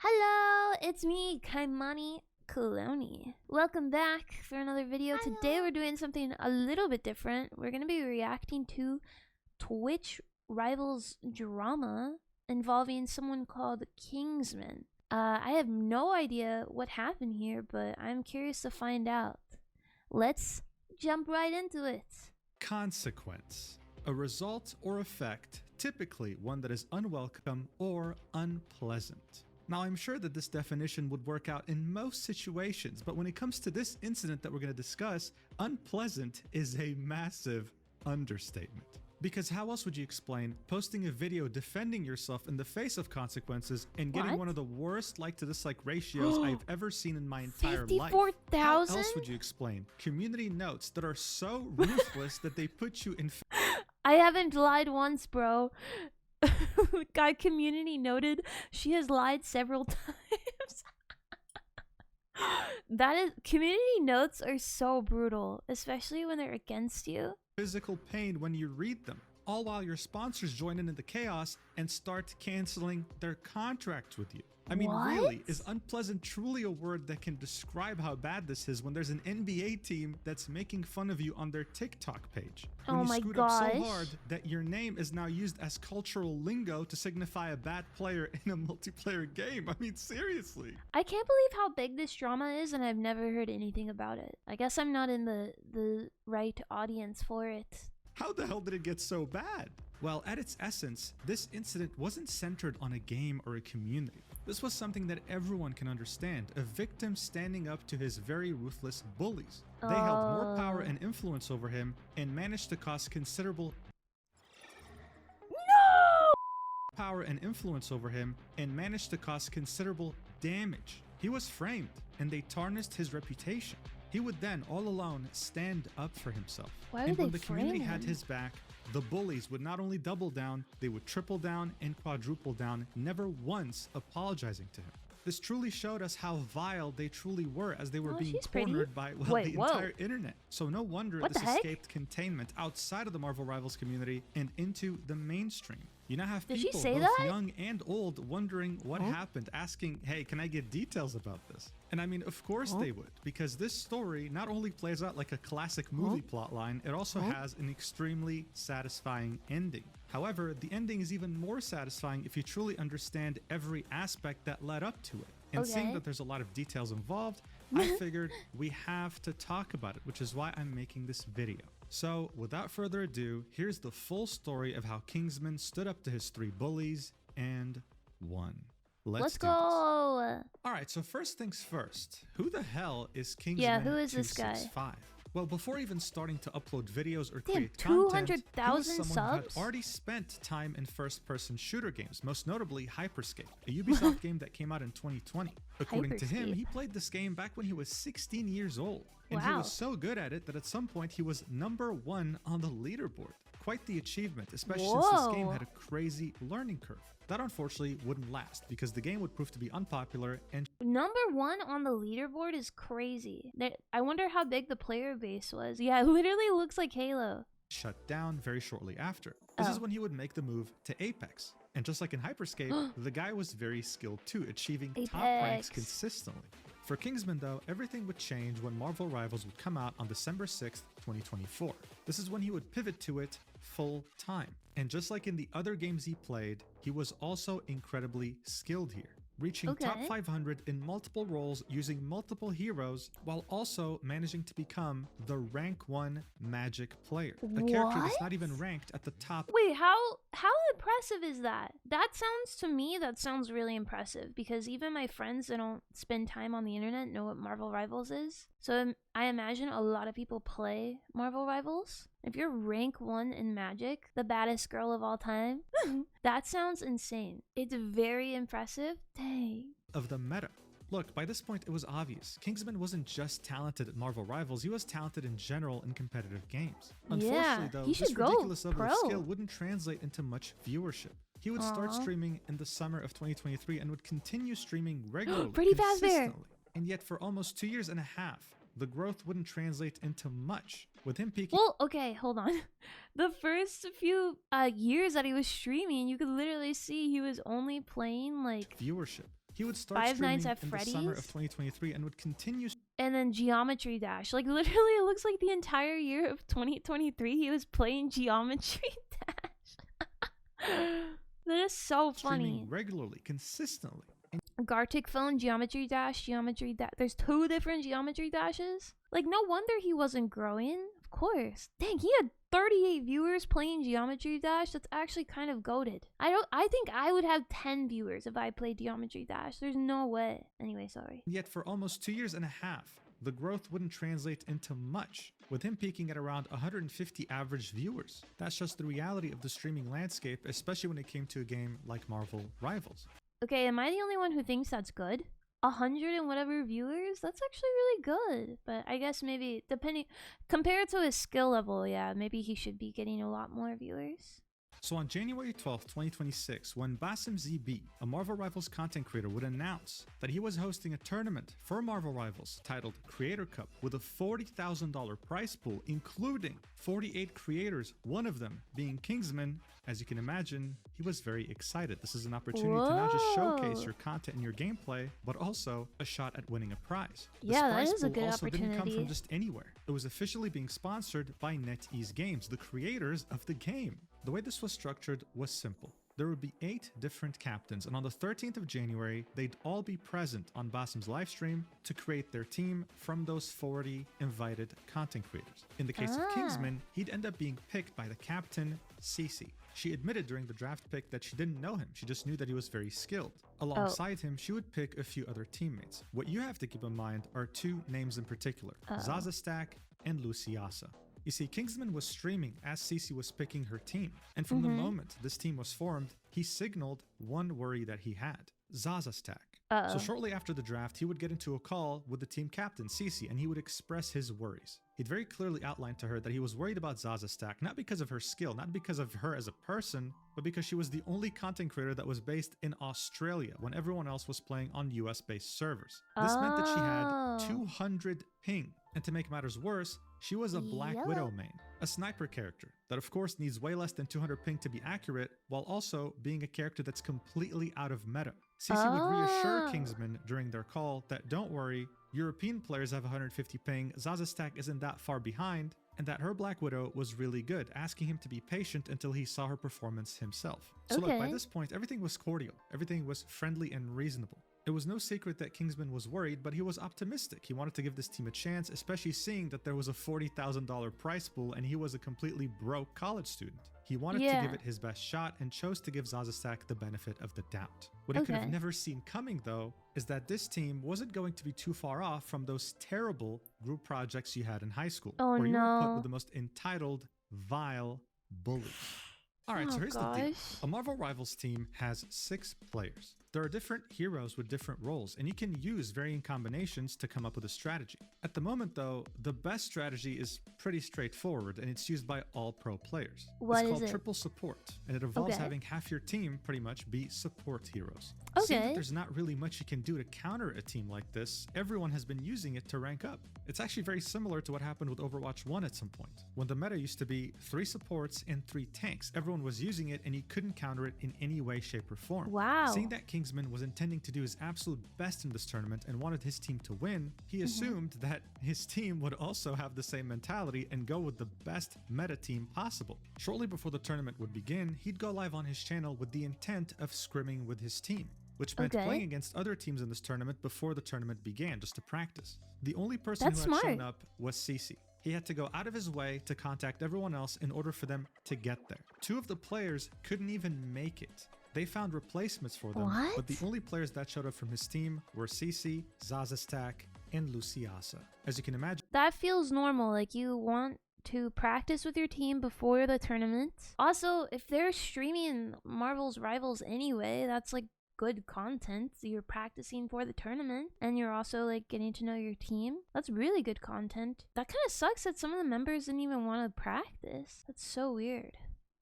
Hello, it's me, Kaimani Koloni. Welcome back for another video. Hello. Today we're doing something a little bit different. We're going to be reacting to Twitch Rivals drama involving someone called Kingsman. I have no idea what happened here, but I'm curious to find out. Let's jump right into it. Consequence. A result or effect, typically one that is unwelcome or unpleasant. Now, I'm sure that this definition would work out in most situations, but when it comes to this incident that we're going to discuss, unpleasant is a massive understatement. Because how else would you explain posting a video defending yourself in the face of consequences and getting What? one of the worst like-to-dislike ratios I've ever seen in my entire life? 54,000? How else would you explain community notes that are so ruthless that they put you in I haven't lied once, bro. Got community noted. She has lied several times. That is, community notes are so brutal, especially when they're against you. physical pain when you read them, all while your sponsors join in the chaos and start canceling their contracts with you. I mean, What? really, is unpleasant truly a word that can describe how bad this is when there's an NBA team that's making fun of you on their TikTok page? When Oh you my screwed up so gosh. hard that your name is now used as cultural lingo to signify a bad player in a multiplayer game. I mean, seriously. I can't believe how big this drama is, and I've never heard anything about it. I guess I'm not in the right audience for it. How the hell did it get so bad? Well, at its essence, this incident wasn't centered on a game or a community. This was something that everyone can understand, a victim standing up to his very ruthless bullies. They held more power and influence over him and managed to cause considerable damage. He was framed and they tarnished his reputation. He would then, all alone, stand up for himself. Why And would when they the community frame had him? his back, the bullies would not only double down, they would triple down and quadruple down, never once apologizing to him. This truly showed us how vile they truly were as they were Oh, being she's pretty. cornered by Wait, the whoa. entire internet. So no wonder What this the heck? escaped containment outside of the Marvel Rivals community and into the mainstream. You now have Did she people, say both that? young and old, wondering what Huh? happened, asking, hey, can I get details about this? And I mean, of course Huh? they would, because this story not only plays out like a classic movie plotline, it also Huh? has an extremely satisfying ending. However, the ending is even more satisfying if you truly understand every aspect that led up to it. And seeing Okay. that there's a lot of details involved, I figured we have to talk about it, which is why I'm making this video. So, without further ado, here's the full story of how Kingsman stood up to his three bullies and won. Let's do this. go. Alright, so first things first. Who the hell is Kingsman Yeah, who is this guy? 265? Well, before even starting to upload videos or Damn, create content, he was 200,000 someone who had subs? already spent time in first-person shooter games, most notably Hyperscape, a Ubisoft game that came out in 2020. According to him, Hyperscape. he played this game back when he was 16 years old, and he Wow. was so good at it that at some point he was #1 on the leaderboard. Quite the achievement, especially since this game Whoa. had a crazy learning curve. That unfortunately wouldn't last because the game would prove to be unpopular and #1 on the leaderboard is crazy. I wonder how big the player base was. Yeah, it literally looks like Halo. shut down very shortly after. This is Oh. when he would make the move to Apex. And just like in Hyperscape, the guy was very skilled too, achieving top ranks Apex. consistently. For Kingsman though, everything would change when Marvel Rivals would come out on December 6th, 2024. This is when he would pivot to it full time. And just like in the other games he played, he was also incredibly skilled here, reaching top Okay. 500 in multiple roles using multiple heroes while also managing to become the rank 1 magic player. A character that's not even ranked at the top. Wait, how impressive is that? That sounds really impressive because even my friends that don't spend time on the internet know what Marvel Rivals is. So I imagine a lot of people play Marvel Rivals. If you're rank 1 in Magic, the baddest girl of all time, that sounds insane. It's very impressive. Dang. Of the meta. Look, by this point it was obvious. Kingsman wasn't just talented at Marvel Rivals, he was talented in general in competitive games. Unfortunately though, he this should go ridiculous level of pro. skill wouldn't translate into much viewership. He would start Aw. streaming in the summer of 2023 and would continue streaming regularly, Pretty Fazbear. consistently. And yet for almost 2 years and a half, the growth wouldn't translate into much, with him peaking Well, okay, hold on. The first few years that he was streaming, you could literally see he was only playing like viewership. He would start Five Nights streaming at in the summer of Freddy's? 2023 and would continue And then Geometry Dash. Like, literally, it looks like the entire year of 2023 he was playing Geometry Dash. That is so streaming funny. regularly, consistently. Gartic Phone, Geometry Dash, Geometry Dash. There's 2 different Geometry Dashes? Like, no wonder he wasn't growing. Of course. Dang, he had 38 viewers playing Geometry Dash. That's actually kind of goated. I think I would have 10 viewers if I played Geometry Dash. There's no way. Anyway, sorry. Yet for almost 2 years and a half, the growth wouldn't translate into much, with him peaking at around 150 average viewers. That's just the reality of the streaming landscape, especially when it came to a game like Marvel Rivals. Okay, am I the only one who thinks that's good? 100 and whatever viewers? That's actually really good. But I guess maybe, compared to his skill level, yeah, maybe he should be getting a lot more viewers. So on January 12th, 2026, when Basim ZB, a Marvel Rivals content creator, would announce that he was hosting a tournament for Marvel Rivals titled Creator Cup with a $40,000 prize pool, including 48 creators, one of them being Kingsman, as you can imagine, he was very excited. This is an opportunity to not just showcase your content and your gameplay, but also a shot at winning a prize. This Yeah, prize that is a pool good also didn't come opportunity. from just anywhere. It was officially being sponsored by NetEase Games, the creators of the game. The way this was structured was simple. There would be 8 different captains, and on the 13th of January, they'd all be present on Basim's livestream to create their team from those 40 invited content creators. In the case of Kingsman, he'd end up being picked by the captain, Cece. She admitted during the draft pick that she didn't know him, she just knew that he was very skilled. Alongside him, she would pick a few other teammates. What you have to keep in mind are 2 names in particular, Zaza Stack and Luciasa. You see, Kingsman was streaming as Cece was picking her team, and from the moment this team was formed, he signaled one worry that he had, Zaza Stack. So shortly after the draft, he would get into a call with the team captain, Cece, and he would express his worries. He'd very clearly outlined to her that he was worried about Zaza Stack, not because of her skill, not because of her as a person, but because she was the only content creator that was based in Australia when everyone else was playing on US-based servers. This meant that she had 200 ping. And to make matters worse, she was a Black Widow main, a sniper character that of course needs way less than 200 ping to be accurate, while also being a character that's completely out of meta. Cece would reassure Kingsman during their call that don't worry, European players have 150 ping, Zaza Stack isn't that far behind, and that her Black Widow was really good, asking him to be patient until he saw her performance himself. So look, by this point, everything was cordial, everything was friendly and reasonable. It was no secret that Kingsman was worried, but he was optimistic. He wanted to give this team a chance, especially seeing that there was a $40,000 prize pool and he was a completely broke college student. He wanted to give it his best shot and chose to give Zaza Stack the benefit of the doubt. What he could have never seen coming, though, is that this team wasn't going to be too far off from those terrible group projects you had in high school, where you were put with the most entitled, vile bullies. Alright, so here's the deal. A Marvel Rivals team has 6 players. There are different heroes with different roles, and you can use varying combinations to come up with a strategy. At the moment, though, the best strategy is pretty straightforward, and it's used by all pro players. It's called triple support, and it involves having half your team pretty much be support heroes. Seeing that there's not really much you can do to counter a team like this, everyone has been using it to rank up. It's actually very similar to what happened with Overwatch 1 at some point, when the meta used to be 3 supports and 3 tanks. Everyone was using it, and you couldn't counter it in any way, shape, or form. Seeing that Kingsman was intending to do his absolute best in this tournament and wanted his team to win, he assumed that his team would also have the same mentality and go with the best meta team possible. Shortly before the tournament would begin, he'd go live on his channel with the intent of scrimming with his team, which meant playing against other teams in this tournament before the tournament began, just to practice. The only person who had shown up was Cece. He had to go out of his way to contact everyone else in order for them to get there. 2 of the players couldn't even make it. They found replacements for them, but the only players that showed up from his team were Cece, Zaza Stack, and Luciasa. As you can imagine, that feels normal. Like, you want to practice with your team before the tournament. Also, if they're streaming Marvel's Rivals anyway, that's like good content. You're practicing for the tournament and you're also like getting to know your team. That's really good content. That kind of sucks that some of the members didn't even want to practice. That's so weird.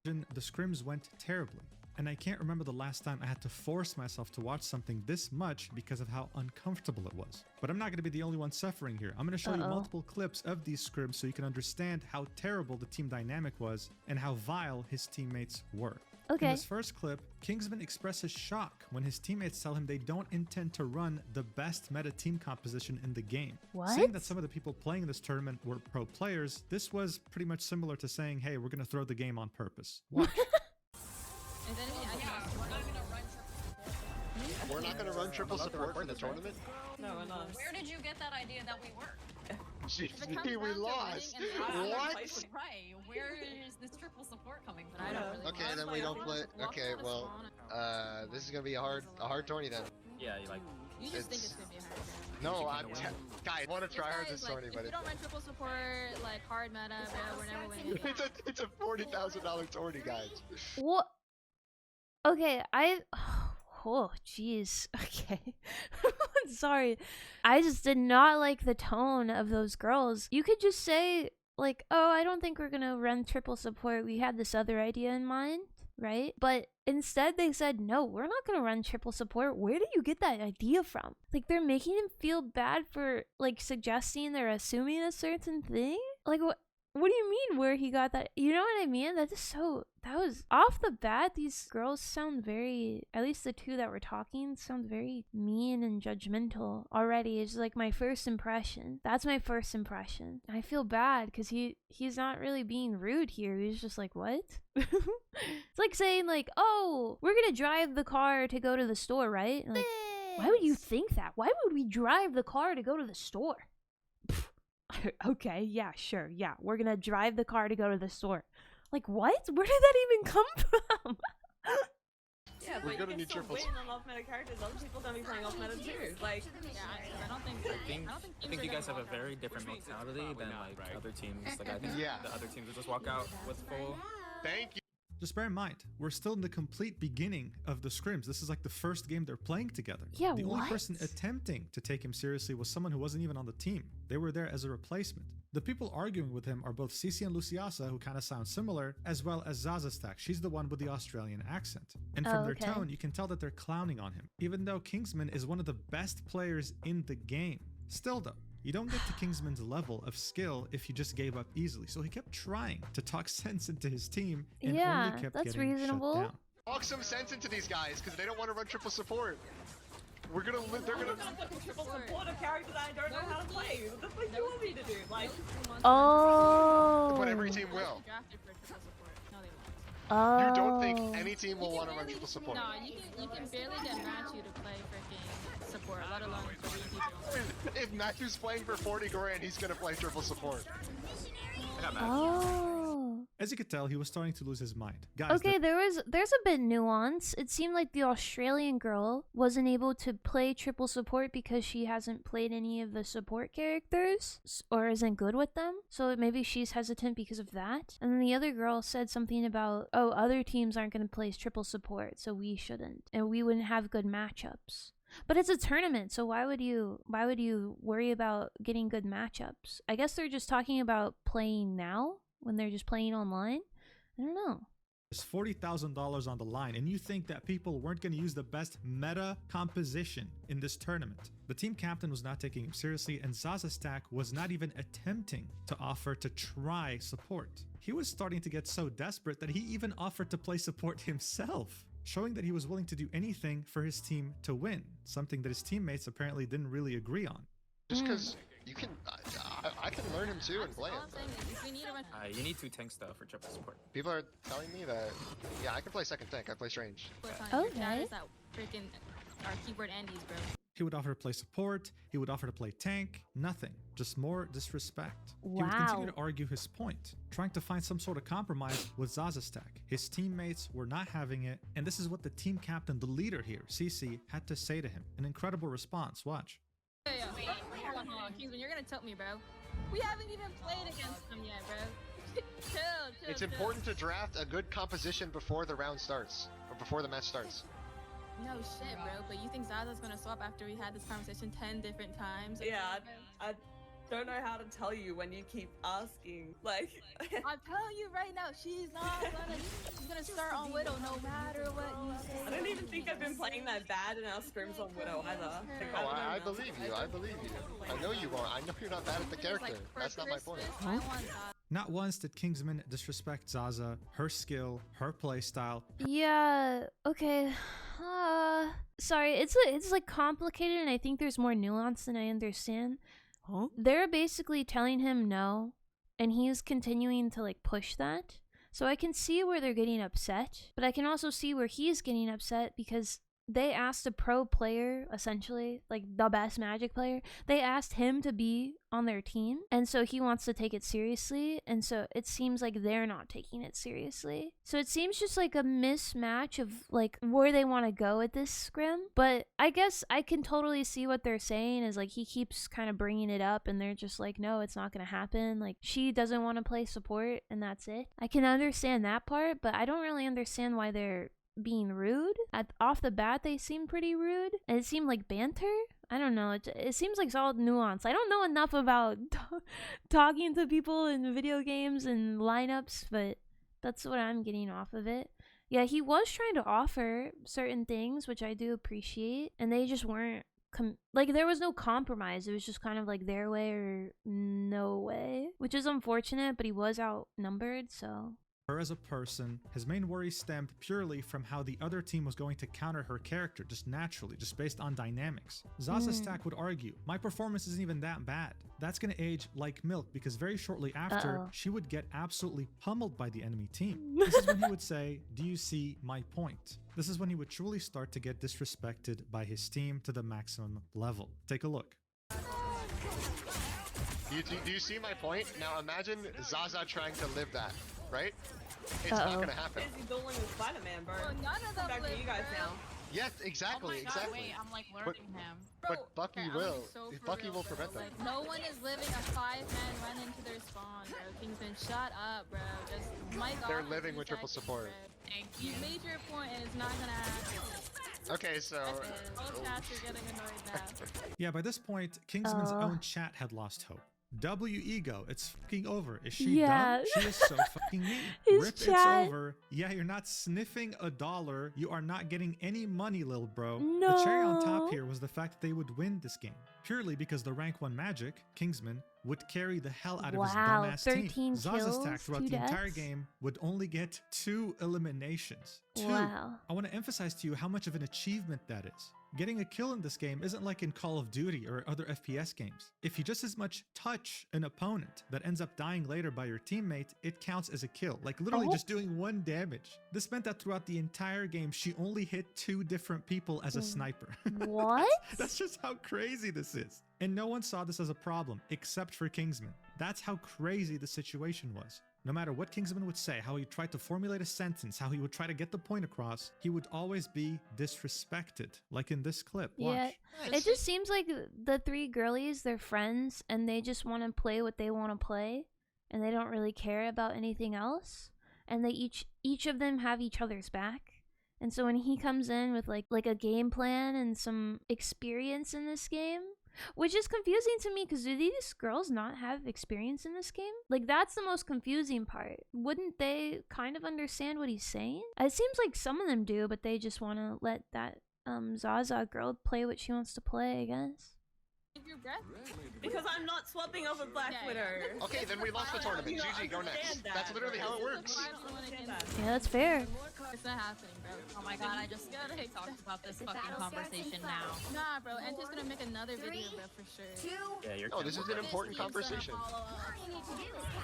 the scrims went terribly. And I can't remember the last time I had to force myself to watch something this much because of how uncomfortable it was. But I'm not going to be the only one suffering here. I'm going to show you multiple clips of these scrims so you can understand how terrible the team dynamic was and how vile his teammates were. In Okay. this first clip, Kingsman expresses shock when his teammates tell him they don't intend to run the best meta team composition in the game. What? Saying that some of the people playing this tournament were pro players, this was pretty much similar to saying, hey, we're gonna throw the game on purpose. Watch. We're not going to run triple support for the tournament? No, we're not. Where did you get that idea that we were? Gee, we lost. What? Right. Where is this triple support coming from? I don't really Okay, then we don't play. Okay, well, this is going to be a hard tourney then. Yeah, you like. You just think it's gonna be hard. No, guys, I want to try hard this tourney, if but you don't run triple support, like hard meta, bro, we're never winning. it's a $40,000 tourney, guys. What? Okay, oh, jeez. Okay. Sorry. I just did not like the tone of those girls. You could just say, like, oh, I don't think we're gonna run triple support. We had this other idea in mind, right? But instead they said, no, we're not gonna run triple support. Where did you get that idea from? Like, they're making him feel bad for, like, suggesting they're assuming a certain thing? Like, what do you mean where he got that? You know what I mean? That was off the bat. These girls sound very, at least the two that were talking, sound very mean and judgmental already. It's like my first impression. That's my first impression. I feel bad because he's not really being rude here. He's just like, what? It's like saying like, oh, we're gonna drive the car to go to the store, right? Like, why would you think that? Why would we drive the car to go to the store? Okay, yeah, sure, yeah, we're gonna drive the car to go to the store. Like, what? Where did that even come from? Yeah, but you can still win on off-meta characters. Other people gonna be playing off-meta too. Like, I don't think. I think you guys have a very different mentality than like other teams. Like I think Yeah. the other teams will just walk out with full. Thank you. Just bear in mind, we're still in the complete beginning of the scrims. This is like the first game they're playing together. Yeah, the only what? person attempting to take him seriously was someone who wasn't even on the team. They were there as a replacement. The people arguing with him are both Cici and Luciasa, who kind of sound similar, as well as Zazastack. She's the one with the Australian accent. And from Oh, their okay. tone, you can tell that they're clowning on him, even though Kingsman is one of the best players in the game. Still though, you don't get to Kingsman's level of skill if you just gave up easily. So he kept trying to talk sense into his team and Yeah, only kept that's getting reasonable. shut down. Talk some sense into these guys because they don't want to run triple support. They're gonna. I'm not gonna fucking triple support a character that I don't know how to play. What the fuck do you want me to do? Like, Oh. But every team will. Drafted for triple support. No, they won't. Oh. You don't think any team will want to run triple support? No, you can barely get Matthew to play freaking support, let alone 3 people. If Matthew's playing for 40 grand, he's gonna play triple support. I got mad. Oh. As you could tell, he was starting to lose his mind. Guys, Okay, there's a bit nuance. It seemed like the Australian girl wasn't able to play triple support because she hasn't played any of the support characters or isn't good with them. So maybe she's hesitant because of that. And then the other girl said something about, oh, other teams aren't going to play triple support, so we shouldn't. And we wouldn't have good matchups. But it's a tournament, so why would you worry about getting good matchups? I guess they're just talking about playing now when they're just playing online. I don't know. there's $40,000 on the line, and you think that people weren't going to use the best meta composition in this tournament. The team captain was not taking him seriously, and Zazastack was not even attempting to offer to try support. He was starting to get so desperate that he even offered to play support himself, showing that he was willing to do anything for his team to win, something that his teammates apparently didn't really agree on. Just because you can, I can learn him too and play All him. I'm saying is if we need a You need 2 tanks though for triple support. People are telling me that, yeah, I can play second tank. I play strange. Okay. that freaking our keyboard Andes, bro. He would offer to play support, he would offer to play tank, nothing, just more disrespect. He would continue to argue his point, trying to find some sort of compromise with Zazastack. His teammates were not having it, and this is what the team captain, the leader here, CC, had to say to him. An incredible response, watch. Hold on. Kingsman, you're gonna tilt me, bro. We haven't even played against them yet, bro. chill. It's important to draft a good composition before the round starts, or before the match starts. No shit, bro. But you think Zaza's gonna swap after we had this conversation 10 different times? Yeah, I don't know how to tell you when you keep asking. Like, I'm telling you right now, she's gonna start on Widow no matter what you say. I don't even think I've been playing that bad in our scrims on Widow either. Oh, I believe you. I believe you. I know you won't. I know you're not bad at the character. That's not my point. I want Zaza. Not once did Kingsman disrespect Zaza, her skill, her playstyle. Yeah, okay. Sorry, it's like complicated and I think there's more nuance than I understand. Huh? They're basically telling him no, and he's continuing to like push that. So I can see where they're getting upset, but I can also see where he's getting upset because they asked a pro player, essentially, like the best Magic player, they asked him to be on their team, and so he wants to take it seriously, and so it seems like they're not taking it seriously. So it seems just like a mismatch of like where they want to go with this scrim, but I guess I can totally see what they're saying is like he keeps kind of bringing it up and they're just like, no, it's not gonna happen. Like she doesn't want to play support and that's it. I can understand that part, but I don't really understand why they're being rude. Off the bat they seemed pretty rude and it seemed like banter. I don't know, it seems like solid nuance. I don't know enough about talking to people in video games and lineups, but that's what I'm getting off of it. Yeah, he was trying to offer certain things, which I do appreciate, and they just weren't like there was no compromise. It was just kind of like their way or no way, which is unfortunate, but he was outnumbered, so Her as a person, his main worry stemmed purely from how the other team was going to counter her character just naturally, just based on dynamics. Zaza Stack would argue, my performance isn't even that bad. That's gonna age like milk because very shortly after, she would get absolutely pummeled by the enemy team. This is when he would say, do you see my point? This is when he would truly start to get disrespected by his team to the maximum level. Take a look. Do you see my point? Now imagine Zaza trying to live that, right? It's not gonna happen. Busy dueling with Spider-Man, bro. Bro, none of them Back to live, you guys bro. now. Yes, exactly, Oh my God, exactly. wait, I'm like learning him. But Bucky Okay, I'm will. so for Bucky real, will bro. prevent that. Like, no one is living a 5-man run into their spawn, bro. Kingsman, shut up, bro. Just mic off They're in living 2 with triple seconds, support. bro. Thank You you. made your point and it's not gonna happen. Okay, so All chats are getting annoyed now. Yeah, by this point, Kingsman's own chat had lost hope. W ego, it's fucking over. Is she dumb? She is so fucking mean. Rip, chat. it's over. Yeah, you're not sniffing $1. You are not getting any money, little bro. The cherry on top here was the fact that they would win this game. Purely because the rank 1 Magic, Kingsman, would carry the hell out of his dumbass 13 team. Zaza's kills, stack throughout 2 the entire deaths? game would only get 2 eliminations. 2. Wow. I want to emphasize to you how much of an achievement that is. Getting a kill in this game isn't like in Call of Duty or other FPS games. If you just as much touch an opponent that ends up dying later by your teammate, it counts as a kill. Like literally just doing 1 damage. This meant that throughout the entire game, she only hit 2 different people as a sniper. What? That's just how crazy this is. And no one saw this as a problem, except for Kingsman. That's how crazy the situation was. No matter what Kingsman would say, how he tried to formulate a sentence, how he would try to get the point across, he would always be disrespected. Like in this clip. Watch. Yeah, it just seems like the 3 girlies, they're friends, and they just want to play what they want to play, and they don't really care about anything else. And they each of them have each other's back. And so when he comes in with like a game plan and some experience in this game, which is confusing to me because do these girls not have experience in this game? Like that's the most confusing part. Wouldn't they kind of understand what he's saying? It seems like some of them do, but they just want to let that Zaza girl play what she wants to play, I guess. Take your breath. Because I'm not swapping over Black Yeah, Widow. okay, then we lost the tournament. You don't GG, go next. understand that, That's literally how it works. I don't want to get that. Yeah, that's fair. It's not happening, bro. Oh my God, I just talked about this fucking conversation now. Nah, bro. Anti's gonna make another video, bro, for sure. Yeah, you're No, this is an important conversation.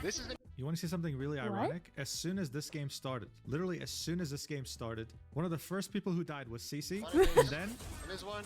This is You want to see something really ironic? As soon as this game started, literally as soon as this game started, one of the first people who died was Cece, and then There's one.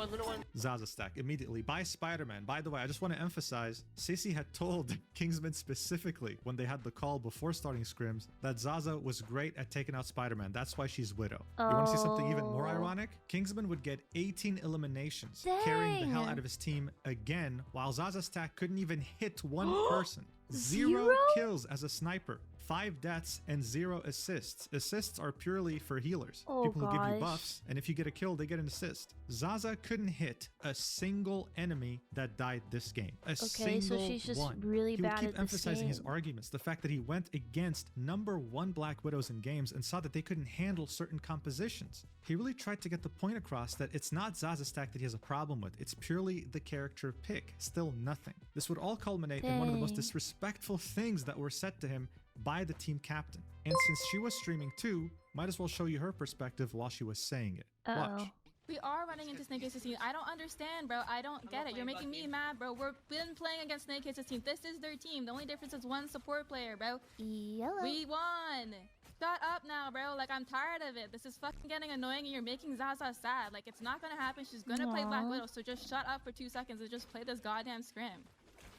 Little one. Zaza stack immediately by Spider-Man. By the way, I just want to emphasize, Cece had told Kingsman specifically when they had the call before starting scrims that Zaza was great at taking out Spider-Man. That's why she's Widow. You want to see something even more ironic? Kingsman would get 18 eliminations, carrying the hell out of his team again, while Zaza stack couldn't even hit one person. 0 kills as a sniper. 5 deaths and 0 assists. Assists are purely for healers. Oh, People who give you gosh. buffs, and if you get a kill, they get an assist. Zaza couldn't hit a single enemy that died this game. Okay, so she's just one. really He bad would keep at this emphasizing his game. arguments. The fact that he went against #1 Black Widows in games and saw that they couldn't handle certain compositions. He really tried to get the point across that it's not Zaza's stack that he has a problem with. It's purely the character pick. Still nothing. This would all culminate in one of the most Dang. disrespectful things that were said to him by the team captain. And since she was streaming too, might as well show you her perspective while she was saying it. Watch. Uh-oh. We are running into Snake 16. I don't understand, bro. I don't get it. You're making me mad, bro. We've been playing against Snake 16. This is their team. The only difference is one support player, bro. Yellow. We won. Shut up now, bro. Like, I'm tired of it. This is fucking getting annoying and you're making Zaza sad. Like, it's not gonna happen. She's gonna play Black Aw. Widow, so just shut up for 2 seconds and just play this goddamn scrim.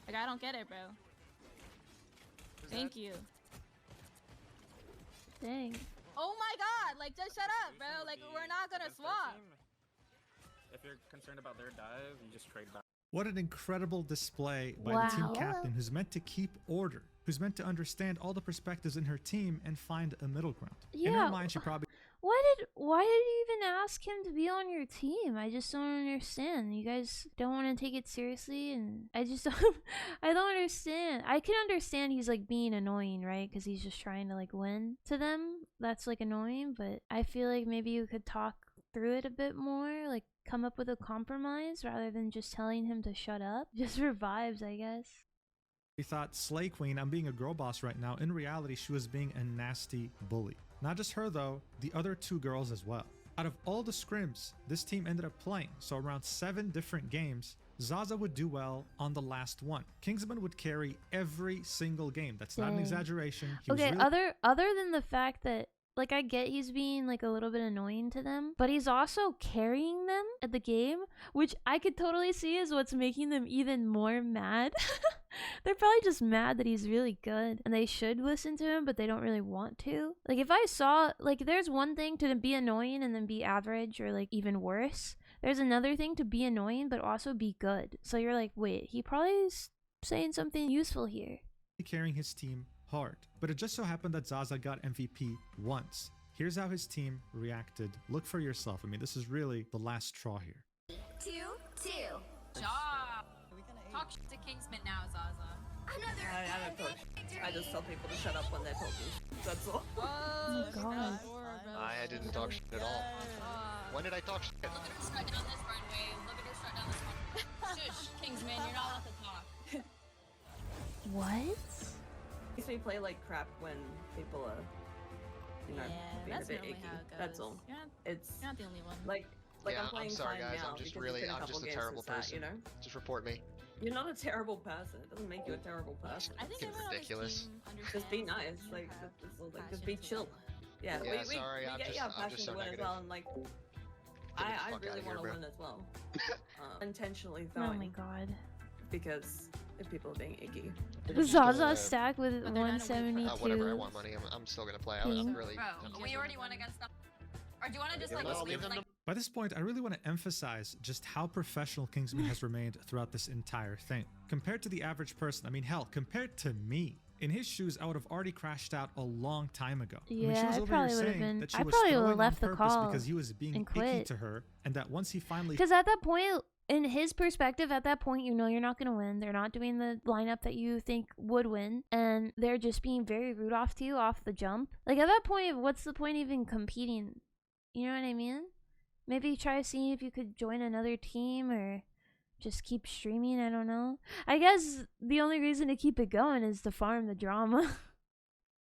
Like, I don't get it, bro. Thank you. Dang. Oh my god, like, just shut up, bro. Like, we're not gonna Against their swap. team, if you're concerned about their dive, you just trade back. What an incredible display by the team Wow. captain, who's meant to keep order, who's meant to understand all the perspectives in her team and find a middle ground. In her Yeah. mind, she probably Why did you even ask him to be on your team? I just don't understand. You guys don't want to take it seriously, and I just don't. I don't understand. I can understand he's like being annoying, right? Because he's just trying to like win to them. That's like annoying, but I feel like maybe you could talk through it a bit more, like come up with a compromise rather than just telling him to shut up. Just for vibes, I guess. thought, Slay Queen, I'm being a girl boss right now. In reality, she was being a nasty bully. Not just her though, the other 2 girls as well. Out of all the scrims this team ended up playing, so around 7 different games, Zaza would do well on the last one. Kingsman would carry every single game. That's not an Dang. exaggeration. He was Okay, really other than the fact that like I get he's being like a little bit annoying to them, but he's also carrying them at the game, which I could totally see is what's making them even more mad. They're probably just mad that he's really good and they should listen to him, but they don't really want to. Like if I saw, like there's one thing to be annoying and then be average or like even worse. There's another thing to be annoying but also be good. So you're like, wait, he probably is saying something useful here. carrying his team hard. But it just so happened that Zaza got MVP once. Here's how his team reacted. Look for yourself. I mean, this is really the last straw here. 2-2. Job. Talk shit to Kingsman now, Zaza. Another. I don't talk shit. I just tell people to shut up when they're talking. That's all. Oh, God. I didn't talk shit at all. When did I talk shit? Look at her strut down this runway. Look at her strut down this one. Shush, Kingsman, you're not allowed to talk. What? Makes me play like crap when people are, you know, being a that's bit normally icky. how it goes. That's all. It's You're not the only one. like Yeah, I'm playing I'm sorry Time guys, now I'm just because really, it's been a I'm just couple a games terrible since that, person. you know, Just report me. you're not a terrible person. It doesn't make you a terrible person. I think Fucking everyone ridiculous. on this team Just be understands nice, like passion just be for chill. Yeah, Yeah, we sorry, I'm get just- your I'm passion just so to win as negative. well, and like Get the I fuck really outta want to here, win as well. Intentionally Oh throwing my god. because if people are being icky. just Zaza gonna- stack with But they're not away from- 172. Whatever, I want money. I'm still gonna play. I'm really. Bro, we already won against them. Or do you want to just Yeah, like, no, I'll leave leave them like By this point, I really want to emphasize just how professional Kingsman has remained throughout this entire thing. Compared to the average person, I mean, hell, compared to me. In his shoes, I would have already crashed out a long time ago. I mean, she Yeah, was I over probably here would have saying been. that she I was probably would throwing have left on the purpose call because he was being and icky quit. to her, and that once he finally Because at that point, in his perspective, at that point, you know you're not going to win. They're not doing the lineup that you think would win. And they're just being very rude off to you off the jump. Like, at that point, what's the point even competing? You know what I mean? Maybe try seeing if you could join another team or just keep streaming. I don't know. I guess the only reason to keep it going is to farm the drama.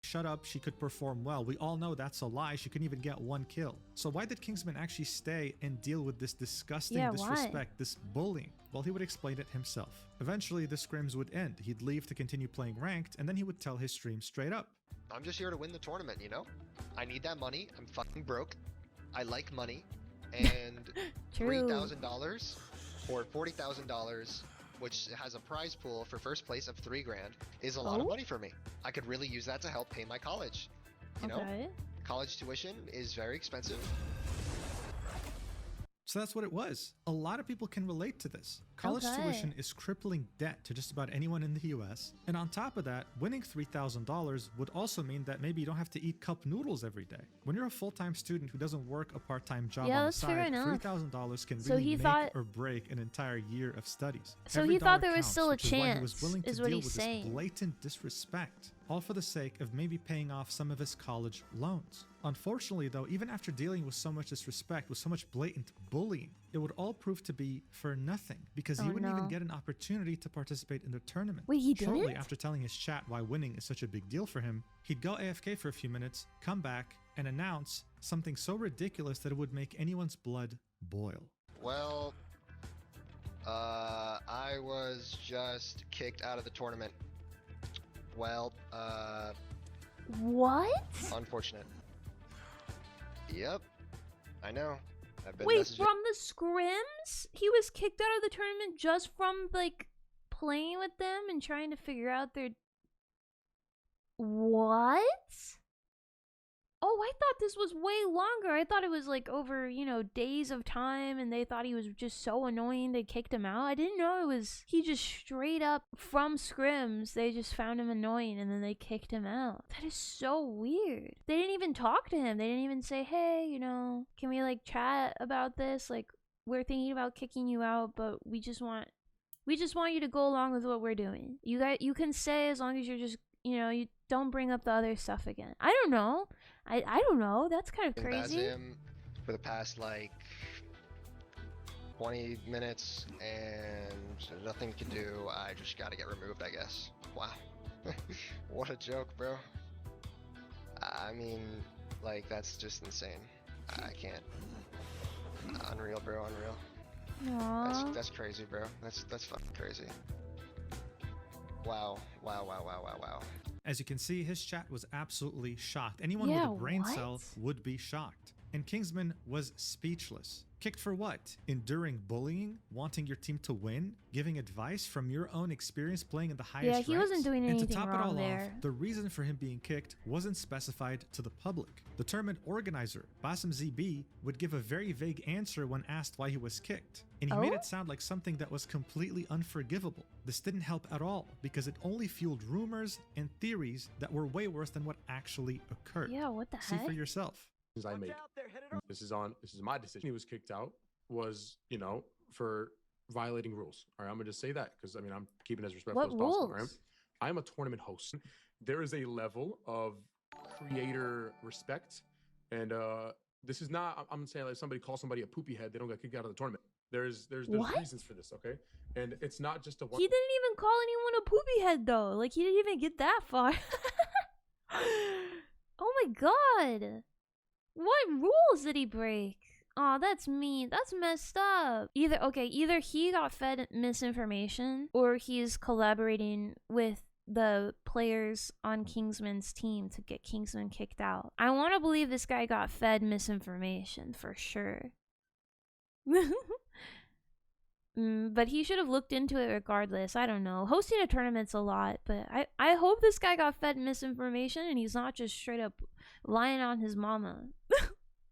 shut up, she could perform well. We all know that's a lie. She couldn't even get 1 kill. So why did Kingsman actually stay and deal with this disgusting Yeah, why? disrespect, this bullying? Well, he would explain it himself. Eventually, the scrims would end. He'd leave to continue playing ranked, and then he would tell his stream straight up. I'm just here to win the tournament, you know? I need that money. I'm fucking broke. I like money. And True. $3,000 or $40,000, which has a prize pool for first place of $3 grand, is a lot of Oh? money for me. I could really use that to help pay my college. You know? Okay. College tuition is very expensive. So that's what it was. A lot of people can relate to this. College tuition is crippling debt to just about anyone in the US. And on top of that, winning $3,000 would also mean that maybe you don't have to eat cup noodles every day. When you're a full-time student who doesn't work a part-time job on the side, $3,000 can really make or break an entire year of studies. So he thought there was still a chance, is what he's saying. Blatant disrespect, all for the sake of maybe paying off some of his college loans. Unfortunately, though, even after dealing with so much disrespect, with so much blatant bullying, it would all prove to be for nothing because he wouldn't even get an opportunity to participate in the tournament. Wait, he didn't? Shortly after telling his chat why winning is such a big deal for him, he'd go AFK for a few minutes, come back, and announce something so ridiculous that it would make anyone's blood boil. Well, I was just kicked out of the tournament. Well, What? Unfortunate. Yep. I know. I've been Wait, from the scrims? He was kicked out of the tournament just from, like, playing with them and trying to figure out their... What? Oh, I thought this was way longer. I thought it was, like, over, you know, days of time, and they thought he was just so annoying they kicked him out. I didn't know it was... He just straight up, from scrims, they just found him annoying, and then they kicked him out. That is so weird. They didn't even talk to him. They didn't even say, hey, you know, can we, like, chat about this? Like, we're thinking about kicking you out, but we just want you to go along with what we're doing. You can say as long as you're just, you know, you don't bring up the other stuff again. I don't know. I don't know. That's kind of crazy. Him for the past like 20 minutes and nothing to do. I just gotta get removed, I guess. Wow. What a joke, bro. I mean, like, that's just insane. I can't. Unreal, bro. Unreal. Aww. That's crazy, bro. That's fucking crazy. Wow. Wow. Wow. Wow. Wow. Wow. As you can see, his chat was absolutely shocked. Anyone with a brain cell would be shocked. And Kingsman was speechless. Kicked for what? Enduring bullying? Wanting your team to win? Giving advice from your own experience playing in the highest ranks? Yeah, he wasn't doing anything wrong. And to top it all there. off, the reason for him being kicked wasn't specified to the public. The tournament organizer, Basim ZB, would give a very vague answer when asked why he was kicked. And he made it sound like something that was completely unforgivable. This didn't help at all because it only fueled rumors and theories that were way worse than what actually occurred. Yeah, what the heck? See for yourself. I made. This is my decision. He was kicked out was, you know, for violating rules. All right, I'm gonna just say that because I mean I'm keeping it as respectful as possible. Right? I'm a tournament host. There is a level of creator respect, and this is not. I'm saying like somebody calls somebody a poopy head, they don't get kicked out of the tournament. There's reasons for this, okay? And it's not just a one. He didn't even call anyone a poopy head though. Like he didn't even get that far. Oh my god. What rules did he break? Oh, that's mean. That's messed up. Either he got fed misinformation or he's collaborating with the players on Kingsman's team to get Kingsman kicked out. I want to believe this guy got fed misinformation for sure. But he should have looked into it regardless. I don't know. Hosting a tournament's a lot, but I hope this guy got fed misinformation and he's not just straight up lying on his mama.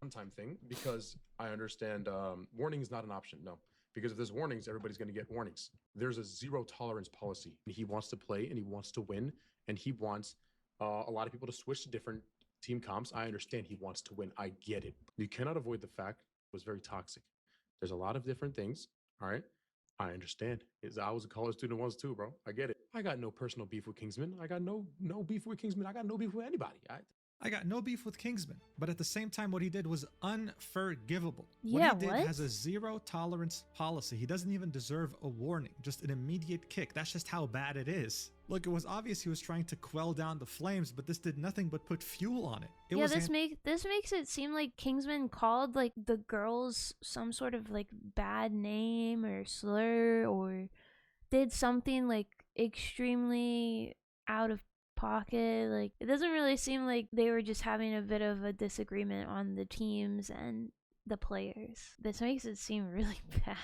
One-time thing, because I understand warning is not an option. No, because if there's warnings, everybody's going to get warnings. There's a zero tolerance policy. He wants to play and he wants to win, and he wants a lot of people to switch to different team comps. I understand he wants to win. I get it. You cannot avoid the fact it was very toxic. There's a lot of different things. All right. I understand. I was a college student once too, bro. I get it. I got no personal beef with Kingsman. I got no beef with Kingsman. I got no beef with anybody. I got no beef with Kingsman, but at the same time, what he did was unforgivable. Yeah, what he did has a zero tolerance policy. He doesn't even deserve a warning, just an immediate kick. That's just how bad it is. Look, it was obvious he was trying to quell down the flames, but this did nothing but put fuel on it. This makes it seem like Kingsman called like the girls some sort of like bad name or slur or did something like extremely out of pocket. Like it doesn't really seem like they were just having a bit of a disagreement on the teams and the players. This makes it seem really bad.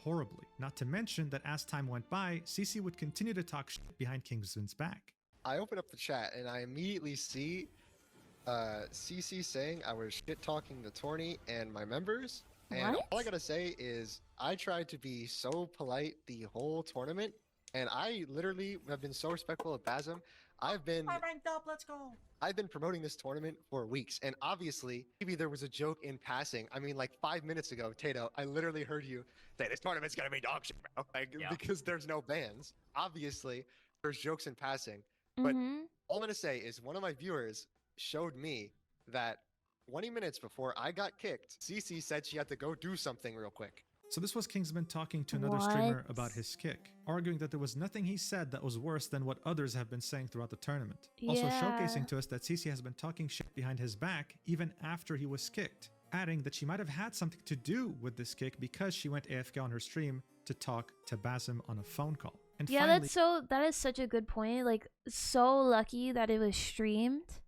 Horribly. Not to mention that as time went by, CC would continue to talk shit behind Kingsman's back. I open up the chat and I immediately see CC saying I was shit talking the tourney and my members, And What? all I gotta say is, I tried to be so polite the whole tournament, and I literally have been so respectful of Basm. I've been ranked up. Let's go. I've been promoting this tournament for weeks, and obviously, maybe there was a joke in passing. I mean, like 5 minutes ago, Tato, I literally heard you say this tournament's gonna be dog shit, bro. Like, because there's no bans. Obviously, there's jokes in passing, but Mm-hmm. all I'm gonna say is one of my viewers showed me that 20 minutes before I got kicked, Cece said she had to go do something real quick. So this was Kingsman talking to another streamer What? about his kick, arguing that there was nothing he said that was worse than what others have been saying throughout the tournament. Also Yeah. showcasing to us that Cece has been talking shit behind his back even after he was kicked, adding that she might have had something to do with this kick because she went AFK on her stream to talk to Basim on a phone call. And Yeah, finally, that is such a good point. Like, so lucky that it was streamed.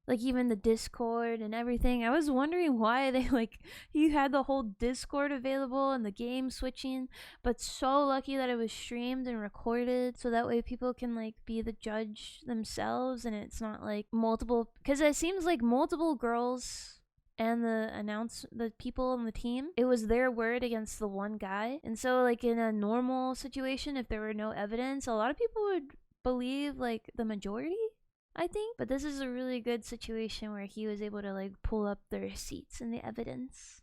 Like, even the Discord and everything. I was wondering why they, like, you had the whole Discord available and the game switching, but so lucky that it was streamed and recorded, so that way people can, like, be the judge themselves, and it's not, like, multiple, because it seems like multiple girls and the people on the team, it was their word against the one guy. And so, like, in a normal situation, if there were no evidence, a lot of people would believe, like, the majority, I think. But this is a really good situation where he was able to, like, pull up the receipts and the evidence.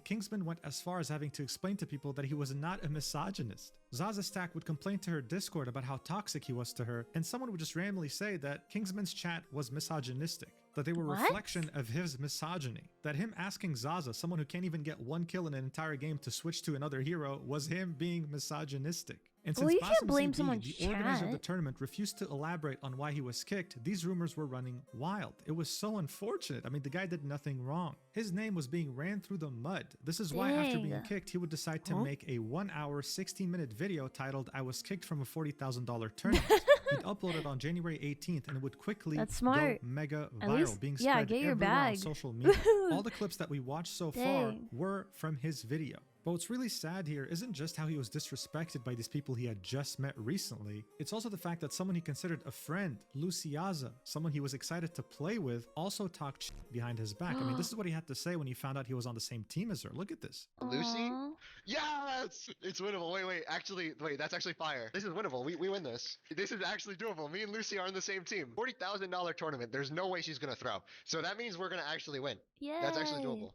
Kingsman went as far as having to explain to people that he was not a misogynist. Zaza Stack would complain to her Discord about how toxic he was to her, and someone would just randomly say that Kingsman's chat was misogynistic, that they were a What? reflection of his misogyny, that him asking Zaza, someone who can't even get one kill in an entire game, to switch to another hero was him being misogynistic. And Well, since you can't Basim blame ZB, someone's the organizer of the chat. tournament, refused to elaborate on why he was kicked, these rumors were running wild. It was so unfortunate. I mean, the guy did nothing wrong. His name was being ran through the mud. This is why after being Dang. kicked, he would decide to make a 1 hour, 16-minute video titled "I was kicked from a $40,000 tournament." He'd upload it on January 18th and it would quickly That's smart. go mega At viral, least- being yeah, spread get your everywhere on bag. social media. All the clips that we watched so far Dang. were from his video. But what's really sad here isn't just how he was disrespected by these people he had just met recently, it's also the fact that someone he considered a friend, Luciaza, someone he was excited to play with, also talked shit behind his back. I mean, this is what he had to say when he found out he was on the same team as her. Look at this. Lucy? Aw. Yes! It's winnable. Wait, that's actually fire. This is winnable. We win this. This is actually doable. Me and Lucy are on the same team. $40,000 tournament. There's no way she's gonna throw. So that means we're gonna actually win. Yay. That's actually doable.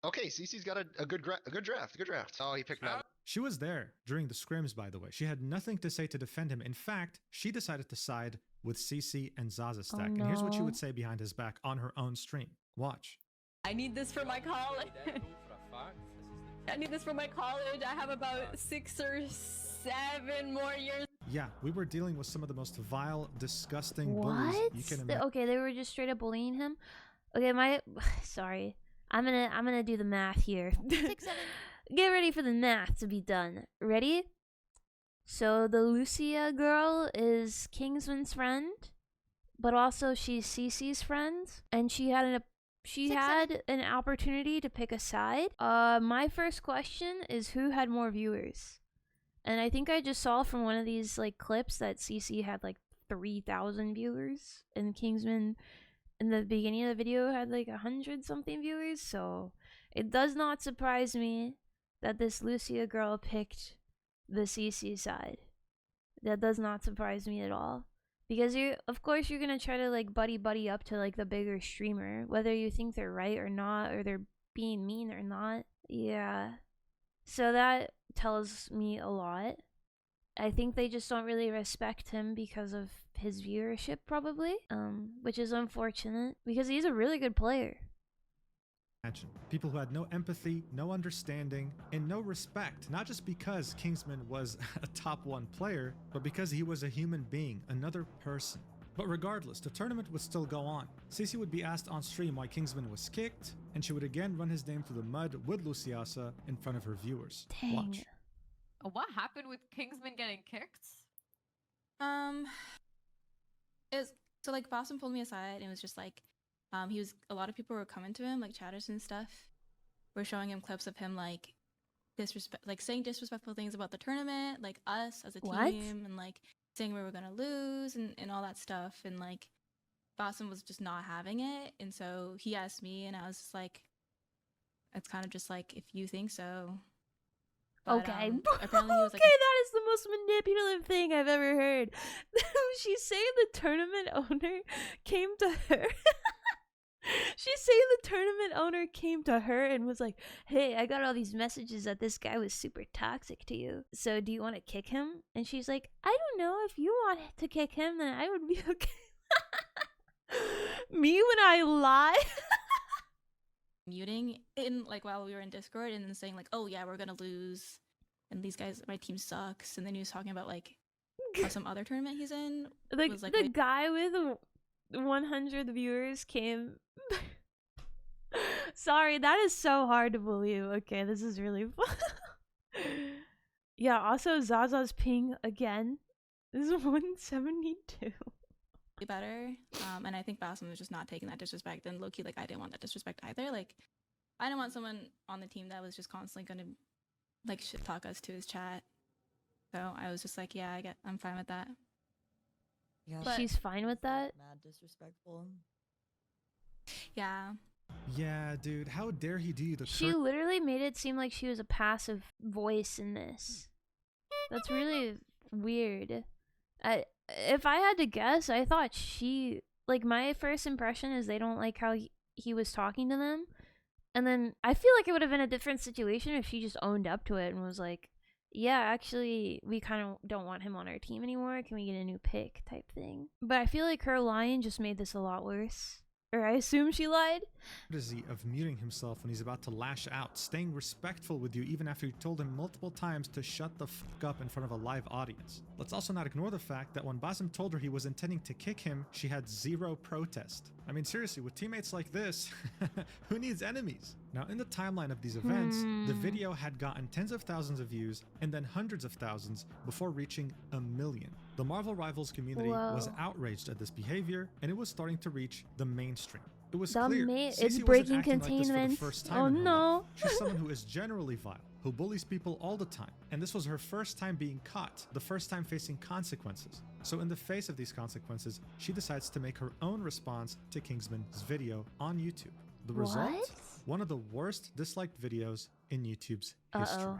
Okay, Cece's got a good draft. Oh, he picked me up. She was there during the scrims, by the way. She had nothing to say to defend him. In fact, she decided to side with CC and Zaza Stack. And here's what she no. would say behind his back on her own stream. Watch. I need this for my college. I need this for my college. I have about 6 or 7 more years. Yeah, we were dealing with some of the most vile, disgusting bullies What? you can imagine. Okay, they were just straight up bullying him. Okay, sorry. I'm gonna do the math here. 6, 7. Get ready for the math to be done. Ready? So the Lucia girl is Kingsman's friend, but also she's Cece's friend, and she had an opportunity to pick a side. My first question is who had more viewers? And I think I just saw from one of these like clips that Cece had like 3,000 viewers, and Kingsman in the beginning of the video had like 100 something viewers. So it does not surprise me that this Lucia girl picked the CC side. That does not surprise me at all. Because of course you're gonna try to like buddy up to like the bigger streamer, whether you think they're right or not, or they're being mean or not. Yeah. So that tells me a lot. I think they just don't really respect him because of his viewership, probably. Which is unfortunate because he's a really good player. People who had no empathy, no understanding, and no respect, not just because Kingsman was a top 1 player, but because he was a human being, another person. But regardless, the tournament would still go on. Cece would be asked on stream why Kingsman was kicked, and she would again run his name through the mud with Luciasa in front of her viewers. Dang. Watch. What happened with Kingsman getting kicked? So like Boston pulled me aside and was just like, a lot of people were coming to him, like chatters and stuff, were showing him clips of him like saying disrespectful things about the tournament, like us as a What? team, and like saying we were gonna lose and all that stuff, and like Boston was just not having it, and so he asked me, and I was just like, it's kind of just like, if you think so. But, Okay. apparently he was like, okay, that is the most manipulative thing I've ever heard. She's saying the tournament owner came to her. She's saying the tournament owner came to her and was like, hey, I got all these messages that this guy was super toxic to you. So do you want to kick him? And she's like, I don't know. If you want to kick him, then I would be okay. Me when I lie? muting in like while we were in Discord and then saying like, oh yeah, we're gonna lose and these guys, my team sucks. And then he was talking about like how some other tournament he's in Like was like the guy with 100 viewers came. Sorry, that is so hard to believe. Okay, this is really fun. Yeah, also Zaza's ping again. This is 172. better. And I think Bassam was just not taking that disrespect, and low-key, like, I didn't want that disrespect either. Like, I didn't want someone on the team that was just constantly gonna like shit talk us to his chat. So I was just like, yeah, I'm fine with that. Yeah, But she's fine with that? Mad disrespectful. Yeah. Yeah, dude, how dare he do you the She literally made it seem like she was a passive voice in this. That's really weird. If I had to guess, I thought she, like, my first impression is they don't like how he was talking to them. And then I feel like it would have been a different situation if she just owned up to it and was like, yeah, actually, we kind of don't want him on our team anymore. Can we get a new pick type thing? But I feel like her lying just made this a lot worse. Or I assume she lied. Courtesy of muting himself when he's about to lash out, staying respectful with you even after you told him multiple times to shut the fuck up in front of a live audience. Let's also not ignore the fact that when Basim told her he was intending to kick him, she had zero protest. I mean, seriously, with teammates like this, who needs enemies? Now, in the timeline of these events, the video had gotten tens of thousands of views and then hundreds of thousands before reaching 1 million. The Marvel Rivals community was outraged at this behavior, and it was starting to reach the mainstream. It was clear It's Cece breaking wasn't acting like this for containment. the first time Oh in her no. life. She's someone who is generally vile, who bullies people all the time, and this was her first time being caught, the first time facing consequences. So in the face of these consequences, she decides to make her own response to Kingsman's video on YouTube. The result? One of the worst disliked videos in YouTube's history.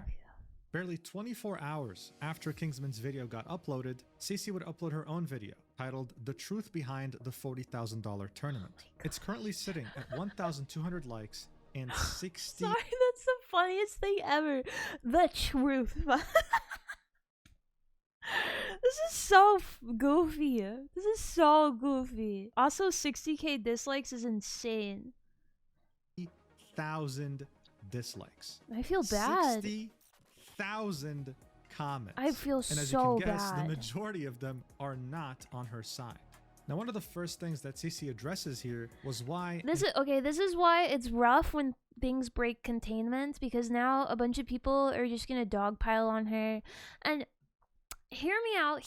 Barely 24 hours after Kingsman's video got uploaded, Cece would upload her own video titled The Truth Behind the $40,000 Tournament. It's currently sitting at 1,200 likes and 60... Sorry, that's the funniest thing ever. The truth. This is so goofy. This is so goofy. Also, 60k dislikes is insane. 60,000 dislikes. I feel bad. 60,000 comments. I feel and as so you can guess, bad. the majority of them are not on her side. Now, one of the first things that Cece addresses here was why... This is why it's rough when things break containment, because now a bunch of people are just gonna dogpile on her. And hear me out.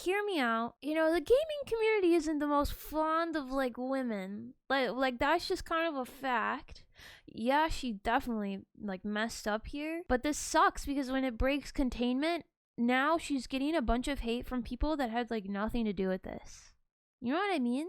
You know, the gaming community isn't the most fond of, like, women. Like that's just kind of a fact. Yeah, she definitely, like, messed up here. But this sucks because when it breaks containment, now she's getting a bunch of hate from people that had, like, nothing to do with this. You know what I mean?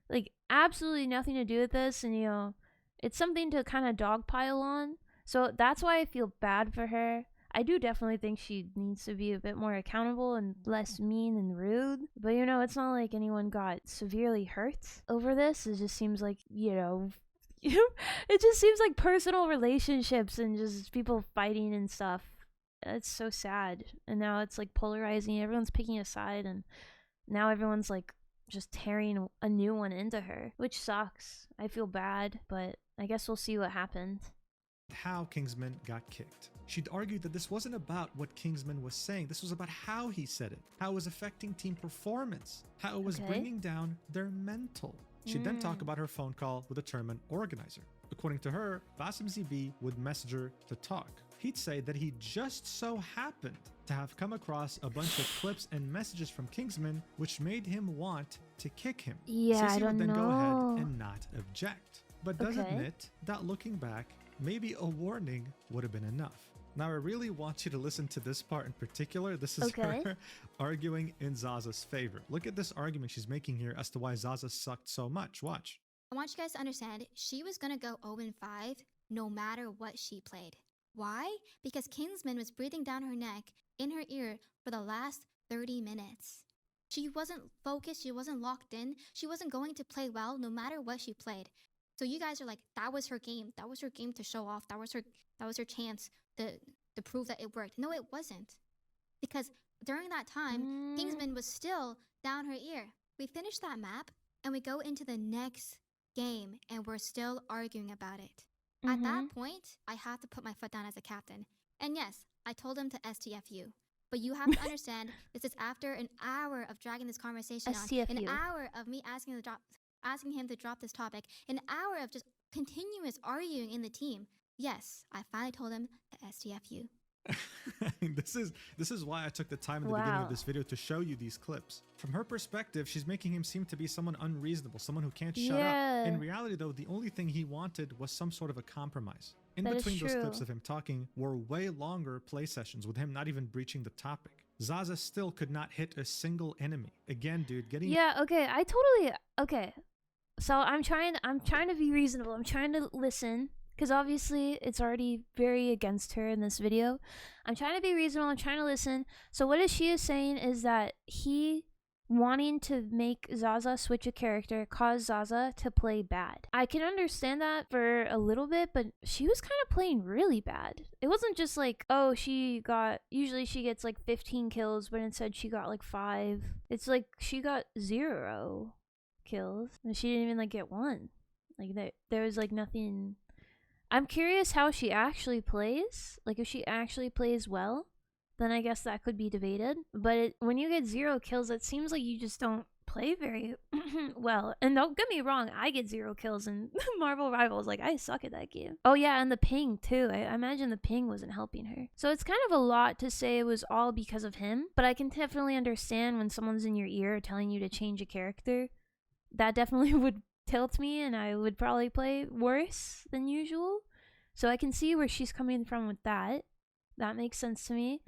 Like, absolutely nothing to do with this, and, you know, it's something to kind of dogpile on. So that's why I feel bad for her. I do definitely think she needs to be a bit more accountable and less mean and rude. But, you know, it's not like anyone got severely hurt over this. It just seems like, you know, it just seems like personal relationships and just people fighting and stuff. It's so sad. And now it's, like, polarizing. Everyone's picking a side, and now everyone's, like, just tearing a new one into her, which sucks. I feel bad, but I guess we'll see what happened. How Kingsman got kicked. She'd argued that this wasn't about what Kingsman was saying. This was about how he said it, how it was affecting team performance, how it was bringing down their mental. She'd then talk about her phone call with the tournament organizer. According to her, Basim ZB would message her to talk. He'd say that he just so happened to have come across a bunch of clips and messages from Kingsman, which made him want to kick him. Yeah, Cece I don't would then know. go ahead and not object, but does admit that looking back, maybe a warning would have been enough. Now, I really want you to listen to this part in particular. This is her arguing in Zaza's favor. Look at this argument she's making here as to why Zaza sucked so much. Watch. I want you guys to understand, she was going to go 0-5 no matter what she played. Why? Because Kingsman was breathing down her neck in her ear for the last 30 minutes. She wasn't focused, she wasn't locked in, she wasn't going to play well no matter what she played. So you guys are like, that was her game. That was her game to show off. That was her chance to prove that it worked. No, it wasn't. Because during that time, Kingsman was still down her ear. We finish that map and we go into the next game and we're still arguing about it. At that point, I have to put my foot down as a captain. And yes, I told him to STFU. But you have to understand, this is after an hour of dragging this conversation on, an hour of me asking him to drop this topic, an hour of just continuous arguing in the team. Yes, I finally told him to STFU. This is why I took the time at the beginning of this video to show you these clips. From her perspective, she's making him seem to be someone unreasonable, someone who can't shut up. In reality, though, the only thing he wanted was some sort of a compromise. In between those clips of him talking were way longer play sessions with him not even breaching the topic. Zaza still could not hit a single enemy. Again, dude, getting okay. So I'm trying to be reasonable. I'm trying to listen. Because obviously it's already very against her in this video. I'm trying to be reasonable. I'm trying to listen. So what she is saying is that he wanting to make Zaza switch a character caused Zaza to play bad. I can understand that for a little bit, but she was kind of playing really bad. It wasn't just like, oh, usually she gets like 15 kills, but instead she got like 5. It's like she got 0 kills and she didn't even like get 1. Like there was like nothing. I'm curious how she actually plays. Like, if she actually plays well, then I guess that could be debated. But when you get 0 kills, it seems like you just don't play very well. And don't get me wrong, I get 0 kills in Marvel Rivals. Like, I suck at that game. Oh yeah, and the ping too. I imagine the ping wasn't helping her. So it's kind of a lot to say it was all because of him. But I can definitely understand when someone's in your ear telling you to change a character. That definitely would tilt me and I would probably play worse than usual. So I can see where she's coming from with that. That makes sense to me.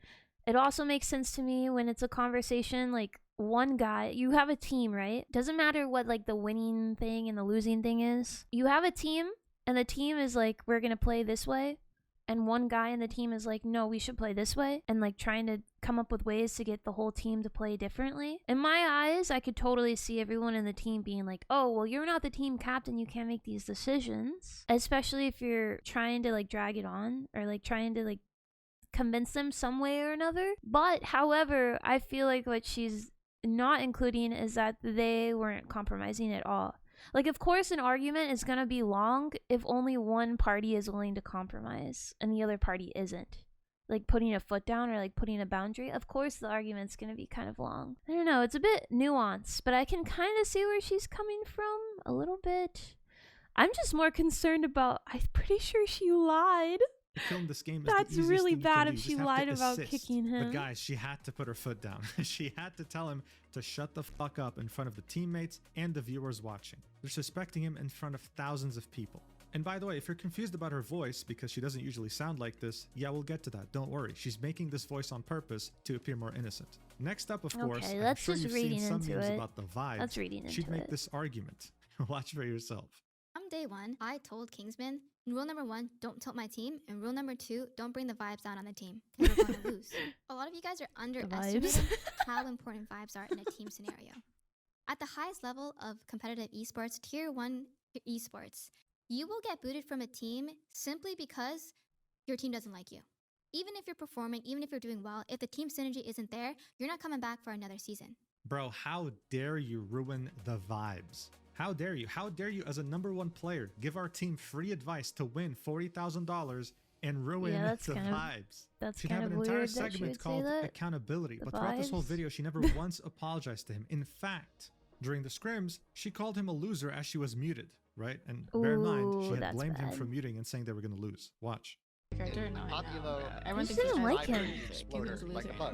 It also makes sense to me when it's a conversation like one guy, you have a team, right? Doesn't matter what like the winning thing and the losing thing is. You have a team and the team is like, we're going to play this way. And one guy in the team is like, no, we should play this way. And like trying to come up with ways to get the whole team to play differently. In my eyes, I could totally see everyone in the team being like, oh, well, you're not the team captain. You can't make these decisions. Especially if you're trying to like drag it on or like trying to like convince them some way or another. But however, I feel like what she's not including is that they weren't compromising at all. Like, of course, an argument is going to be long if only one party is willing to compromise and the other party isn't. Like, putting a foot down or, like, putting a boundary. Of course, the argument's going to be kind of long. I don't know. It's a bit nuanced, but I can kind of see where she's coming from a little bit. I'm just more concerned about, I'm pretty sure she lied. Film this game is That's the really thing bad you if she lied about kicking him. But guys, she had to put her foot down. She had to tell him to shut the fuck up in front of the teammates and the viewers watching. They're suspecting him in front of thousands of people. And by the way, if you're confused about her voice because she doesn't usually sound like this, yeah, we'll get to that. Don't worry. She's making this voice on purpose to appear more innocent. Next up, of course, I'm sure you've seen some memes about the vibes. That's reading into She'd make this argument. Watch for yourself. From day one, I told Kingsman, rule number 1, don't tilt my team, and rule number 2, don't bring the vibes down on the team, because we're going to lose. A lot of you guys are underestimating how important vibes are in a team scenario. At the highest level of competitive esports, tier 1 esports, you will get booted from a team simply because your team doesn't like you. Even if you're performing, even if you're doing well, if the team synergy isn't there, you're not coming back for another season. Bro, how dare you ruin the vibes? How dare you? How dare you as a #1 player give our team free advice to win $40,000 and ruin the vibes? That's She'd kind have of an entire weird that segment called accountability. But throughout this whole video, she never once apologized to him. In fact, during the scrims, she called him a loser as she was muted, right? And bear in mind, she had blamed him for muting and saying they were going to lose. Watch. Everyone didn't like him.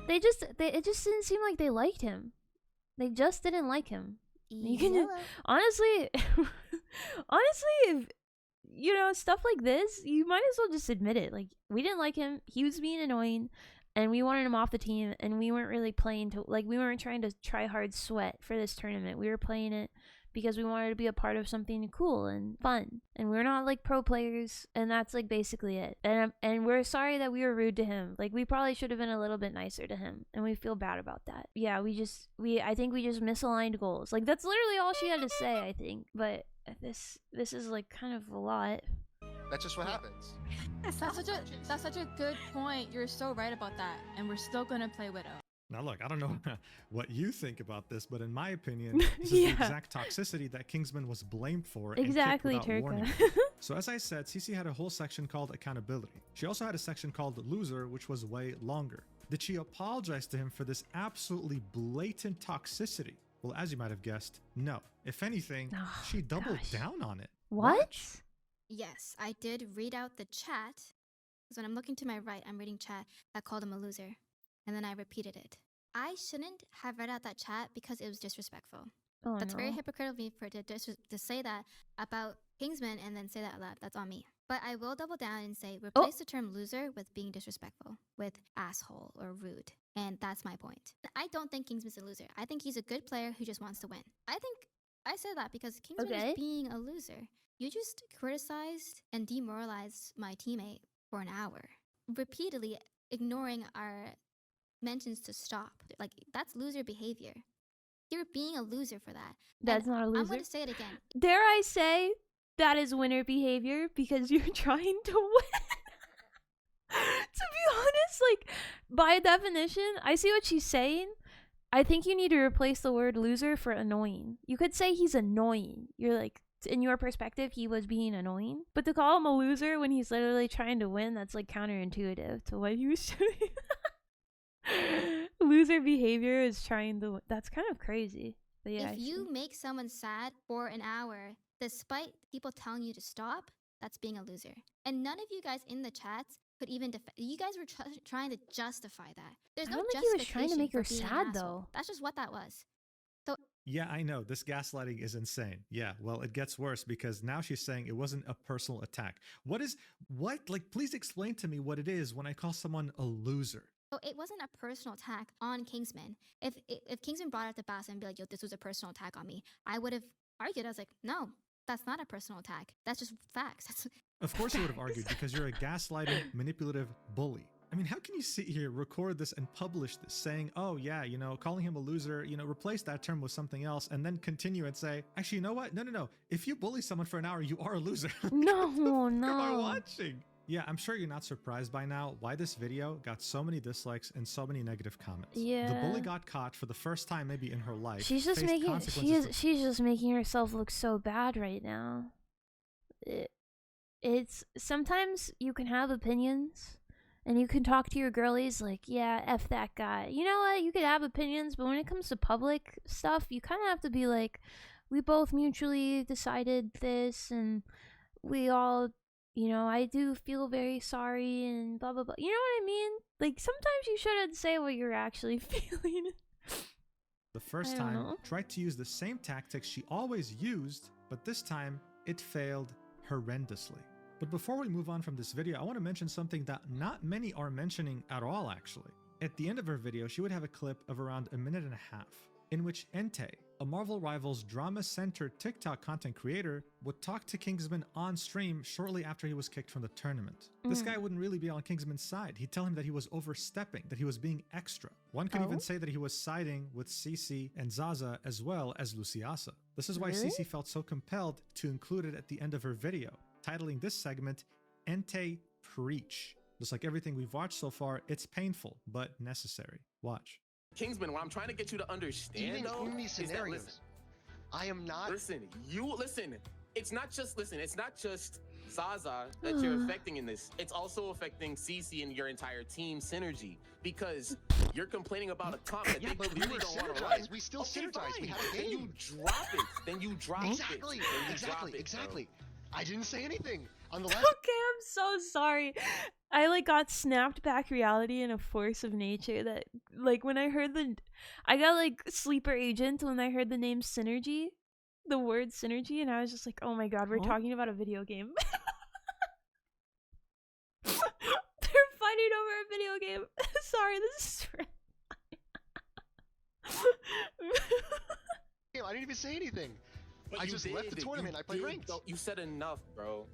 It just didn't seem like they liked him. They just didn't like him. You can just, honestly, if you know stuff like this, you might as well just admit it. Like, we didn't like him. He was being annoying, and we wanted him off the team. And we weren't really playing to we weren't trying to try hard sweat for this tournament. We were playing it because we wanted to be a part of something cool and fun. And we're not like pro players, and that's like basically it. And we're sorry that we were rude to him. Like, we probably should have been a little bit nicer to him, and we feel bad about that. Yeah, I think we just misaligned goals. Like, that's literally all she had to say, I think. But this is like kind of a lot. That's just what happens. That's such a good point. You're so right about that. And we're still gonna play Widow. Now look, I don't know what you think about this, but in my opinion, this is the exact toxicity that Kingsman was blamed for. Exactly, and kicked without warning. Turka. So as I said, Cece had a whole section called accountability. She also had a section called loser, which was way longer. Did she apologize to him for this absolutely blatant toxicity? Well, as you might have guessed, no. If anything, she doubled down on it. What? Watch. Yes, I did read out the chat. Because when I'm looking to my right, I'm reading chat that called him a loser. And then I repeated it. I shouldn't have read out that chat because it was disrespectful. Oh, That's very no. hypocritical of me for to say that about Kingsman and then say that aloud. That's on me. But I will double down and say replace the term loser with being disrespectful, with asshole or rude. And that's my point. I don't think Kingsman's a loser. I think he's a good player who just wants to win. I think I said that because Kingsman is being a loser. You just criticized and demoralized my teammate for an hour, repeatedly ignoring our mentions to stop. Like, that's loser behavior. You're being a loser for that. That's not a loser. I'm going to say it again. Dare I say that is winner behavior because you're trying to win? To be honest, like, by definition, I see what she's saying. I think you need to replace the word loser for annoying. You could say he's annoying. You're like, in your perspective, he was being annoying. But to call him a loser when he's literally trying to win, that's like counterintuitive to what he was doing. Loser behavior is trying to. That's kind of crazy. But yeah, if you make someone sad for an hour, despite people telling you to stop, that's being a loser. And none of you guys in the chats could even you guys were trying to justify that. There's I no don't think justification he was trying to make her for being an sad asshole. though. That's just what that was. So Yeah, I know. This gaslighting is insane. Yeah, well, it gets worse because now she's saying it wasn't a personal attack. What? Like, please explain to me what it is when I call someone a loser. So it wasn't a personal attack on Kingsman. If Kingsman brought it to Bass and be like, yo, this was a personal attack on me, I would have argued. I was like, no, that's not a personal attack. That's just facts. That's Of course you would have argued because you're a gaslighting, manipulative bully. I mean, how can you sit here, record this, and publish this saying, oh, yeah, you know, calling him a loser, you know, replace that term with something else, and then continue and say, actually, you know what? No. If you bully someone for an hour, you are a loser. No, Am I no. watching? Yeah, I'm sure you're not surprised by now why this video got so many dislikes and so many negative comments. Yeah. The bully got caught for the first time maybe in her life. She's just faced making consequences she's just making herself look so bad right now. It's sometimes you can have opinions and you can talk to your girlies like, yeah, F that guy. You know what? You could have opinions, but when it comes to public stuff, you kind of have to be like, we both mutually decided this and we all, you know, I do feel very sorry and blah, blah, blah. You know what I mean? Like, sometimes you shouldn't say what you're actually feeling. the first I don't time, know. tried to use the same tactics she always used, but this time it failed horrendously. But before we move on from this video, I want to mention something that not many are mentioning at all actually. At the end of her video, she would have a clip of around 1.5 minutes, in which Entei, a Marvel Rivals drama-centered TikTok content creator, would talk to Kingsman on stream shortly after he was kicked from the tournament. This guy wouldn't really be on Kingsman's side. He'd tell him that he was overstepping, that he was being extra. One could even say that he was siding with Cece and Zaza as well as Luciasa. This is why Really? Cece felt so compelled to include it at the end of her video, titling this segment, Entei Preach. Just like everything we've watched so far, it's painful, but necessary. Watch. Kingsman, what I'm trying to get you to understand, Even though, in these is that, scenarios, listen, I am not. listen. It's not just Zaza that you're affecting in this. It's also affecting Cece and your entire team synergy because you're complaining about a comp that Yeah, they but we clearly were don't want to run. synergized. We still Okay, synergized. We fine. had a Then you game. drop it. Then you drop Exactly. it. Then you Exactly. drop it, Exactly. bro. I didn't say anything on the last. Okay, I'm so sorry. I like got snapped back reality in a force of nature that like when I heard I got like sleeper agent when I heard the name synergy, the word synergy, and I was just like, oh my god, we're talking about a video game. They're fighting over a video game. Sorry, this is I didn't even say anything. But I you just left the did. tournament. You I played did, ranked. though. You said enough, bro.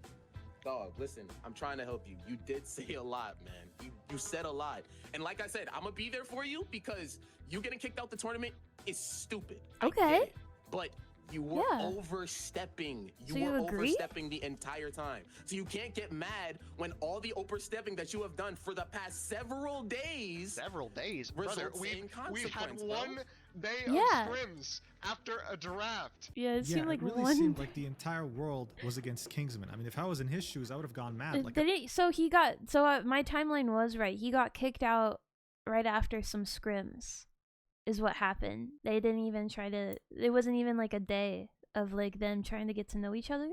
Dog, listen, I'm trying to help you. You did say a lot, man. You said a lot. And like I said, I'm gonna be there for you because you getting kicked out the tournament is stupid. I Okay. get it. But you were Yeah. overstepping. So you were agree? overstepping the entire time. So you can't get mad when all the overstepping that you have done for the past several days. Brother, results in we've had consequence, bro. one day Yeah. of scrims after a draft. Yeah, it seemed like it really one. seemed like the entire world was against Kingsman. I mean, if I was in his shoes, I would have gone mad. Like, So my timeline was right. He got kicked out right after some scrims, is what happened. They didn't even try to. It wasn't even like a day of like them trying to get to know each other.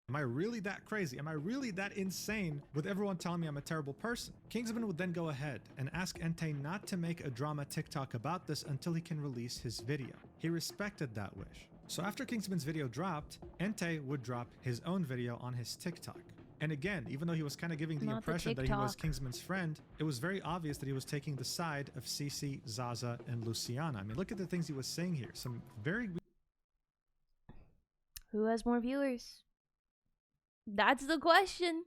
am I really that crazy? Am I really that insane with everyone telling me I'm a terrible person? Kingsman would then go ahead and ask Entei not to make a drama TikTok about this until he can release his video. He respected that wish. So after Kingsman's video dropped, Entei would drop his own video on his TikTok. And again, even though he was kind of giving the Not the impression that he was TikTok. Kingsman's friend, it was very obvious that he was taking the side of Cece, Zaza, and Luciana. I mean, look at the things he was saying here. Some very Who has more viewers? That's the question.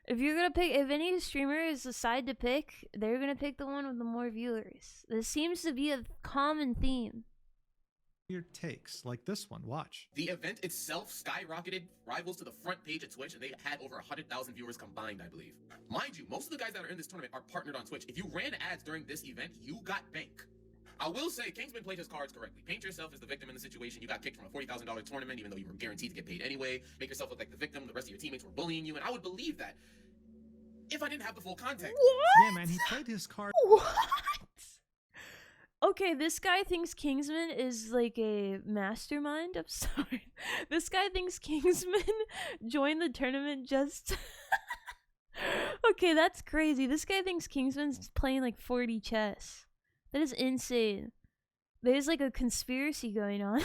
If you're gonna pick, if any streamer is a side to pick, they're gonna pick the one with the more viewers. This seems to be a common theme. weird takes, like this one. Watch. The event itself skyrocketed rivals to the front page at Twitch, and they had over 100,000 viewers combined, I believe. Mind you, most of the guys that are in this tournament are partnered on Twitch. If you ran ads during this event, you got bank. I will say, Kingsman played his cards correctly. Paint yourself as the victim in the situation. You got kicked from a $40,000 tournament, even though you were guaranteed to get paid anyway. Make yourself look like the victim. The rest of your teammates were bullying you, and I would believe that if I didn't have the full context. What? Yeah, man, he played his card. What? Okay, this guy thinks Kingsman is like a mastermind. I'm sorry. This guy thinks Kingsman joined the tournament just. Okay, that's crazy. This guy thinks Kingsman's playing like 40 chess. That is insane. There's like a conspiracy going on.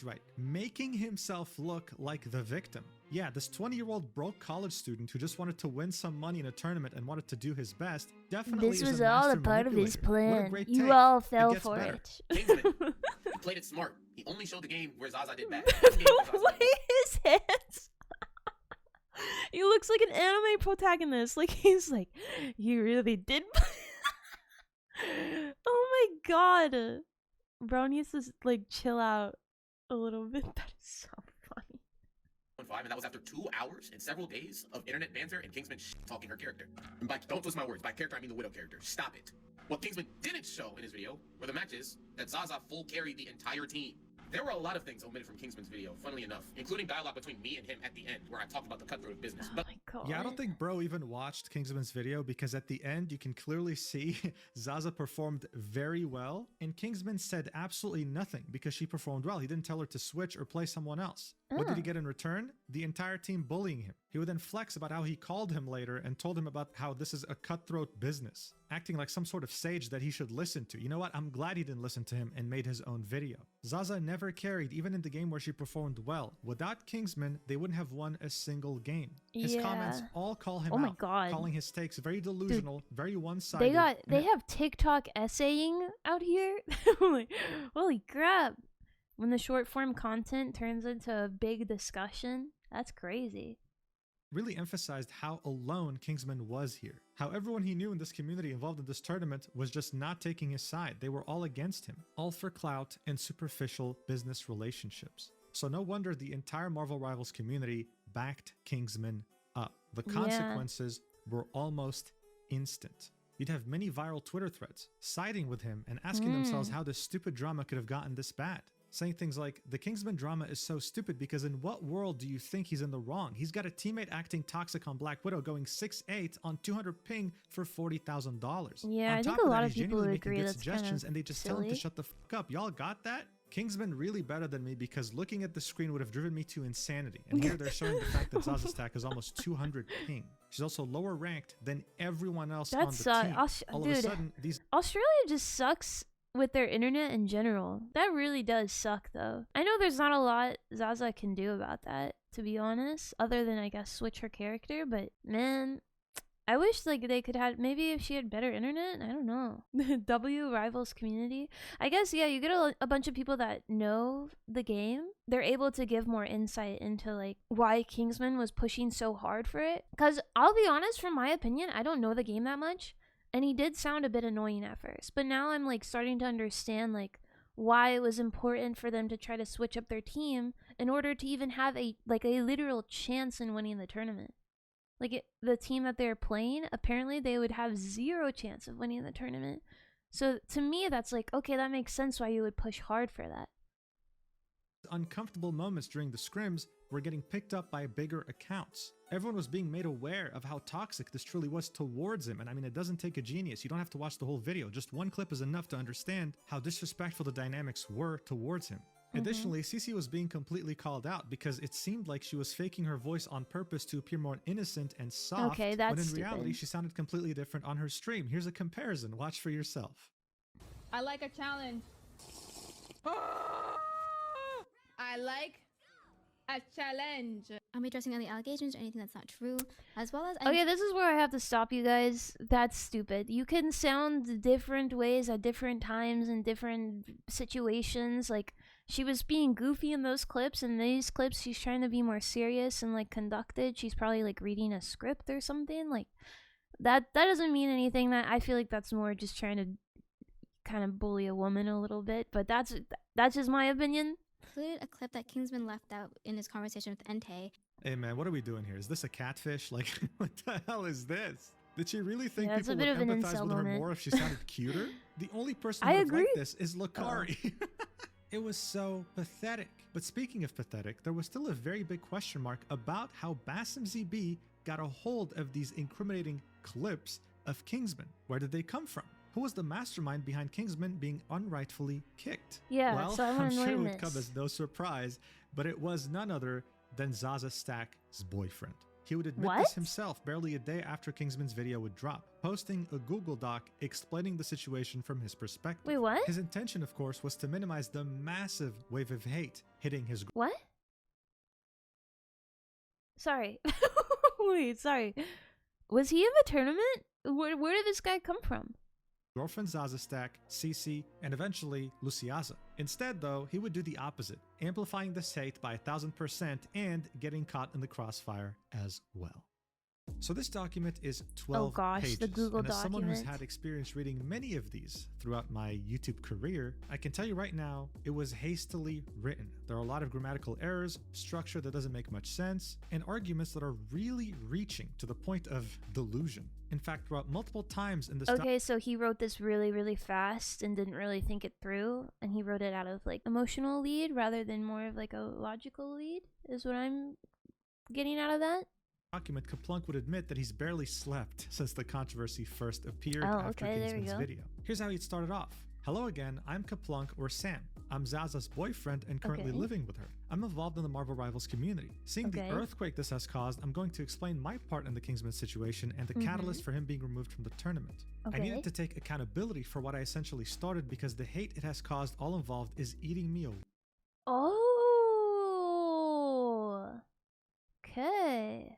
Right, making himself look like the victim. Yeah, this 20-year-old broke college student who just wanted to win some money in a tournament and wanted to do his best definitely This is was a all a master part of his manipulator. What a plan. great You take. all It fell gets for better. it. Kingsman, he played it smart. He only showed the game where Zaza did bad. The way his hands. He looks like an anime protagonist. Like he's like, you really did. Oh my god, bro needs to like chill out a little bit. That is so funny. 5, and that was after 2 hours and several days of internet banter and Kingsman talking her character. And by, don't twist my words, by character I mean the Widow character. Stop it. What Kingsman didn't show in his video were the matches that Zaza full carried the entire team. There were a lot of things omitted from Kingsman's video, funnily enough, including dialogue between me and him at the end, where I talked about the cutthroat of business. But Yeah, I don't think Bro even watched Kingsman's video because at the end you can clearly see Zaza performed very well and Kingsman said absolutely nothing because she performed well. He didn't tell her to switch or play someone else. What did he get in return? The entire team bullying him. He would then flex about how he called him later and told him about how this is a cutthroat business, acting like some sort of sage that he should listen to. You know what? I'm glad he didn't listen to him and made his own video. Zaza never carried, even in the game where she performed well. Without Kingsman, they wouldn't have won a single game. His comments all call him Oh my out, god. calling his takes very delusional, very one-sided. They have TikTok essaying out here. Like, holy crap. When the short form content turns into a big discussion, that's crazy. Really emphasized how alone Kingsman was here. How everyone he knew in this community involved in this tournament was just not taking his side. They were all against him, all for clout and superficial business relationships. So no wonder the entire Marvel Rivals community backed Kingsman up. The consequences were almost instant. You'd have many viral Twitter threads siding with him and asking themselves how this stupid drama could have gotten this bad. Saying things like, the Kingsman drama is so stupid because in what world do you think he's in the wrong? He's got a teammate acting toxic on Black Widow going 6'8" on 200 ping for $40,000. Yeah, on I think top a of lot that, of he's people genuinely would making agree good that's suggestions kinda and they just tell him to silly. shut the fuck up. Y'all got that? Kingsman really better than me because looking at the screen would have driven me to insanity. And here they're showing the fact that Zaza's stack is almost 200 ping. She's also lower ranked than everyone else on the team. All of a sudden, these Australia just sucks with their internet in general. That really does suck though. I know there's not a lot Zaza can do about that, to be honest, other than I guess switch her character, but man, I wish like they could have, maybe if she had better internet, I don't know. W rivals community. I guess yeah, you get a bunch of people that know the game. They're able to give more insight into like why Kingsman was pushing so hard for it. Cuz I'll be honest, from my opinion, I don't know the game that much, and he did sound a bit annoying at first. But now I'm like starting to understand like why it was important for them to try to switch up their team in order to even have a literal chance in winning the tournament. Like the team that they're playing, apparently they would have zero chance of winning the tournament. So to me, that's like, okay, that makes sense why you would push hard for that. Uncomfortable moments during the scrims were getting picked up by bigger accounts. Everyone was being made aware of how toxic this truly was towards him. And I mean, it doesn't take a genius. You don't have to watch the whole video. Just one clip is enough to understand how disrespectful the dynamics were towards him. Additionally, Cece was being completely called out because it seemed like she was faking her voice on purpose to appear more innocent and soft, Okay, that's when in stupid. reality she sounded completely different on her stream. Here's a comparison. Watch for yourself. I like a challenge. I like a challenge. I'm addressing any allegations or anything that's not true, as well as Okay, this is where I have to stop you guys. That's stupid. You can sound different ways at different times in different situations. Like, she was being goofy in those clips, and these clips she's trying to be more serious and like conducted. She's probably like reading a script or something. Like that doesn't mean anything. That I feel like that's more just trying to kind of bully a woman a little bit, but that's just my opinion. included a clip that Kingsman left out in his conversation with Entei. Hey man, what are we doing here? Is this a catfish? Like, what the hell is this? Did she really think Yeah, it's people a would bit of an empathize incel with her moment. more if she sounded cuter? The only person I who would agree. like this is Lakari. It was so pathetic. But speaking of pathetic, there was still a very big question mark about how Basim ZB got a hold of these incriminating clips of Kingsman. Where did they come from? Who was the mastermind behind Kingsman being unrightfully kicked? Yeah, well, so I I'm wanna sure it learn would come this. as no surprise, but it was none other than Zaza Stack's boyfriend. He would admit this What? himself barely a day after Kingsman's video would drop, posting a Google Doc explaining the situation from his perspective. Wait, what? His intention, of course, was to minimize the massive wave of hate hitting his What? Sorry. Wait, sorry. Was he in the tournament? Where did this guy come from? girlfriend Zaza Stack, Cece, and eventually Luciaza. Instead, though, he would do the opposite, amplifying this hate by 1000% and getting caught in the crossfire as well. So this document is 12 gosh, pages, the Google and as someone who's document. had experience reading many of these throughout my YouTube career, I can tell you right now, it was hastily written. There are a lot of grammatical errors, structure that doesn't make much sense, and arguments that are really reaching to the point of delusion. In fact, throughout multiple times in this Okay, so he wrote this really, really fast and didn't really think it through, and he wrote it out of like emotional lead rather than more of like a logical lead, is what I'm getting out of that. document, Kaplunk would admit that he's barely slept since the controversy first appeared Oh, after okay, there we Kingsman's go. video. Here's how he'd started off. Hello again, I'm Kaplunk or Sam. I'm Zaza's boyfriend and currently Okay. living with her. I'm involved in the Marvel Rivals community. Seeing Okay. the earthquake this has caused, I'm going to explain my part in the Kingsman situation and the catalyst for him being removed from the tournament. I Okay. needed to take accountability for what I essentially started because the hate it has caused all involved is eating me Oh. Okay.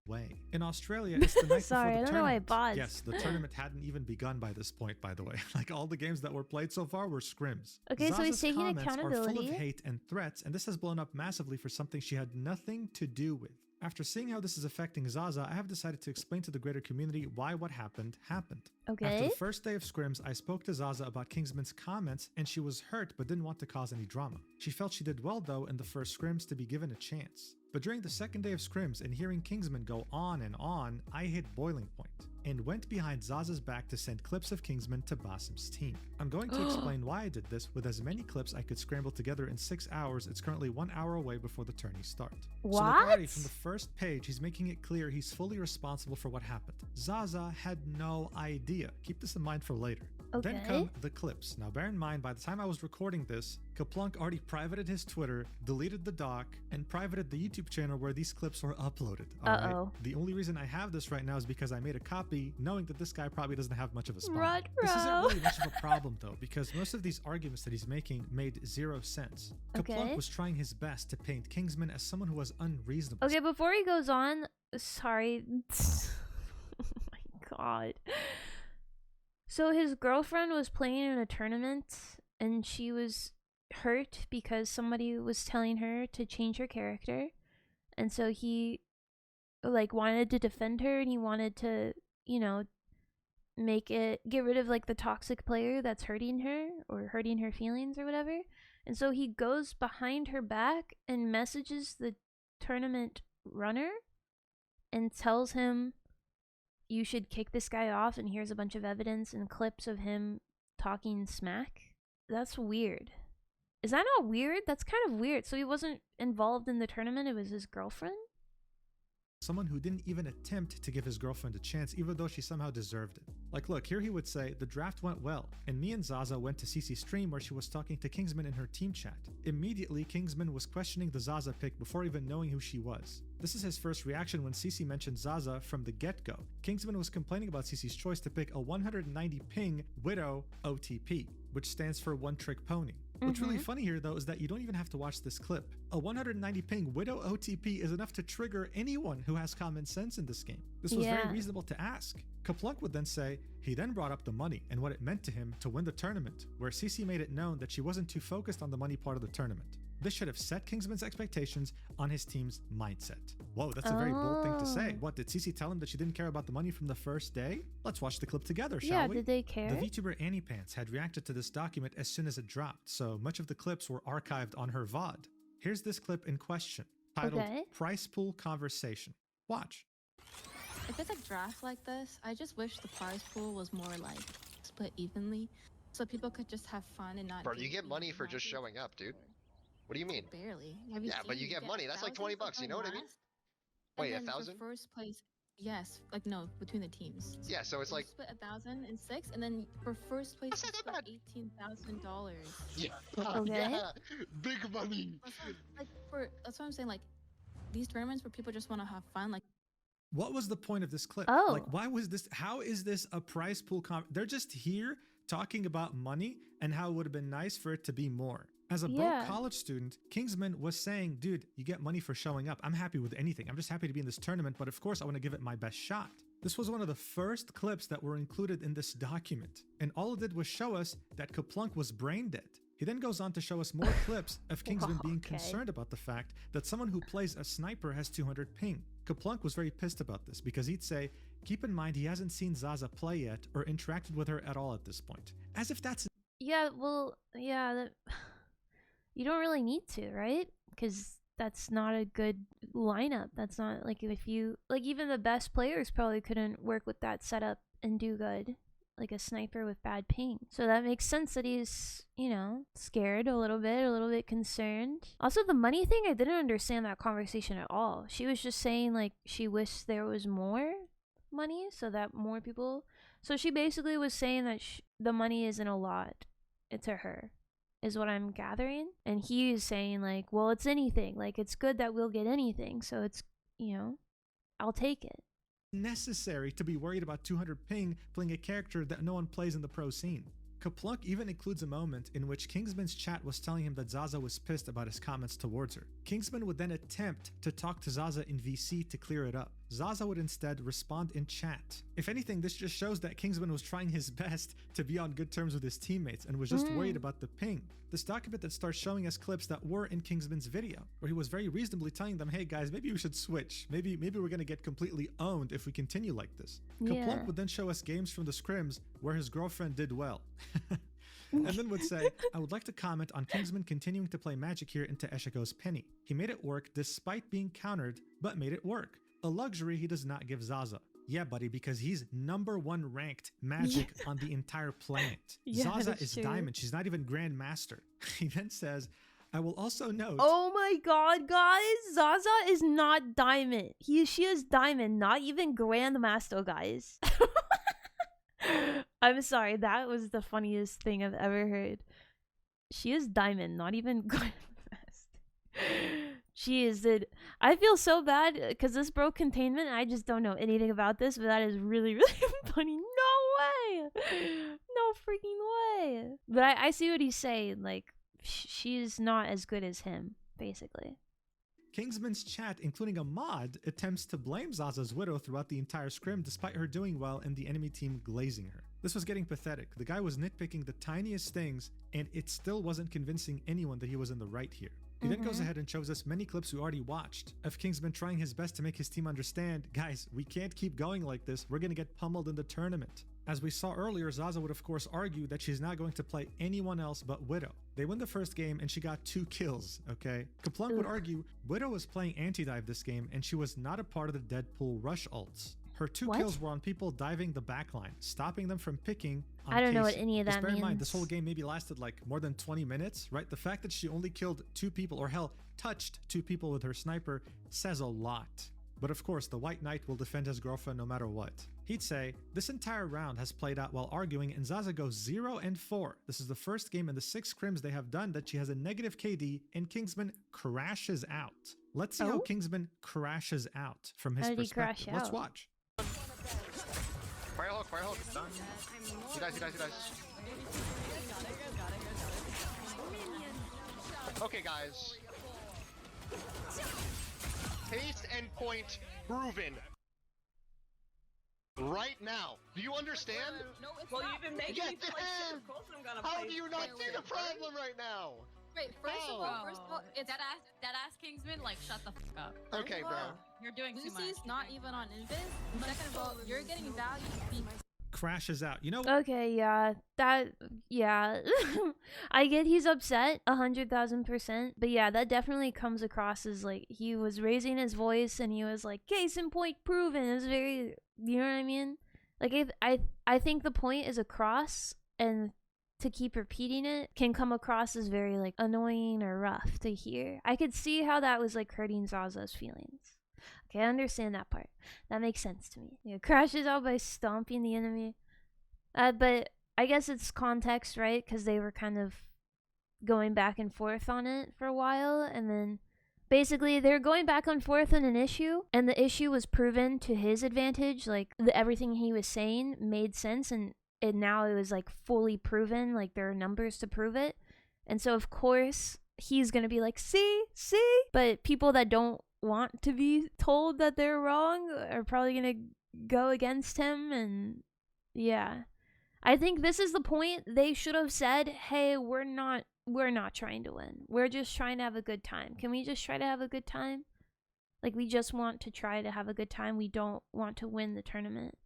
away. In Australia, it's the night Sorry, before I the don't know why I tournament. paused. Yes, the tournament hadn't even begun by this point, by the way. Like all the games that were played so far were scrims. Okay, so he's Zaza's taking comments are full accountability. of hate and threats, and this has blown up massively for something she had nothing to do with. After seeing how this is affecting Zaza, I have decided to explain to the greater community why what happened happened. After Okay. the first day of scrims, I spoke to Zaza about Kingsman's comments, and she was hurt but didn't want to cause any drama. She felt she did well though in the first scrims to be given a chance. But during the second day of scrims and hearing Kingsman go on and on, I hit boiling point and went behind Zaza's back to send clips of Kingsman to Basim's team. I'm going to explain why I did this with as many clips I could scramble together in 6 hours. It's currently 1 hour away before the tourneys start. So What? Lakari, from the first page, he's making it clear he's fully responsible for what happened. Zaza had no idea. Keep this in mind for later. Then Okay. come the clips. Now bear in mind, by the time I was recording this, Kaplunk already privated his Twitter, deleted the doc, and privated the YouTube channel where these clips were uploaded. Alright? Uh-oh. The only reason I have this right now is because I made a copy, knowing that this guy probably doesn't have much of a spine. Rut, This isn't bro. really much of a problem though, because most of these arguments that he's making made zero sense. Kaplunk Okay. was trying his best to paint Kingsman as someone who was unreasonable. Okay, before he goes on, sorry. Oh my god. So his girlfriend was playing in a tournament and she was hurt because somebody was telling her to change her character. And so he like wanted to defend her and he wanted to, you know, get rid of like the toxic player that's hurting her or hurting her feelings or whatever. And so he goes behind her back and messages the tournament runner and tells him, you should kick this guy off, and here's a bunch of evidence and clips of him talking smack. That's weird. Is that not weird? That's kind of weird. So he wasn't involved in the tournament, it was his girlfriend? Someone who didn't even attempt to give his girlfriend a chance, even though she somehow deserved it. Like, look, here he would say, the draft went well, and me and Zaza went to Cece's stream where she was talking to Kingsman in her team chat. Immediately, Kingsman was questioning the Zaza pick before even knowing who she was. This is his first reaction when Cece mentioned Zaza from the get-go. Kingsman was complaining about Cece's choice to pick a 190 ping Widow OTP, which stands for One Trick Pony. What's really funny here, though, is that you don't even have to watch this clip. A 190 ping Widow OTP is enough to trigger anyone who has common sense in this game. This was very reasonable to ask. Kaplunk would then say, he then brought up the money and what it meant to him to win the tournament, where Cece made it known that she wasn't too focused on the money part of the tournament. This should have set Kingsman's expectations on his team's mindset. Whoa, that's a very bold thing to say. What, did Cece tell him that she didn't care about the money from the first day? Let's watch the clip together, shall we? Yeah, did they care? The VTuber Annie Pants had reacted to this document as soon as it dropped, so much of the clips were archived on her VOD. Here's this clip in question, titled Price Pool Conversation. Watch. If it's a draft like this, I just wish the prize pool was more like split evenly, so people could just have fun and not. Bro, you get money for just showing up, dude. What do you mean? Barely. Yeah, but you get money. That's like 20 bucks. You know what I mean? Wait, 1,000? First place, yes. Like no, between the teams. Yeah, so it's like split 1,006, and then for first place, that's not that bad. $18,000. Yeah. Okay. Yeah. Big money. Like that's what I'm saying. Like these tournaments where people just want to have fun, like. What was the point of this clip? Oh. Like, why was this? How is this a prize pool? They're just here talking about money and how it would have been nice for it to be more. As a broke college student, Kingsman was saying, dude, you get money for showing up. I'm happy with anything. I'm just happy to be in this tournament, but of course I want to give it my best shot. This was one of the first clips that were included in this document, and all it did was show us that Kaplunk was brain dead. He then goes on to show us more clips of Kingsman being concerned about the fact that someone who plays a sniper has 200 ping. Kaplunk was very pissed about this because he'd say, keep in mind he hasn't seen Zaza play yet or interacted with her at all at this point. As if that's... Yeah, well, yeah, you don't really need to, right? Because that's not a good lineup. That's not, like, if you... Like, even the best players probably couldn't work with that setup and do good. Like a sniper with bad ping. So that makes sense that he's, you know, scared a little bit concerned. Also, the money thing, I didn't understand that conversation at all. She was just saying, like, she wished there was more money so that more people... So she basically was saying that the money isn't a lot to her, is what I'm gathering. And he is saying, like, well, it's anything. Like, it's good that we'll get anything. So it's, you know, I'll take it. Necessary to be worried about 200 ping playing a character that no one plays in the pro scene. Kaplunk even includes a moment in which Kingsman's chat was telling him that Zaza was pissed about his comments towards her. Kingsman would then attempt to talk to Zaza in VC to clear it up. Zaza would instead respond in chat. If anything, this just shows that Kingsman was trying his best to be on good terms with his teammates and was just worried about the ping. This document that starts showing us clips that were in Kingsman's video, where he was very reasonably telling them, hey guys, maybe we should switch. Maybe we're gonna get completely owned if we continue like this. Kaplunk would then show us games from the scrims where his girlfriend did well. And then would say, I would like to comment on Kingsman continuing to play Magic here into Eshiko's Penny. He made it work despite being countered, but made it work. A luxury he does not give Zaza. Yeah, buddy, because he's #1 ranked Magic on the entire planet. Zaza is Diamond. She's not even Grandmaster. He then says, I will also note... Oh my god, guys! Zaza is not Diamond. She is Diamond, not even Grandmaster, guys. I'm sorry, that was the funniest thing I've ever heard. She is Diamond, not even Grandmaster. She is it. I feel so bad because this broke containment. I just don't know anything about this, but that is really, really funny. No way! No freaking way! But I see what he's saying. Like, she's not as good as him, basically. Kingsman's chat, including a mod, attempts to blame Zaza's Widow throughout the entire scrim despite her doing well and the enemy team glazing her. This was getting pathetic. The guy was nitpicking the tiniest things and it still wasn't convincing anyone that he was in the right here. He then goes ahead and shows us many clips we already watched of Kingsman trying his best to make his team understand, guys, we can't keep going like this, we're gonna get pummeled in the tournament. As we saw earlier, Zaza would of course argue that she's not going to play anyone else but Widow. They win the first game and she got 2 kills, okay? Kaplunk would argue Widow was playing anti-dive this game and she was not a part of the Deadpool rush ults. Her 2 kills were on people diving the backline, stopping them from picking on I don't know what Casey. any of that Just bear in mind, means. this whole game maybe lasted like more than 20 minutes, right? The fact that she only killed 2 people, or hell, touched 2 people with her sniper says a lot. But of course, the White Knight will defend his girlfriend no matter what. He'd say, this entire round has played out while arguing and Zaza goes 0-4. This is the first game in the 6 scrims they have done that she has a negative KD and Kingsman crashes out. Let's see how Kingsman crashes out from his How did he perspective. crash Let's out? watch. Fire hook, fire hook. He dies, he dies, he dies. Okay, guys. Pace and point proven. Right now. Do you understand? No, it's well, you've been making me play shit. Of course I'm gonna How play do you not Square see the Wave. problem right now? Wait, first of all, it's that ass Kingsman, like, shut the fuck up. Okay, bro. You're doing too much. Lucy's not even on Invis. Second of all, you're getting value because Crashes out. You know, Okay, yeah, I get he's upset 100,000%, but yeah, that definitely comes across as like he was raising his voice and he was like, case in point proven. It was very, you know what I mean? Like if I think the point is across, and to keep repeating it can come across as very like annoying or rough to hear. I could see how that was like hurting Zaza's feelings. Okay, I understand that part. That makes sense to me. Yeah, crashes out by stomping the enemy. But I guess it's context, right? Because they were kind of going back and forth on it for a while, and then basically they're going back and forth on an issue, and the issue was proven to his advantage. Like everything he was saying made sense, and now it was like fully proven. Like there are numbers to prove it, and so of course he's gonna be like, see. But people that don't want to be told that they're wrong are probably gonna go against him, and yeah, I think this is the point. They should have said, hey, we're not trying to win, we're just trying to have a good time. Can we just try to have a good time? Like, we just want to try to have a good time, we don't want to win the tournament.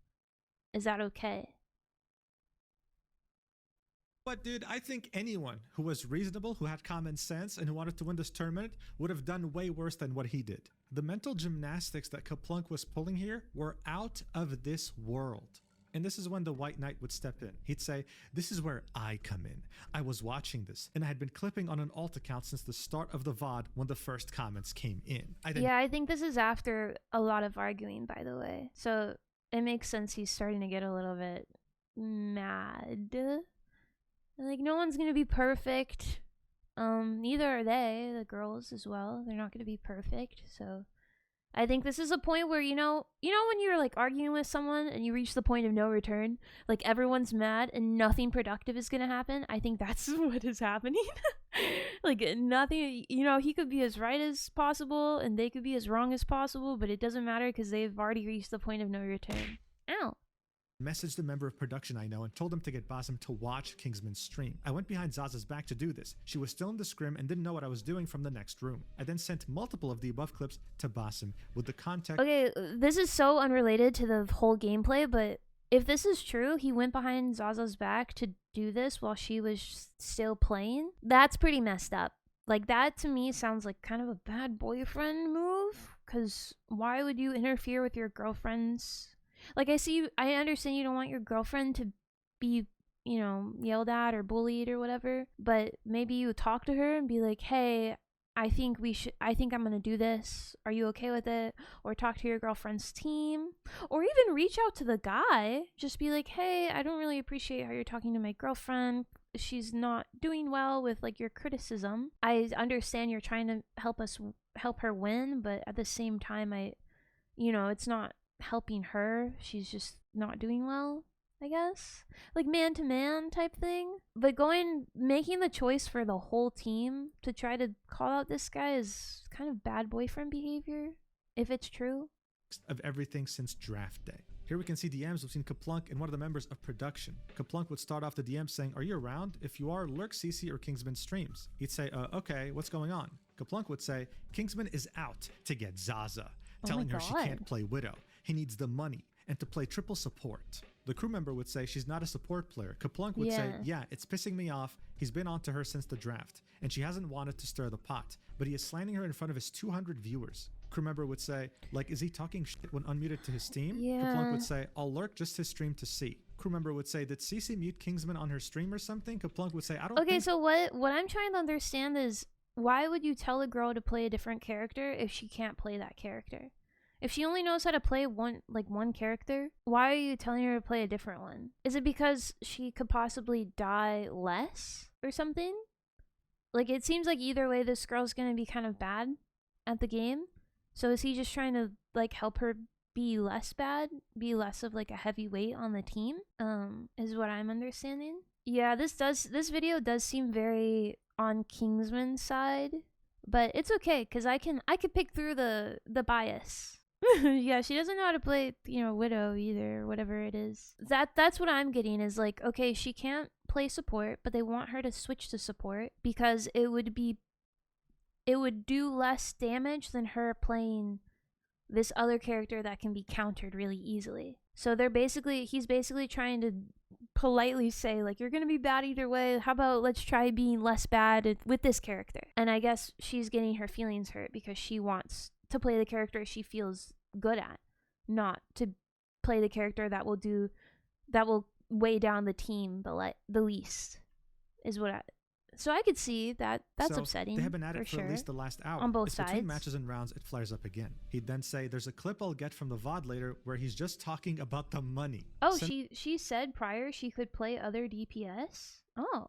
Is that okay? but dude, I think anyone who was reasonable, who had common sense, and who wanted to win this tournament would have done way worse than what he did. The mental gymnastics that Kaplunk was pulling here were out of this world. And this is when the White Knight would step in. He'd say, this is where I come in. I was watching this, and I had been clipping on an alt account since the start of the VOD when the first comments came in. Yeah, I think this is after a lot of arguing, by the way. So it makes sense he's starting to get a little bit mad. Like, no one's gonna be perfect. Neither are they, the girls as well. They're not gonna be perfect, so... I think this is a point where, you know when you're like arguing with someone and you reach the point of no return, like everyone's mad and nothing productive is gonna happen. I think that's what is happening. Like nothing, he could be as right as possible and they could be as wrong as possible, but it doesn't matter because they've already reached the point of no return. Ow. Messaged a member of production I know and told him to get Basim to watch Kingsman's stream. I went behind Zaza's back to do this. She was still in the scrim and didn't know what I was doing from the next room. I then sent multiple of the above clips to Basim with the context. Okay, this is so unrelated to the whole gameplay, but if this is true, he went behind Zaza's back to do this while she was still playing. That's pretty messed up. Like, that to me sounds like kind of a bad boyfriend move, because why would you interfere with your girlfriend's... Like, I understand you don't want your girlfriend to be, yelled at or bullied or whatever, but maybe you talk to her and be like, hey, I think I'm gonna do this. Are you okay with it? Or talk to your girlfriend's team, or even reach out to the guy. Just be like, hey, I don't really appreciate how you're talking to my girlfriend. She's not doing well with like your criticism. I understand you're trying to help her win, but at the same time, it's not helping her. She's just not doing well. I guess. Like man to man type thing. But making the choice for the whole team to try to call out this guy is kind of bad boyfriend behavior, if it's true. Of everything since draft day. Here we can see DMs between Kaplunk and one of the members of production. Kaplunk would start off the DM saying, "Are you around? If you are, lurk CC or Kingsman streams." He'd say, okay, what's going on?" Kaplunk would say, "Kingsman is out to get Zaza," telling her she can't play Widow. He needs the money and to play triple support. The crew member would say she's not a support player. Kaplunk would say, "Yeah, it's pissing me off. He's been on to her since the draft, and she hasn't wanted to stir the pot, but he is slandering her in front of his 200 viewers." Crew member would say, like, "Is he talking shit when unmuted to his stream?" Kaplunk would say, "I'll lurk just his stream to see." Crew member would say, "Did CC mute Kingsman on her stream or something?" Kaplunk would say, "I don't think." So what I'm trying to understand is, why would you tell a girl to play a different character if she can't play that character? If she only knows how to play one character, why are you telling her to play a different one? Is it because she could possibly die less or something? Like, it seems like either way this girl's gonna be kind of bad at the game. So is he just trying to like help her be less bad, be less of like a heavy weight on the team? Is what I'm understanding. Yeah, this video does seem very on Kingsman's side, but it's okay because I could pick through the bias. Yeah, she doesn't know how to play, Widow either, or whatever it is. That's what I'm getting is like, okay, she can't play support, but they want her to switch to support because it would do less damage than her playing this other character that can be countered really easily. So he's basically trying to politely say, like, you're gonna be bad either way. How about let's try being less bad with this character? And I guess she's getting her feelings hurt because she wants to play the character she feels good at, not to play the character that will weigh down the team the least. So I could see that's upsetting. They have been at it for sure. at least the last hour. On both it's sides. Between matches and rounds, it flares up again. He'd then say, "There's a clip I'll get from the VOD later where he's just talking about the money." Oh, she said prior she could play other DPS? Oh.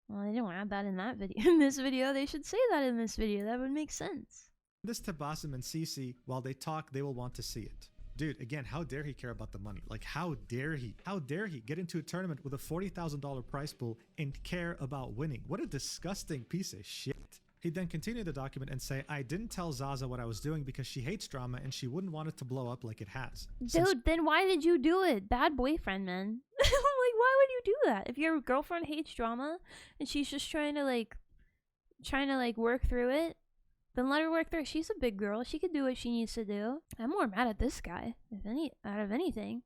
Well, they don't add that in that video. In this video, they should say that in this video. That would make sense. This to Basim and CC, while they talk, they will want to see it. Dude, again, how dare he care about the money? Like, how dare he? How dare he get into a tournament with a $40,000 prize pool and care about winning? What a disgusting piece of shit. He'd then continue the document and say, "I didn't tell Zaza what I was doing because she hates drama and she wouldn't want it to blow up like it has." Dude, then why did you do it? Bad boyfriend, man. Like, why would you do that? If your girlfriend hates drama and she's just trying to work through it, then let her work through it. She's a big girl. She could do what she needs to do. I'm more mad at this guy, out of anything.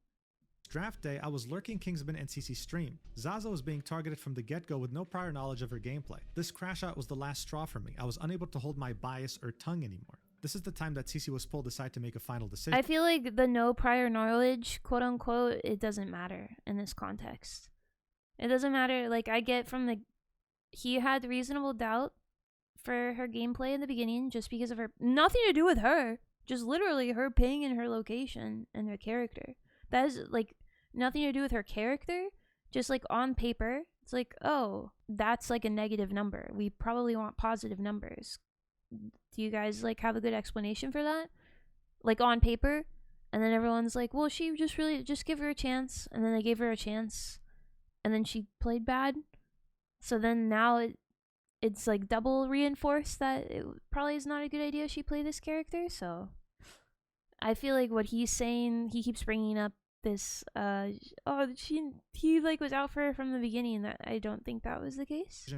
Draft day, I was lurking Kingsman and CC stream. Zaza was being targeted from the get-go with no prior knowledge of her gameplay. This crash out was the last straw for me. I was unable to hold my bias or tongue anymore. This is the time that CC was pulled aside to make a final decision. I feel like the no prior knowledge, quote unquote, it doesn't matter in this context. It doesn't matter. Like, I get he had reasonable doubt for her gameplay in the beginning just because of her, nothing to do with her, just literally her ping and her location and her character. That is like nothing to do with her character, just like on paper it's like, oh, that's like a negative number, we probably want positive numbers. Do you guys like have a good explanation for that, like on paper? And then everyone's like, well, she just give her a chance, and then they gave her a chance and then she played bad, so then now it's like double reinforced that it probably is not a good idea she play this character. So I feel like what he's saying, he keeps bringing up this, he like was out for her from the beginning. That I don't think that was the case.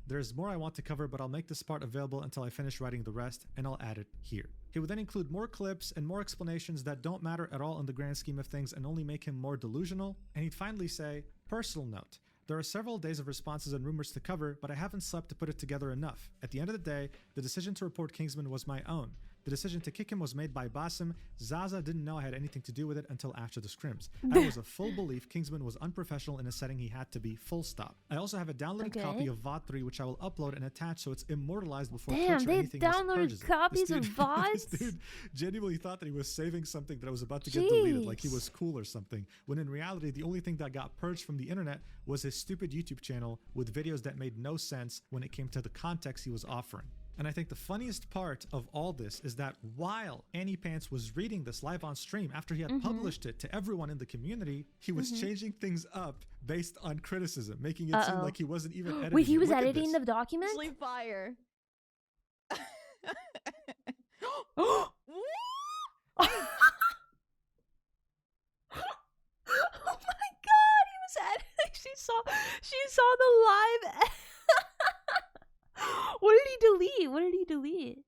There's more I want to cover, but I'll make this part available until I finish writing the rest, and I'll add it here. He would then include more clips and more explanations that don't matter at all in the grand scheme of things and only make him more delusional, and he'd finally say, "Personal note. There are several days of responses and rumors to cover, but I haven't slept to put it together enough. At the end of the day, the decision to report Kingsman was my own. The decision to kick him was made by Basim. Zaza didn't know I had anything to do with it until after the scrims. I was a full belief Kingsman was unprofessional in a setting he had to be, full stop. I also have a downloaded copy of VOD 3 which I will upload and attach so it's immortalized before Twitch or anything else purges it." Copies of VODs? This dude genuinely thought that he was saving something that was about to get deleted, like he was cool or something, when in reality the only thing that got purged from the internet was his stupid YouTube channel with videos that made no sense when it came to the context he was offering. And I think the funniest part of all this is that while Annie Pants was reading this live on stream after he had published it to everyone in the community, he was changing things up based on criticism, making it seem like he wasn't even editing. Wait, he was Look at editing this. the document? Sleep fire. Oh my god, he was editing. She saw the live. What did he delete? What did he delete?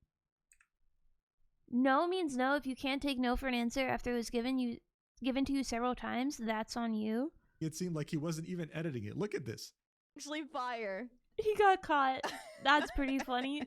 No means no. If you can't take no for an answer after it was given to you several times, that's on you. It seemed like he wasn't even editing it. Look at this. Sleep fire. He got caught. That's pretty funny.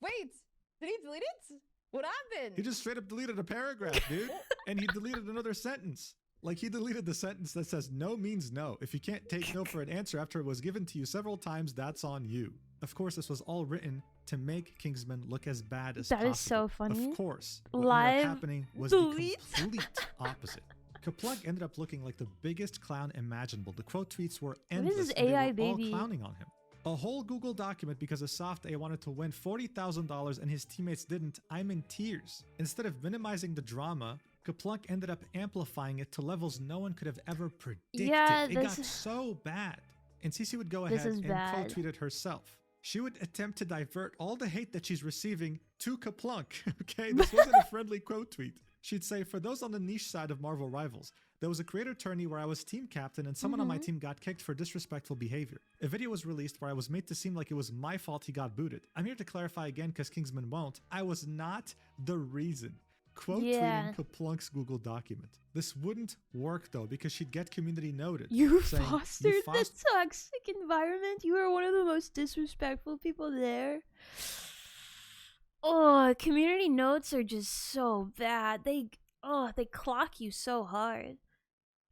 Wait, did he delete it? What happened? He just straight up deleted a paragraph, dude. And he deleted another sentence. Like, he deleted the sentence that says no means no. If you can't take no for an answer after it was given to you several times, that's on you. Of course, this was all written to make Kingsman look as bad as possible. That is so funny. Of course, what Live ended up happening was delete. the complete opposite. Kaplunk ended up looking like the biggest clown imaginable. The quote tweets were endless. this and they AI were baby? all clowning on him. A whole Google document because a soft A wanted to win $40,000 and his teammates didn't. I'm in tears. Instead of minimizing the drama, Kaplunk ended up amplifying it to levels no one could have ever predicted. Yeah, it got so bad. And Cece would go ahead and quote tweet it herself. She would attempt to divert all the hate that she's receiving to Kaplunk. Okay, this wasn't a friendly quote tweet. She'd say, for those on the niche side of Marvel Rivals, there was a creator tourney where I was team captain and someone on my team got kicked for disrespectful behavior. A video was released where I was made to seem like it was my fault he got booted. I'm here to clarify again because Kingsman won't. I was not the reason. Quote tweeting Kaplunk's Google document. This wouldn't work though because she'd get community noted. You fostered the toxic environment. You were one of the most disrespectful people there. Oh, community notes are just so bad. They clock you so hard.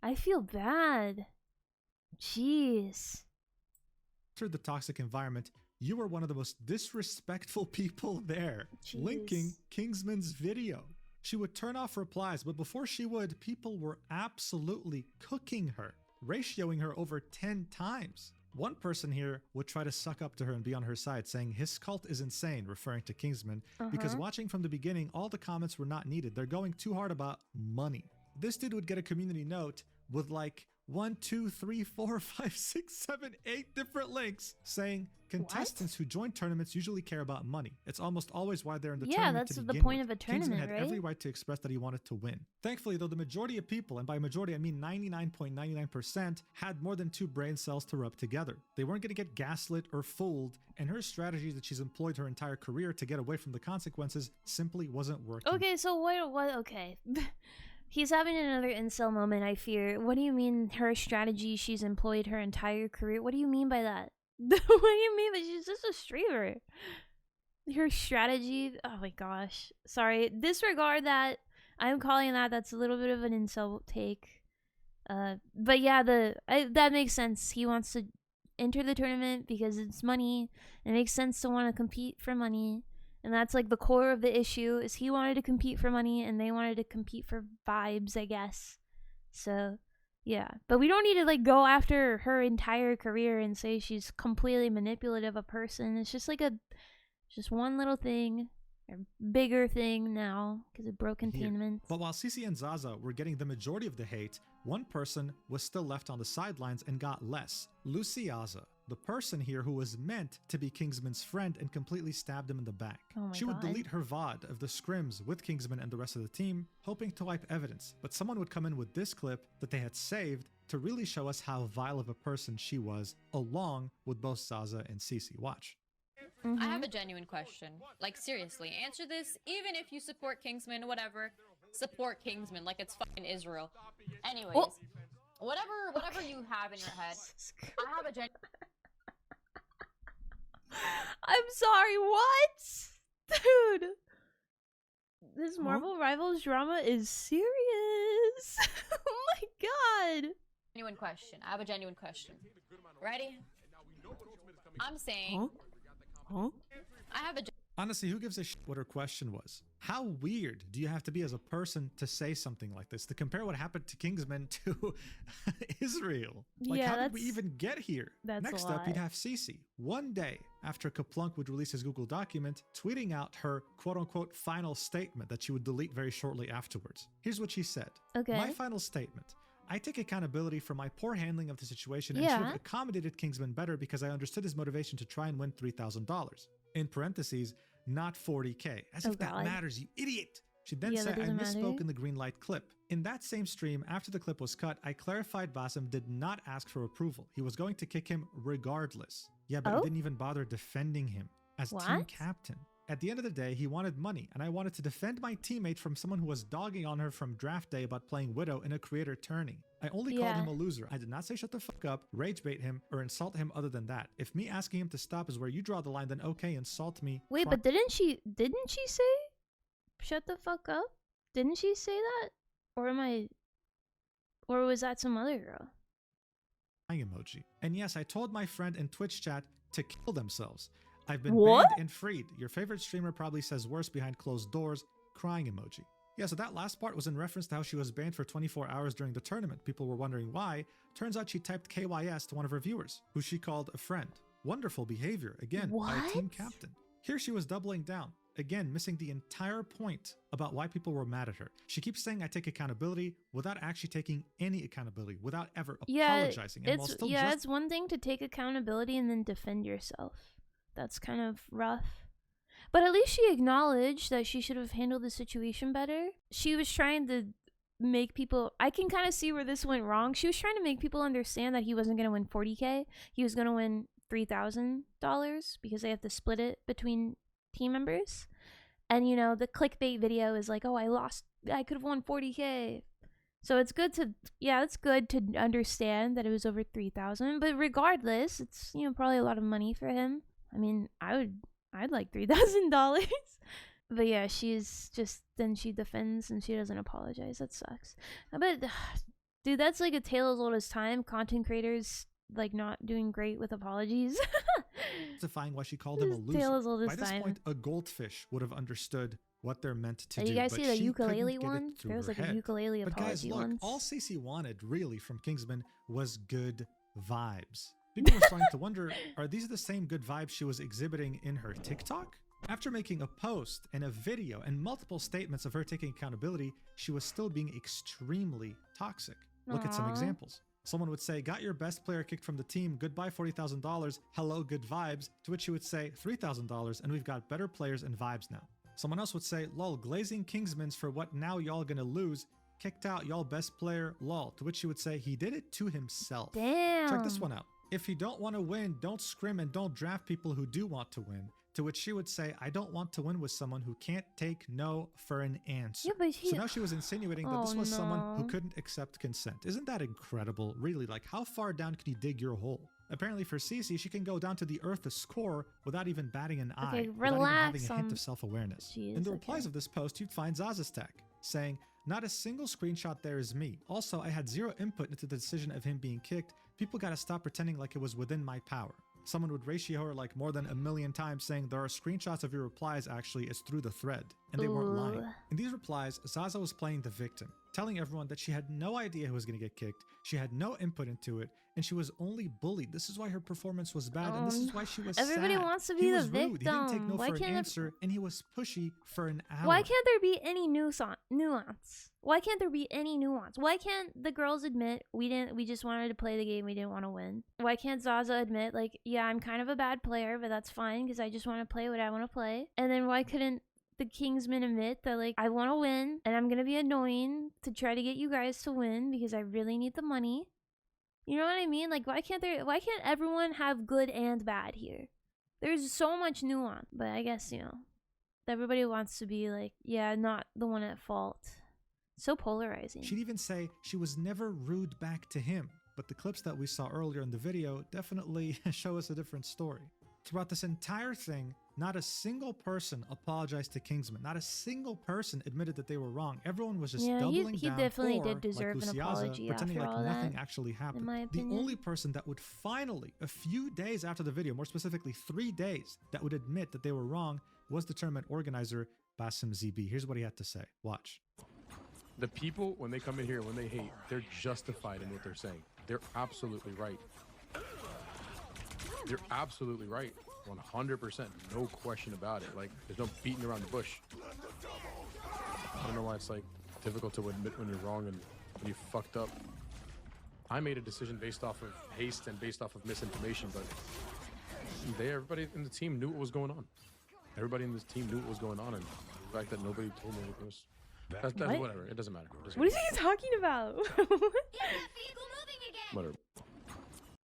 I feel bad. Jeez. After the toxic environment, you were one of the most disrespectful people there. Jeez. Linking Kingsman's video. She would turn off replies, but before she would, people were absolutely cooking her, ratioing her over 10 times. One person here would try to suck up to her and be on her side, saying his cult is insane, referring to Kingsman, because watching from the beginning, all the comments were not needed. They're going too hard about money. This dude would get a community note with like 1, 2, 3, 4, 5, 6, 7, 8 different links saying contestants who join tournaments usually care about money. It's almost always why they're in the tournament. Yeah, that's to the begin point with. of a tournament, Kingsman had right? every right to express that he wanted to win. Thankfully, though, the majority of people, and by majority I mean 99.99%, had more than 2 brain cells to rub together. They weren't going to get gaslit or fooled, and her strategy that she's employed her entire career to get away from the consequences simply wasn't working. Okay, so what okay. He's having another incel moment, I fear. What do you mean her strategy she's employed her entire career? What do you mean by that? What do you mean? But she's just a streamer. Her strategy, oh my gosh. Sorry, disregard that. I'm calling that's a little bit of an incel take. But yeah, that makes sense. He wants to enter the tournament because it's money. It makes sense to want to compete for money. And that's like the core of the issue is he wanted to compete for money and they wanted to compete for vibes, I guess. So, yeah. But we don't need to like go after her entire career and say she's completely manipulative a person. It's just like just one little thing or bigger thing now because of broken containment. But while Cece and Zaza were getting the majority of the hate, one person was still left on the sidelines and got less. Luciaza, the person here who was meant to be Kingsman's friend and completely stabbed him in the back. She would delete her VOD of the scrims with Kingsman and the rest of the team, hoping to wipe evidence. But someone would come in with this clip that they had saved to really show us how vile of a person she was, along with both Zaza and Cece. Watch. I have a genuine question. Like, seriously, answer this. Even if you support Kingsman, whatever, support Kingsman like it's fucking Israel. Anyways, whatever you have in your head, I have a genuine... I'm sorry, what? Dude. This Marvel Rivals drama is serious. Oh my god. Genuine question. I have a genuine question. Ready? I'm saying... I have a... Honestly, who gives a shit what her question was? How weird do you have to be as a person to say something like this? To compare what happened to Kingsman to Israel? Like, Yeah, how did we that's- even get here? that's a Next up, you'd lot. have Cece. One day after Kaplunk would release his Google document, tweeting out her quote-unquote final statement that she would delete very shortly afterwards. Here's what she said. Okay. My final statement. I take accountability for my poor handling of the situation and should Yeah. have accommodated Kingsman better because I understood his motivation to try and win $3,000. In parentheses, not 40K. As Oh, if that God. matters, you idiot. She then Yeah, said, that I doesn't misspoke matter. in the green light clip. In that same stream, after the clip was cut, I clarified Basim did not ask for approval. He was going to kick him regardless. Yeah, but Oh? he didn't even bother defending him as team What? captain. At the end of the day, he wanted money, and I wanted to defend my teammate from someone who was dogging on her from draft day about playing Widow in a creator tourney. I only called Yeah. him a loser. I did not say shut the fuck up, rage bait him, or insult him other than that. If me asking him to stop is where you draw the line, then okay, insult me. Wait, Fine. but didn't she say shut the fuck up? Didn't she say that? Or was that some other girl? Emoji. And yes, I told my friend in Twitch chat to kill themselves. I've been What? banned and freed. Your favorite streamer probably says worse behind closed doors. Crying emoji. Yeah, so that last part was in reference to how she was banned for 24 hours during the tournament. People were wondering why. Turns out she typed KYS to one of her viewers, who she called a friend. Wonderful behavior, again, by a team What? captain. Here she was doubling down. Again, missing the entire point about why people were mad at her. She keeps saying I take accountability without actually taking any accountability, without ever apologizing. And while it's still it's one thing to take accountability and then defend yourself. That's kind of rough. But at least she acknowledged that she should have handled the situation better. She was trying to make people, I can kind of see where this went wrong. She was trying to make people understand that he wasn't going to win 40K. He was going to win $3,000 because they have to split it between team members. And you know, the clickbait video is like, oh, I could have won 40K. So it's good to understand that it was over 3,000, but regardless, it's, you know, probably a lot of money for him. I mean, I'd like $3,000. But yeah, then she defends and she doesn't apologize. That sucks. But dude, that's like a tale as old as time. Content creators like not doing great with apologies. justifying why she called him a This tale loser. as old as By this time. point, a goldfish would have understood what they're meant to Did do. you guys but see the she ukulele couldn't get it one? through There was her like a head. ukulele But guys, apology look, once. all Cece wanted really from Kingsman was good vibes. People were starting to wonder, are these the same good vibes she was exhibiting in her TikTok? After making a post and a video and multiple statements of her taking accountability, she was still being extremely toxic. Look at some Aw. examples. Someone would say, got your best player kicked from the team, goodbye $40,000, hello good vibes, to which she would say $3,000 and we've got better players and vibes now. Someone else would say, lol, glazing Kingsman's for what now y'all gonna lose, kicked out y'all best player, lol, to which she would say he did it to himself. Damn. Check this one out. If you don't want to win, don't scrim and don't draft people who do want to win. To which she would say, I don't want to win with someone who can't take no for an answer. Yeah, but So now she was insinuating that this Oh, was someone who no. couldn't accept consent. Isn't that incredible? Really, like how far down can you dig your hole? Apparently for Cece, she can go down to the earth to score without even batting an eye, Okay, without even having relax a hint on- of self-awareness. Jeez, In the okay. replies of this post, you'd find Zaza's tag, saying, not a single screenshot there is me. Also, I had zero input into the decision of him being kicked. People gotta stop pretending like it was within my power. Someone would ratio her like more than 1,000,000 times saying there are screenshots of your replies actually, it's through the thread. And they weren't lying. Ooh. In these replies, Zaza was playing the victim, telling everyone that she had no idea who was gonna get kicked, she had no input into it, and she was only bullied. This is why her performance was bad, and this is why she was Everybody sad. wants to He be the was rude. He didn't take victim. no Why for an can't it- answer, and he was pushy for an hour. Why can't there be any nuance? Why can't there be any nuance? Why can't the girls admit we just wanted to play the game, we didn't want to win? Why can't Zaza admit like, yeah, I'm kind of a bad player, but that's fine because I just want to play what I want to play? And then why couldn't the Kingsmen admit that like, I want to win and I'm going to be annoying to try to get you guys to win because I really need the money? You know what I mean? Like why can't everyone have good and bad here? There's so much nuance, but I guess, you know, everybody wants to be like, yeah, not the one at fault. So polarizing. She'd even say she was never rude back to him, but the clips that we saw earlier in the video definitely show us a different story. Throughout this entire thing, not a single person apologized to Kingsman. Not a single person admitted that they were wrong. Everyone was just Yeah, doubling he down, definitely or, did deserve like an Luciaza, apology pretending after like all nothing that, actually happened. my The opinion. only person that would finally, a few days after the video, more specifically 3 days, that would admit that they were wrong was the tournament organizer, Basim ZB. Here's what he had to say. Watch. The people, when they come in here, when they hate, they're justified in what they're saying. They're absolutely right. They're absolutely right. 100%. No question about it. Like, there's no beating around the bush. I don't know why it's like difficult to admit when you're wrong and when you fucked up. I made a decision based off of haste and based off of misinformation, but everybody in the team knew what was going on. Everybody in this team knew what was going on, and the fact that nobody told me anything was... That's whatever. It doesn't matter. What is he talking about? Whatever.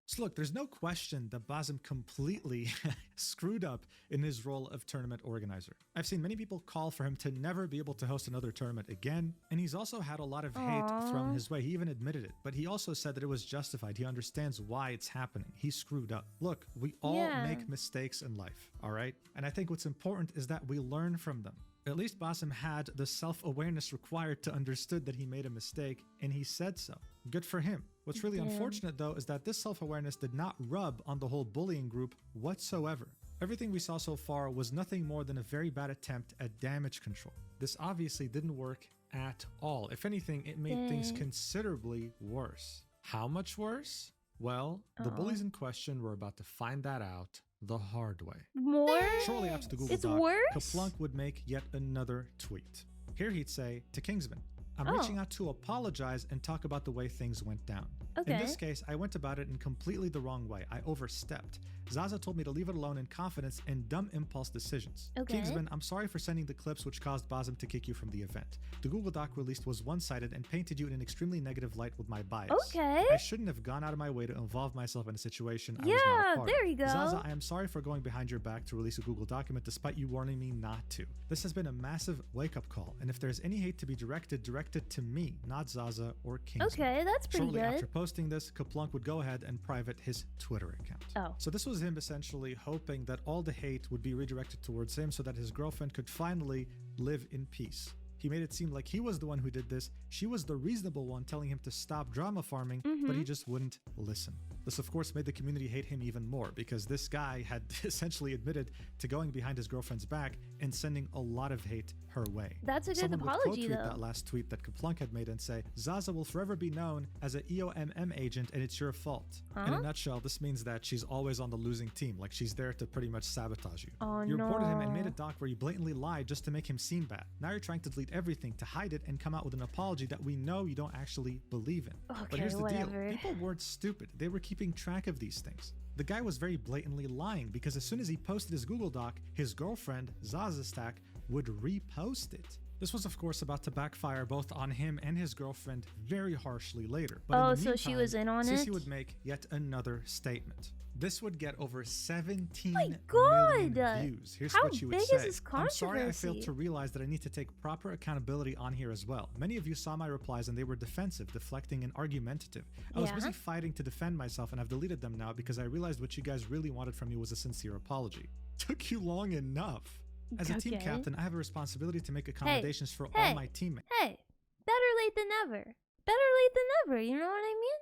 So look, there's no question that Basim completely screwed up in his role of tournament organizer. I've seen many people call for him to never be able to host another tournament again, and he's also had a lot of hate thrown his way. He even admitted it, but he also said that it was justified. He understands why it's happening. He screwed up. Look, we all make mistakes in life, all right? And I think what's important is that we learn from them. At least Basim had the self-awareness required to understood that he made a mistake, and he said so. Good for him. What's really unfortunate, though, is that this self-awareness did not rub on the whole bullying group whatsoever. Everything we saw so far was nothing more than a very bad attempt at damage control. This obviously didn't work at all. If anything, it made things considerably worse. How much worse? Well, the bullies in question were about to find that out the hard way. More? Shortly after the Google Doc, Kaplunk would make yet another tweet. Here he'd say to Kingsman, I'm reaching out to apologize and talk about the way things went down. In this case, I went about it in completely the wrong way. I overstepped. Zaza told me to leave it alone in confidence and dumb impulse decisions. Kingsman, I'm sorry for sending the clips which caused Basim to kick you from the event. The Google Doc released was one-sided and painted you in an extremely negative light with my bias. I shouldn't have gone out of my way to involve myself in a situation I was not a part there you go. Zaza, I am sorry for going behind your back to release a Google document despite you warning me not to. This has been a massive wake-up call, and if there's any hate to be directed to me, not Zaza or Kingsman. That's pretty Shortly good. after posting this, Kaplunk would go ahead and private his Twitter account. So this was him essentially hoping that all the hate would be redirected towards him so that his girlfriend could finally live in peace. He made it seem like he was the one who did this. She was the reasonable one telling him to stop drama farming, but he just wouldn't listen. This, of course, made the community hate him even more because this guy had essentially admitted to going behind his girlfriend's back and sending a lot of hate her way. That's a good Someone apology, would quote-tweet though. that last tweet that Kaplunk had made and say, Zaza will forever be known as an EOMM agent and it's your fault. In a nutshell, this means that she's always on the losing team, like she's there to pretty much sabotage you. You reported him and made a doc where you blatantly lied just to make him seem bad. Now you're trying to delete everything to hide it and come out with an apology that we know you don't actually believe in. But here's the deal. People weren't stupid. They were keeping track of these things. The guy was very blatantly lying because as soon as he posted his Google Doc, his girlfriend, Zaza Stack, would repost it. This was, of course, about to backfire both on him and his girlfriend very harshly later. But in the so she was in on Sissy it? would make yet another statement. This would get over 17 My million God! views. Here's How what she would big say. is this I'm sorry I failed controversy? to realize that I need to take proper accountability on here as well. Many of you saw my replies and they were defensive, deflecting, and argumentative. I was busy fighting to defend myself and I've deleted them now because I realized what you guys really wanted from me was a sincere apology. Took you long enough. As a team captain, I have a responsibility to make accommodations for all my teammates. Hey, better late than never. Better late than never, you know what I mean?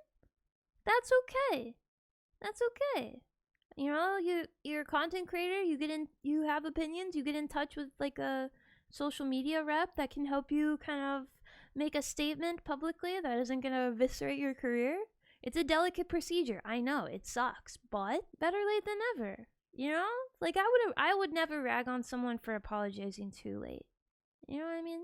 That's okay. That's okay. You know, you're a content creator, you have opinions, you get in touch with like a social media rep that can help you kind of make a statement publicly that isn't going to eviscerate your career. It's a delicate procedure. I know, it sucks, but better late than never. You know? Like I would never rag on someone for apologizing too late. You know what I mean?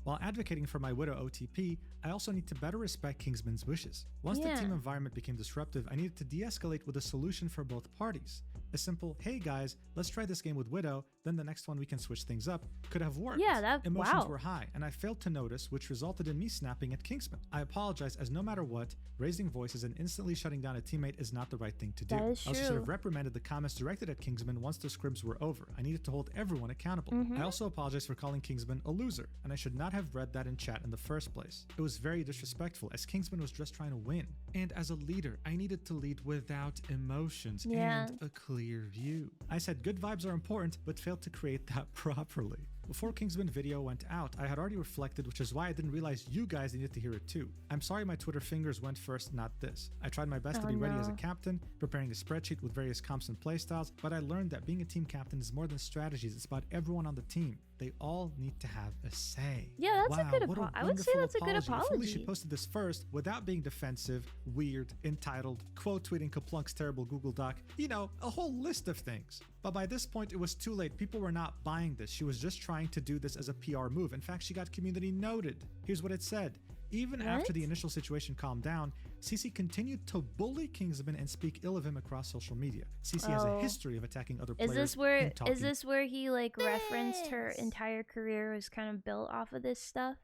While advocating for my widow OTP, I also need to better respect Kingsman's wishes. Once the team environment became disruptive, I needed to de-escalate with a solution for both parties. A simple, hey guys, let's try this game with Widow, then the next one we can switch things up, could have worked. Emotions were high, and I failed to notice, which resulted in me snapping at Kingsman. I apologize, as no matter what, raising voices and instantly shutting down a teammate is not the right thing to do. I also should have reprimanded the comments directed at Kingsman once the scrims were over. I needed to hold everyone accountable. I also apologize for calling Kingsman a loser, and I should not have read that in chat in the first place. It was very disrespectful, as Kingsman was just trying to win. And as a leader, I needed to lead without emotions and a clear view. I said good vibes are important, but failed to create that properly. Before Kingsman video went out, I had already reflected, which is why I didn't realize you guys needed to hear it too. I'm sorry my Twitter fingers went first, not this. I tried my best to be ready as a captain, preparing a spreadsheet with various comps and playstyles, but I learned that being a team captain is more than strategies, it's about everyone on the team. They all need to have a say. Yeah, that's wow, a good what apology. I would say that's a good apology. If only she posted this first without being defensive, weird, entitled, quote tweeting Kaplunk's terrible Google Doc, you know, a whole list of things. But by this point, it was too late. People were not buying this. She was just trying to do this as a PR move. In fact, she got community noted. Here's what it said. Even after the initial situation calmed down, Cece continued to bully Kingsman and speak ill of him across social media. Cece has a history of attacking other players. Is this where he like referenced her entire career was kind of built off of this stuff?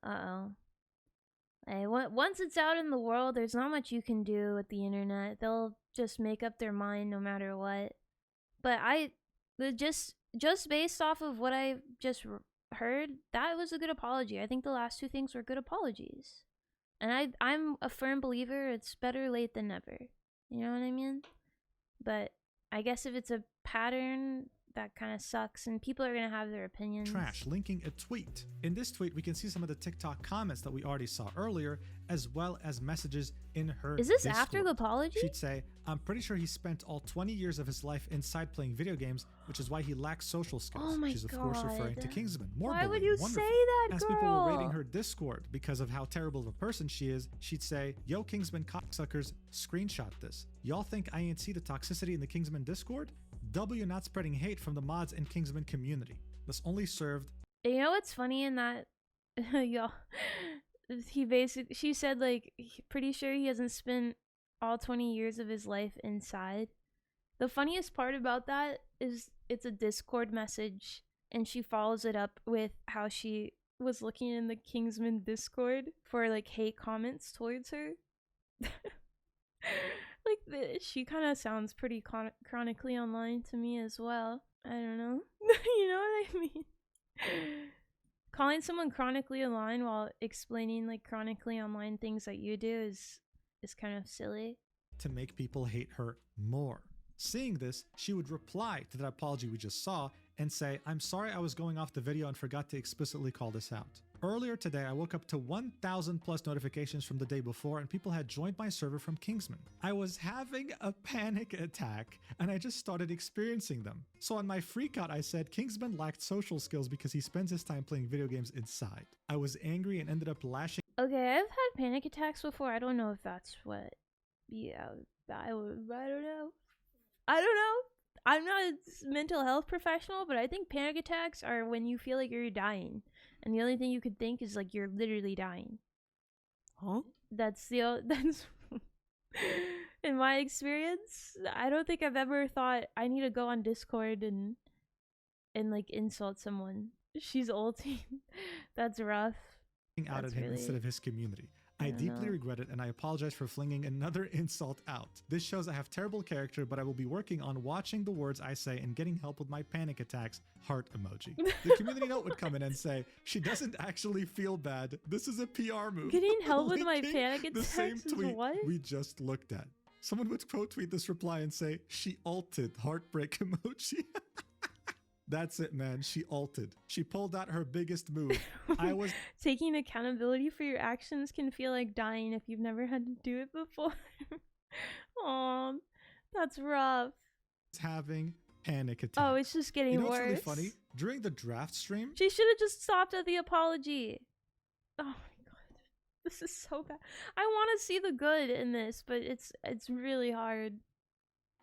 Hey, once it's out in the world, there's not much you can do with the internet. They'll just make up their mind no matter what. But just based off of what I just heard, that was a good apology. I think the last two things were good apologies. And I'm a firm believer it's better late than never. You know what I mean? But I guess if it's a pattern, that kind of sucks, and people are going to have their opinions. Trash linking a tweet. In this tweet, we can see some of the TikTok comments that we already saw earlier, as well as messages in her Is this Discord. after the apology? She'd say, I'm pretty sure he spent all 20 years of his life inside playing video games, which is why he lacks social skills. Oh my She's of course referring to Kingsman. More Why would bullying. you Wonderful. say that, girl? As people were raiding her Discord because of how terrible of a person she is, she'd say, yo Kingsman cocksuckers, screenshot this. Y'all think I ain't see the toxicity in the Kingsman Discord? W not spreading hate from the mods and Kingsman community. This only served. You know what's funny in that, y'all? She said like, pretty sure he hasn't spent all 20 years of his life inside. The funniest part about that is it's a Discord message, and she follows it up with how she was looking in the Kingsman Discord for like hate comments towards her. Like she kind of sounds pretty chronically online to me as well. I don't know. You know what I mean? Calling someone chronically online while explaining like chronically online things that you do is kind of silly. To make people hate her more. Seeing this, she would reply to that apology we just saw and say, I'm sorry I was going off the video and forgot to explicitly call this out. Earlier today, I woke up to 1,000 plus notifications from the day before, and people had joined my server from Kingsman. I was having a panic attack, and I just started experiencing them. So on my freakout, I said Kingsman lacked social skills because he spends his time playing video games inside. I was angry and ended up lashing. Okay, I've had panic attacks before. I don't know if that's what. Yeah, I don't know. I'm not a mental health professional, but I think panic attacks are when you feel like you're dying. And the only thing you could think is like you're literally dying. Huh? That's in my experience. I don't think I've ever thought I need to go on Discord and like insult someone. She's ulting. That's rough. Out at him instead of his community. I deeply regret it, and I apologize for flinging another insult out. This shows I have terrible character, but I will be working on watching the words I say and getting help with my panic attacks. Heart emoji. The community note would come in and say, she doesn't actually feel bad. This is a PR move. Getting help with my panic attacks. The same tweet what? we just looked at. Someone would quote tweet this reply and say, she ulted. Heartbreak emoji. That's it, man. She ulted. She pulled out her biggest move. I was taking accountability for your actions can feel like dying if you've never had to do it before. Aw, that's rough. Having panic attacks. Oh, it's just getting worse. What's really funny? During the draft stream, she should have just stopped at the apology. Oh my god, this is so bad. I want to see the good in this, but it's really hard.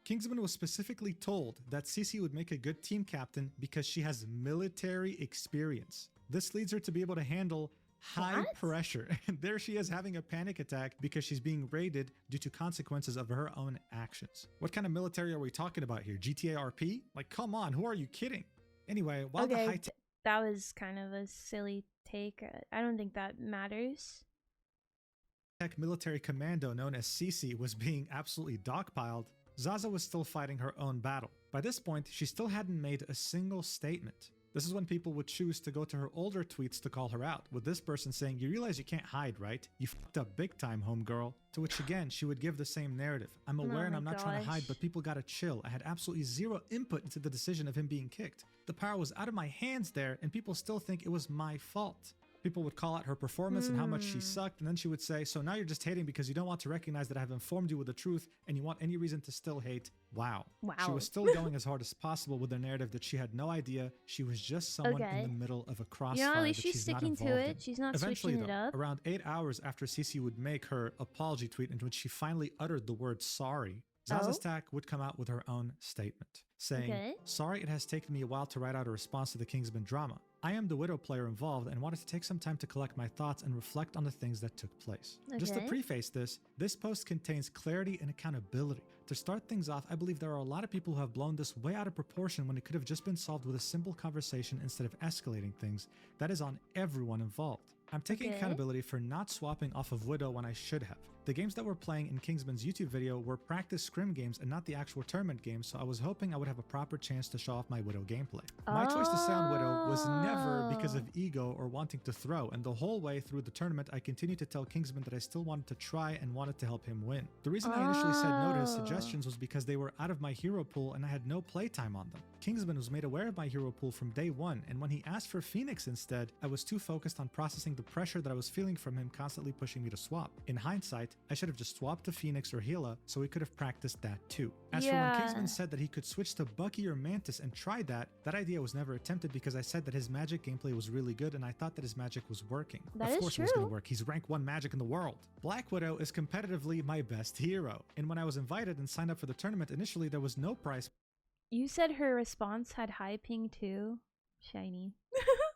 Kingsman was specifically told that Cece would make a good team captain because she has military experience. This leads her to be able to handle high pressure. And there she is having a panic attack because she's being raided due to consequences of her own actions. What kind of military are we talking about here? GTA RP? Like, come on, who are you kidding? Anyway, while the high that was kind of a silly take. I don't think that matters. Tech military commando known as Cece was being absolutely dogpiled, Zaza was still fighting her own battle. By this point, she still hadn't made a single statement. This is when people would choose to go to her older tweets to call her out, with this person saying, "You realize you can't hide, right? You fucked up big time, homegirl." To which again, she would give the same narrative. "I'm aware and my I'm not trying to hide, gosh. but people gotta chill. I had absolutely zero input into the decision of him being kicked. The power was out of my hands there, and people still think it was my fault." People would call out her performance and how much she sucked, and then she would say, "So now you're just hating because you don't want to recognize that I have informed you with the truth, and you want any reason to still hate? Wow." She Wow. was still going as hard as possible with their narrative that she had no idea she was just someone in Okay. the middle of a crossfire You know, at least that she's she's not sticking to involved it. in. She's not Eventually, switching it though, up. around 8 hours after Cece would make her apology tweet in which she finally uttered the word sorry, Zaza Oh. Stack would come out with her own statement, saying, Okay. "Sorry it has taken me a while to write out a response to the Kingsman drama. I am the Widow player involved and wanted to take some time to collect my thoughts and reflect on the things that took place. Just to Okay. preface this post contains clarity and accountability. To start things off, I believe there are a lot of people who have blown this way out of proportion when it could have just been solved with a simple conversation instead of escalating things. That is on everyone involved. I'm taking Okay. accountability for not swapping off of Widow when I should have. The games that were playing in Kingsman's YouTube video were practice scrim games and not the actual tournament games, so I was hoping I would have a proper chance to show off my Widow gameplay. My choice to stay on Widow was never because of ego or wanting to throw, and the whole way through the tournament I continued to tell Kingsman that I still wanted to try and wanted to help him win. The reason I initially said no to his suggestions was because they were out of my hero pool and I had no playtime on them. Kingsman was made aware of my hero pool from day one, and when he asked for Phoenix instead, I was too focused on processing the pressure that I was feeling from him constantly pushing me to swap. In hindsight, I should have just swapped to Phoenix or Gila so we could have practiced that too. As for when Kingsman said that he could switch to Bucky or Mantis and try that idea was never attempted because I said that his magic gameplay was really good and I thought that his magic was working. That of is course it was going true. to work. He's rank 1 magic in the world. Black Widow is competitively my best hero. And when I was invited and signed up for the tournament, initially there was no prize You said her response had high ping too. Shiny.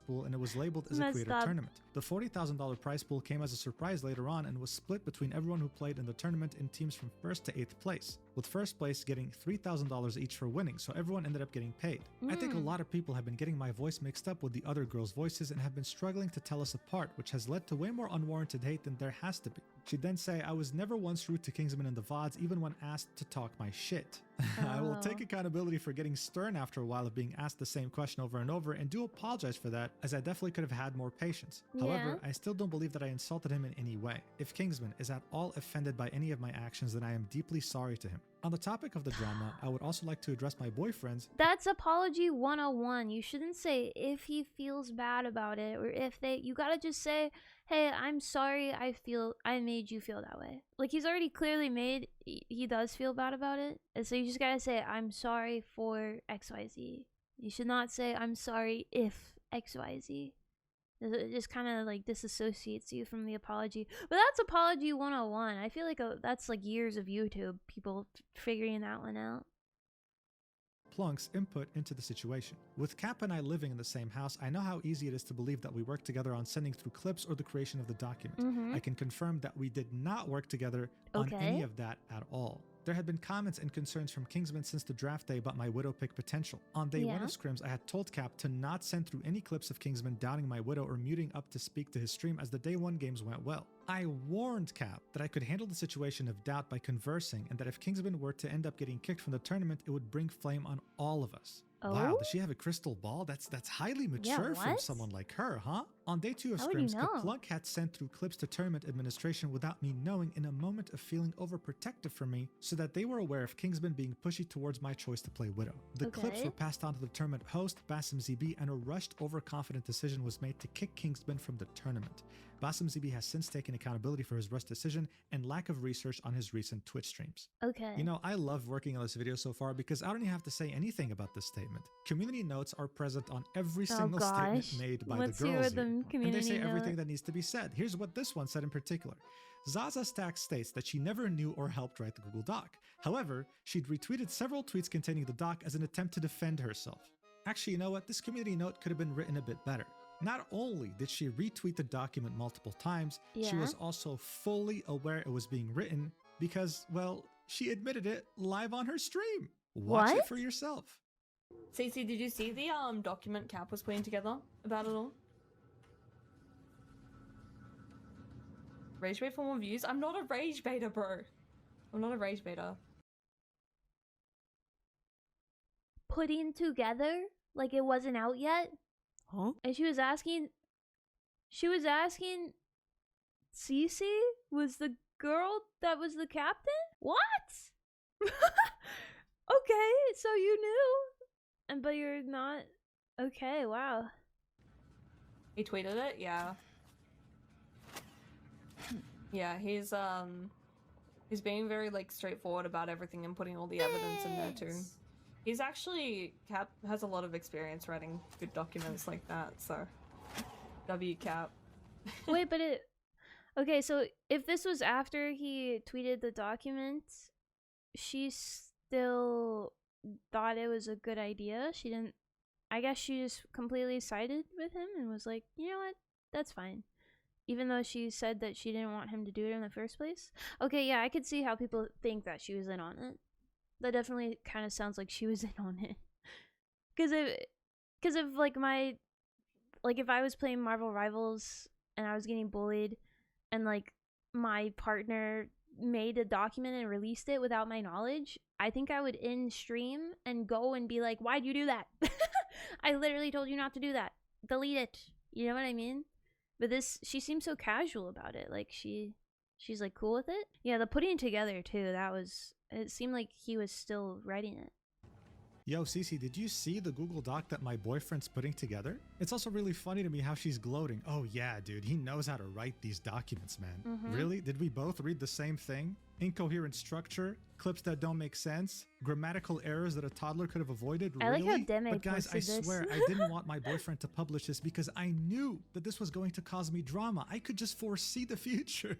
pool and it was labeled as a Messed creator up. tournament. The $40,000 prize pool came as a surprise later on and was split between everyone who played in the tournament in teams from 1st to 8th place, with 1st place getting $3,000 each for winning, so everyone ended up getting paid. I think a lot of people have been getting my voice mixed up with the other girls' voices and have been struggling to tell us apart, which has led to way more unwarranted hate than there has to be. She'd then say, "I was never once rude to Kingsman in the VODs, even when asked to talk my shit." I will take accountability for getting stern after a while of being asked the same question over and over, and do apologize for that, as I definitely could have had more patience. However, I still don't believe that I insulted him in any way. If Kingsman is at all offended by any of my actions, then I am deeply sorry to him. On the topic of the drama, I would also like to address my boyfriend's That's apology 101. You shouldn't say if he feels bad about it or if they. You gotta just say, "Hey, I'm sorry. I made you feel that way." Like he's already clearly made. He does feel bad about it, and so you just gotta say, "I'm sorry for XYZ." You should not say, "I'm sorry if XYZ." It just kind of like disassociates you from the apology. But that's apology 101. I feel like that's like years of YouTube people figuring that one out. Plunk's input into the situation. With Cap and I living in the same house, I know how easy it is to believe that we work together on sending through clips or the creation of the document. I can confirm that we did not work together on any of that at all. There had been comments and concerns from Kingsman since the draft day about my Widow pick potential. On day one of scrims, I had told Cap to not send through any clips of Kingsman downing my Widow or muting up to speak to his stream as the day one games went well. I warned Cap that I could handle the situation of doubt by conversing and that if Kingsman were to end up getting kicked from the tournament, it would bring flame on all of us. Wow, does she have a crystal ball? That's highly mature from someone like her, huh? On day 2 of scrims, Plunk had sent through clips to tournament administration without me knowing in a moment of feeling overprotective for me so that they were aware of Kingsman being pushy towards my choice to play Widow. The clips were passed on to the tournament host, Basim ZB, and a rushed, overconfident decision was made to kick Kingsman from the tournament. Basim ZB has since taken accountability for his rushed decision and lack of research on his recent Twitch streams. You know, I love working on this video so far because I don't even have to say anything about this statement. Community notes are present on every single statement made by the girls here. And they say everything that needs to be said. Here's what this one said in particular. Zaza Stack states that she never knew or helped write the Google Doc. However, she'd retweeted several tweets containing the doc as an attempt to defend herself. Actually, you know what? This community note could have been written a bit better. Not only did she retweet the document multiple times, she was also fully aware it was being written because, well, she admitted it live on her stream. Watch it for yourself. Cece, did you see the document Cap was putting together about it all? Rage bait for more views? I'm not a rage baiter, bro. I'm not a rage baiter. Putting together like it wasn't out yet. Huh? And she was asking Cece was the girl that was the captain? What? Okay, so you knew. But you're not. Okay, wow. He tweeted it? Yeah. Yeah, he's being very like straightforward about everything and putting all the evidence in there too. He's actually Cap has a lot of experience writing good documents like that, so W Cap. Wait, but okay, so if this was after he tweeted the document, she still thought it was a good idea. She didn't. I guess she just completely sided with him and was like, you know what, that's fine. Even though she said that she didn't want him to do it in the first place. Okay, yeah, I could see how people think that she was in on it. That definitely kind of sounds like she was in on it. Because if if I was playing Marvel Rivals and I was getting bullied and like my partner made a document and released it without my knowledge, I think I would end stream and go and be like, why'd you do that? I literally told you not to do that. Delete it. You know what I mean? But she seems so casual about it. Like she's like cool with it. Yeah, the putting together too, it seemed like he was still writing it. Yo, Cece, did you see the Google Doc that my boyfriend's putting together? It's also really funny to me how she's gloating. Oh yeah, dude, he knows how to write these documents, man. Really? Did we both read the same thing? Incoherent structure, clips that don't make sense, grammatical errors that a toddler could have avoided. I really? like how Deme But guys, I posted swear, this. I didn't want my boyfriend to publish this because I knew that this was going to cause me drama. I could just foresee the future.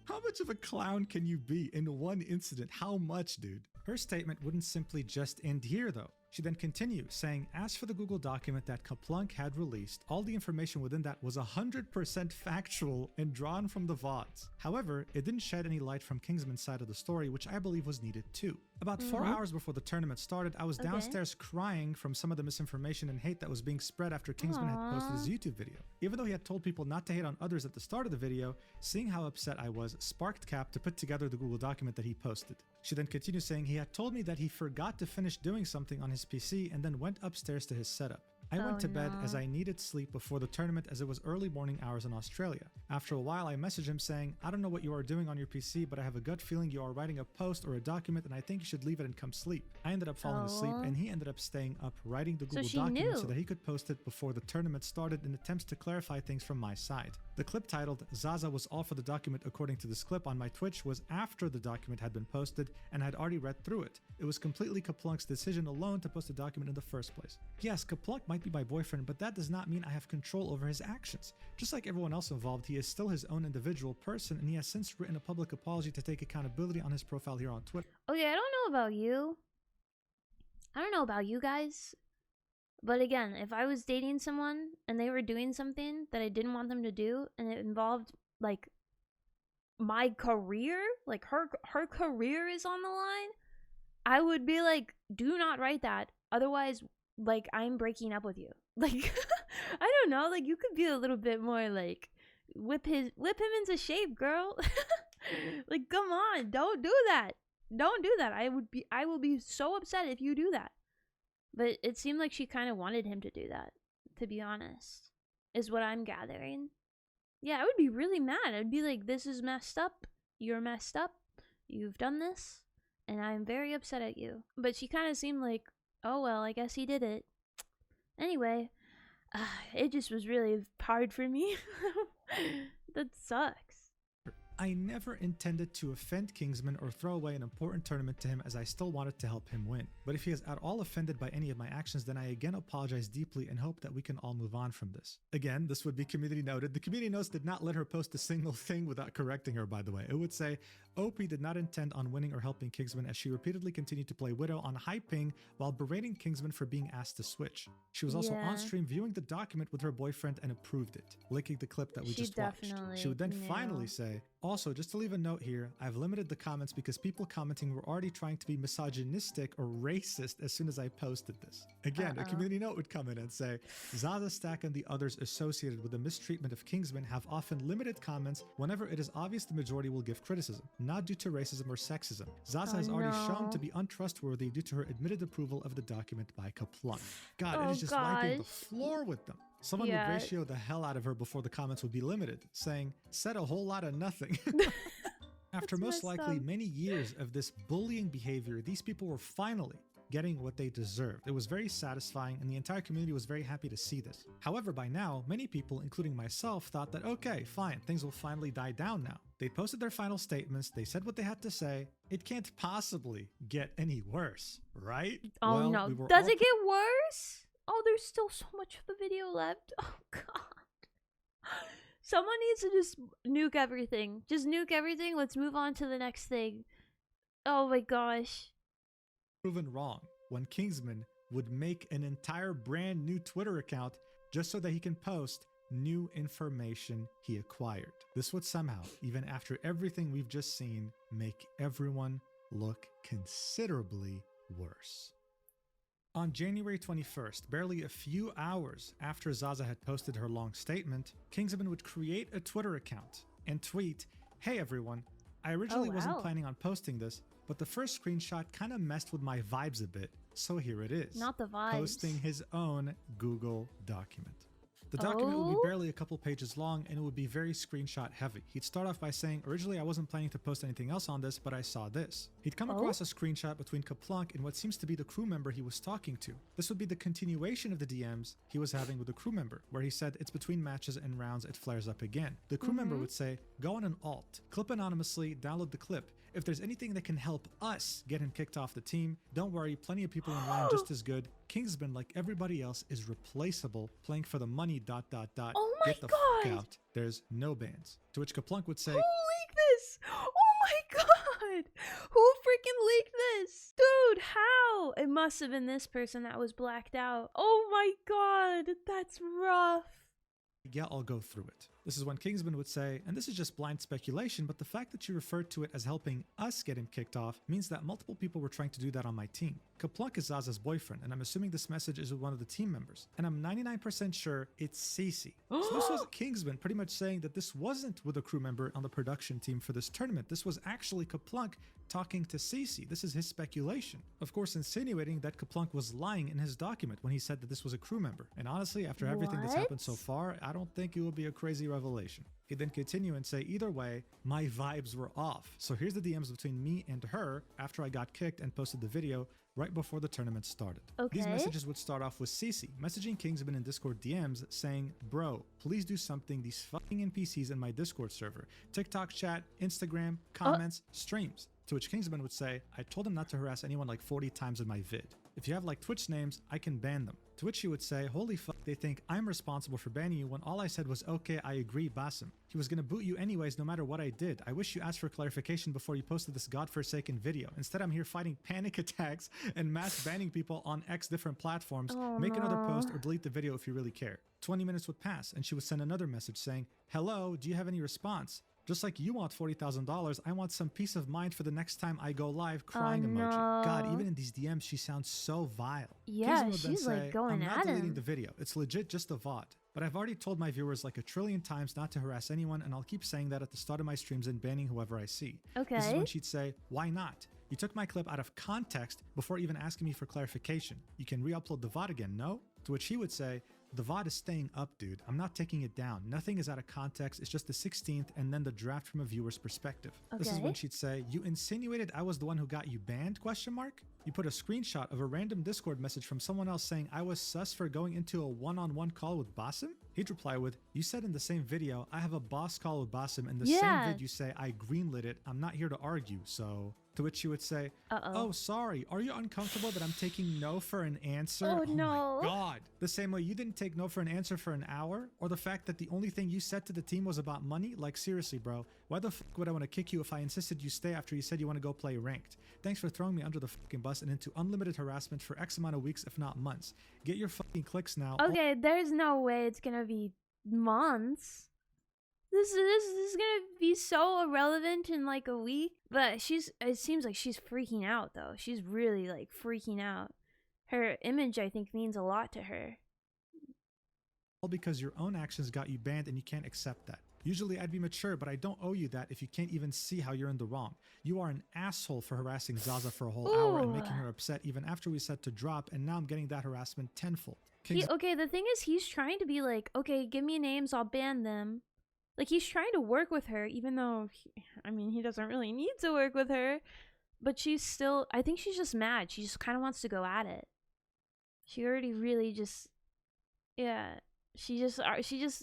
How much of a clown can you be in one incident? How much, dude? Her statement wouldn't simply just end here, though. She then continues, saying, as for the Google document that Kaplunk had released, all the information within that was 100% factual and drawn from the VODs. However, it didn't shed any light from Kingsman's side of the story, which I believe was needed too. About 4 hours before the tournament started, I was downstairs crying from some of the misinformation and hate that was being spread after Kingsman had posted his YouTube video. Even though he had told people not to hate on others at the start of the video, seeing how upset I was sparked Cap to put together the Google document that he posted. She then continues saying he had told me that he forgot to finish doing something on his PC and then went upstairs to his setup. I went to bed as I needed sleep before the tournament as it was early morning hours in Australia. After a while, I messaged him saying, I don't know what you are doing on your PC, but I have a gut feeling you are writing a post or a document and I think you should leave it and come sleep. I ended up falling asleep and he ended up staying up writing the Google document so that he could post it before the tournament started in attempts to clarify things from my side. The clip titled, Zaza was all for the document according to this clip on my Twitch was after the document had been posted and I had already read through it. It was completely Kaplunk's decision alone to post the document in the first place. Yes, Kaplunk might be my boyfriend, but that does not mean I have control over his actions. Just like everyone else involved, he is still his own individual person and he has since written a public apology to take accountability on his profile here on Twitter. Okay, I don't know about you. I don't know about you guys. But again, if I was dating someone and they were doing something that I didn't want them to do and it involved like my career, like her career is on the line, I would be like, do not write that. Otherwise, like, I'm breaking up with you. Like, I don't know, like, you could be a little bit more like whip him into shape, girl. Like, come on, don't do that. Don't do that. I will be so upset if you do that. But it seemed like she kind of wanted him to do that, to be honest, is what I'm gathering. Yeah, I would be really mad. I'd be like, this is messed up. You're messed up. You've done this. And I'm very upset at you. But she kind of seemed like, oh, well, I guess he did it. Anyway, it just was really hard for me. That sucks. I never intended to offend Kingsman or throw away an important tournament to him as I still wanted to help him win. But if he is at all offended by any of my actions, then I again apologize deeply and hope that we can all move on from this. Again, this would be community noted. The community notes did not let her post a single thing without correcting her, by the way. It would say, OP did not intend on winning or helping Kingsman as she repeatedly continued to play Widow on high ping while berating Kingsman for being asked to switch. She was also on stream viewing the document with her boyfriend and approved it, linking the clip that we just watched. She would then finally say, also, just to leave a note here, I've limited the comments because people commenting were already trying to be misogynistic or racist as soon as I posted this. Again, a community note would come in and say, Zaza Stack and the others associated with the mistreatment of Kingsman have often limited comments whenever it is obvious the majority will give criticism, not due to racism or sexism. Zaza has already shown to be untrustworthy due to her admitted approval of the document by Kaplunk. God, it is just wiping the floor with them. Someone Yeah. would ratio the hell out of her before the comments would be limited, saying, said a whole lot of nothing. After That's most messed likely up. many years of this bullying behavior, these people were finally getting what they deserved. It was very satisfying, and the entire community was very happy to see this. However, by now, many people, including myself, thought that, okay, fine, things will finally die down now. They posted their final statements, they said what they had to say. It can't possibly get any worse, right? Oh Well, no. we were Does all it get worse? Oh, there's still so much of the video left. Oh god. Someone needs to just nuke everything. Just nuke everything. Let's move on to the next thing. Oh my gosh. proven wrong when Kingsman would make an entire brand new Twitter account just so that he can post new information he acquired. This would somehow, even after everything we've just seen, make everyone look considerably worse. On January 21st, barely a few hours after Zaza had posted her long statement, Kingsman would create a Twitter account and tweet, "Hey everyone, I originally wasn't wow. planning on posting this, but the first screenshot kind of messed with my vibes a bit, so here it is." Not the vibes. Posting his own Google document. The document would be Oh? barely a couple pages long and it would be very screenshot heavy. He'd start off by saying, originally I wasn't planning to post anything else on this, but I saw this. He'd come across a screenshot between Kaplunk and what seems to be the crew member he was talking to. This would be the continuation of the DMs he was having with the crew member, where he said it's between matches and rounds it flares up again. The crew member would say, go on an alt, clip anonymously, download the clip. If there's anything that can help us get him kicked off the team, don't worry, plenty of people in line just as good. Kingsman, like everybody else, is replaceable, playing for the money, ... Oh my Get the God. fuck out. There's no bans. To which Kaplunk would say, Who leaked this? Oh my god! Who freaking leaked this? Dude, how? It must have been this person that was blacked out. Oh my god, that's rough. yeah, I'll go through it. This is when Kingsman would say, and this is just blind speculation, but the fact that you referred to it as helping us get him kicked off means that multiple people were trying to do that on my team. Kaplunk is Zaza's boyfriend, and I'm assuming this message is with one of the team members. And I'm 99% sure it's Cece. So this was Kingsman pretty much saying that this wasn't with a crew member on the production team for this tournament. This was actually Kaplunk talking to Cece. This is his speculation. Of course, insinuating that Kaplunk was lying in his document when he said that this was a crew member. And honestly, after everything that's happened so far, I don't think it will be a crazy revelation. He'd then continue and say, either way, my vibes were off. So here's the DMs between me and her after I got kicked and posted the video right before the tournament started. These Okay. messages would start off with Cece messaging Kingsman in Discord DMs saying, bro, please do something, these fucking NPCs in my Discord server. TikTok chat, Instagram, comments, streams. To which Kingsman would say, I told him not to harass anyone like 40 times in my vid. If you have like Twitch names, I can ban them. To which he would say, holy fuck, they think I'm responsible for banning you when all I said was, okay, I agree, Basim. He was gonna boot you anyways no matter what I did. I wish you asked for clarification before you posted this godforsaken video. Instead, I'm here fighting panic attacks and mass banning people on X different platforms. Make another post or delete the video if you really care. 20 minutes would pass and she would send another message saying, hello, do you have any response? Just like you want $40,000, I want some peace of mind for the next time I go live, crying emoji. God, even in these DMs, she sounds so vile. Yeah, Kingsman would then she's like say, going I'm not at deleting him. the video. It's legit just a VOD. But I've already told my viewers like a trillion times not to harass anyone, and I'll keep saying that at the start of my streams and banning whoever I see. This is Okay. when she'd say, why not? You took my clip out of context before even asking me for clarification. You can re-upload the VOD again, no? To which he would say, the VOD is staying up, dude. I'm not taking it down. Nothing is out of context. It's just the 16th and then the draft from a viewer's perspective. This is when Okay. she'd say, you insinuated I was the one who got you banned, question mark? You put a screenshot of a random Discord message from someone else saying I was sus for going into a one-on-one call with Basim? He'd reply with, you said in the same video, I have a boss call with Basim. In the Yeah. same vid you say, I greenlit it. I'm not here to argue, so... To which she would say, oh, sorry, are you uncomfortable that I'm taking no for an answer? Oh, no. My God. The same way you didn't take no for an answer for an hour? Or the fact that the only thing you said to the team was about money? Like, seriously, bro, why the fuck would I want to kick you if I insisted you stay after you said you want to go play ranked? Thanks for throwing me under the fucking bus and into unlimited harassment for X amount of weeks, if not months. Get your fucking clicks now. Okay, there's no way it's gonna be months. This is gonna be so irrelevant in like a week. But it seems like she's freaking out though. She's really like freaking out. Her image, I think, means a lot to her. All because your own actions got you banned and you can't accept that. Usually I'd be mature, but I don't owe you that if you can't even see how you're in the wrong. You are an asshole for harassing Zaza for a whole hour and making her upset even after we said to drop, and now I'm getting that harassment tenfold. Okay, the thing is, he's trying to be like, okay, give me names, I'll ban them. Like, he's trying to work with her, even though, he doesn't really need to work with her. But she's still, I think she's just mad. She just kind of wants to go at it. She already really just, yeah, she just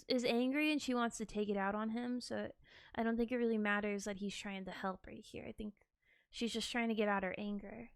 is angry and she wants to take it out on him. So I don't think it really matters that he's trying to help right here. I think she's just trying to get out her anger.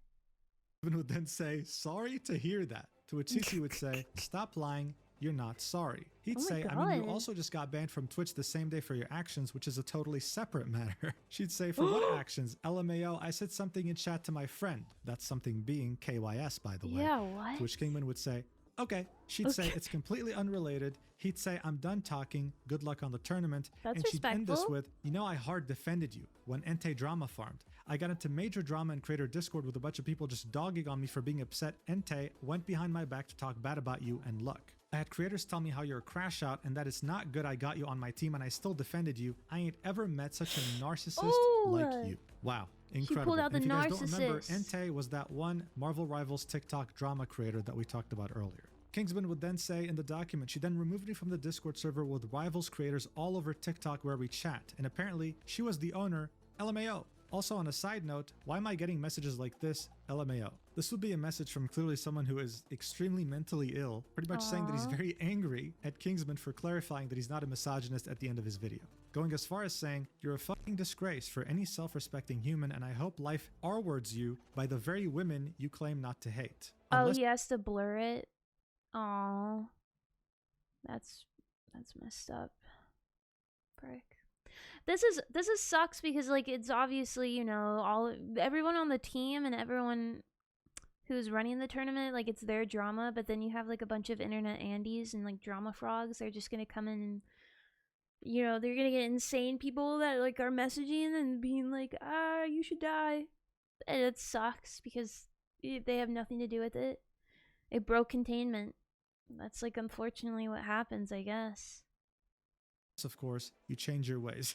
Would then say, sorry to hear that. To which Cece would say, stop lying, you're not sorry. He'd say, I mean, you also just got banned from Twitch the same day for your actions, which is a totally separate matter. She'd say, for what actions? LMAO, I said something in chat to my friend. That's something being KYS, by the way. Yeah, what? To which Kingman would say, okay. She'd say, it's completely unrelated. He'd say, I'm done talking. Good luck on the tournament. That's and she'd end this respectful. with, you know, I hard defended you when Entei drama farmed. I got into major drama in Creator Discord with a bunch of people just dogging on me for being upset. Entei went behind my back to talk bad about you, and look. I had creators tell me how you're a crash out and that it's not good I got you on my team and I still defended you. I ain't ever met such a narcissist like you. Wow. Incredible. pulled out And the if you guys don't remember, narcissist. Entei was that one Marvel Rivals TikTok drama creator that we talked about earlier. Kingsman would then say in the document, she then removed me from the Discord server with Rivals creators all over TikTok where we chat. And apparently, she was the owner, LMAO. Also, on a side note, why am I getting messages like this, LMAO? This would be a message from clearly someone who is extremely mentally ill, pretty much saying that he's very angry at Kingsman for clarifying that he's not a misogynist at the end of his video. Going as far as saying, you're a fucking disgrace for any self-respecting human and I hope life R-words you by the very women you claim not to hate. Oh, he has to blur it. Aw. That's messed up. Frick. This is sucks because like it's obviously, you know, everyone on the team and everyone who's running the tournament, like it's their drama, but then you have like a bunch of internet Andes and like drama frogs. They're just gonna come in and, you know, they're gonna get insane people that like are messaging and being like, you should die. And it sucks because they have nothing to do with it. It broke containment. That's like unfortunately what happens, I guess. Of course, you change your ways.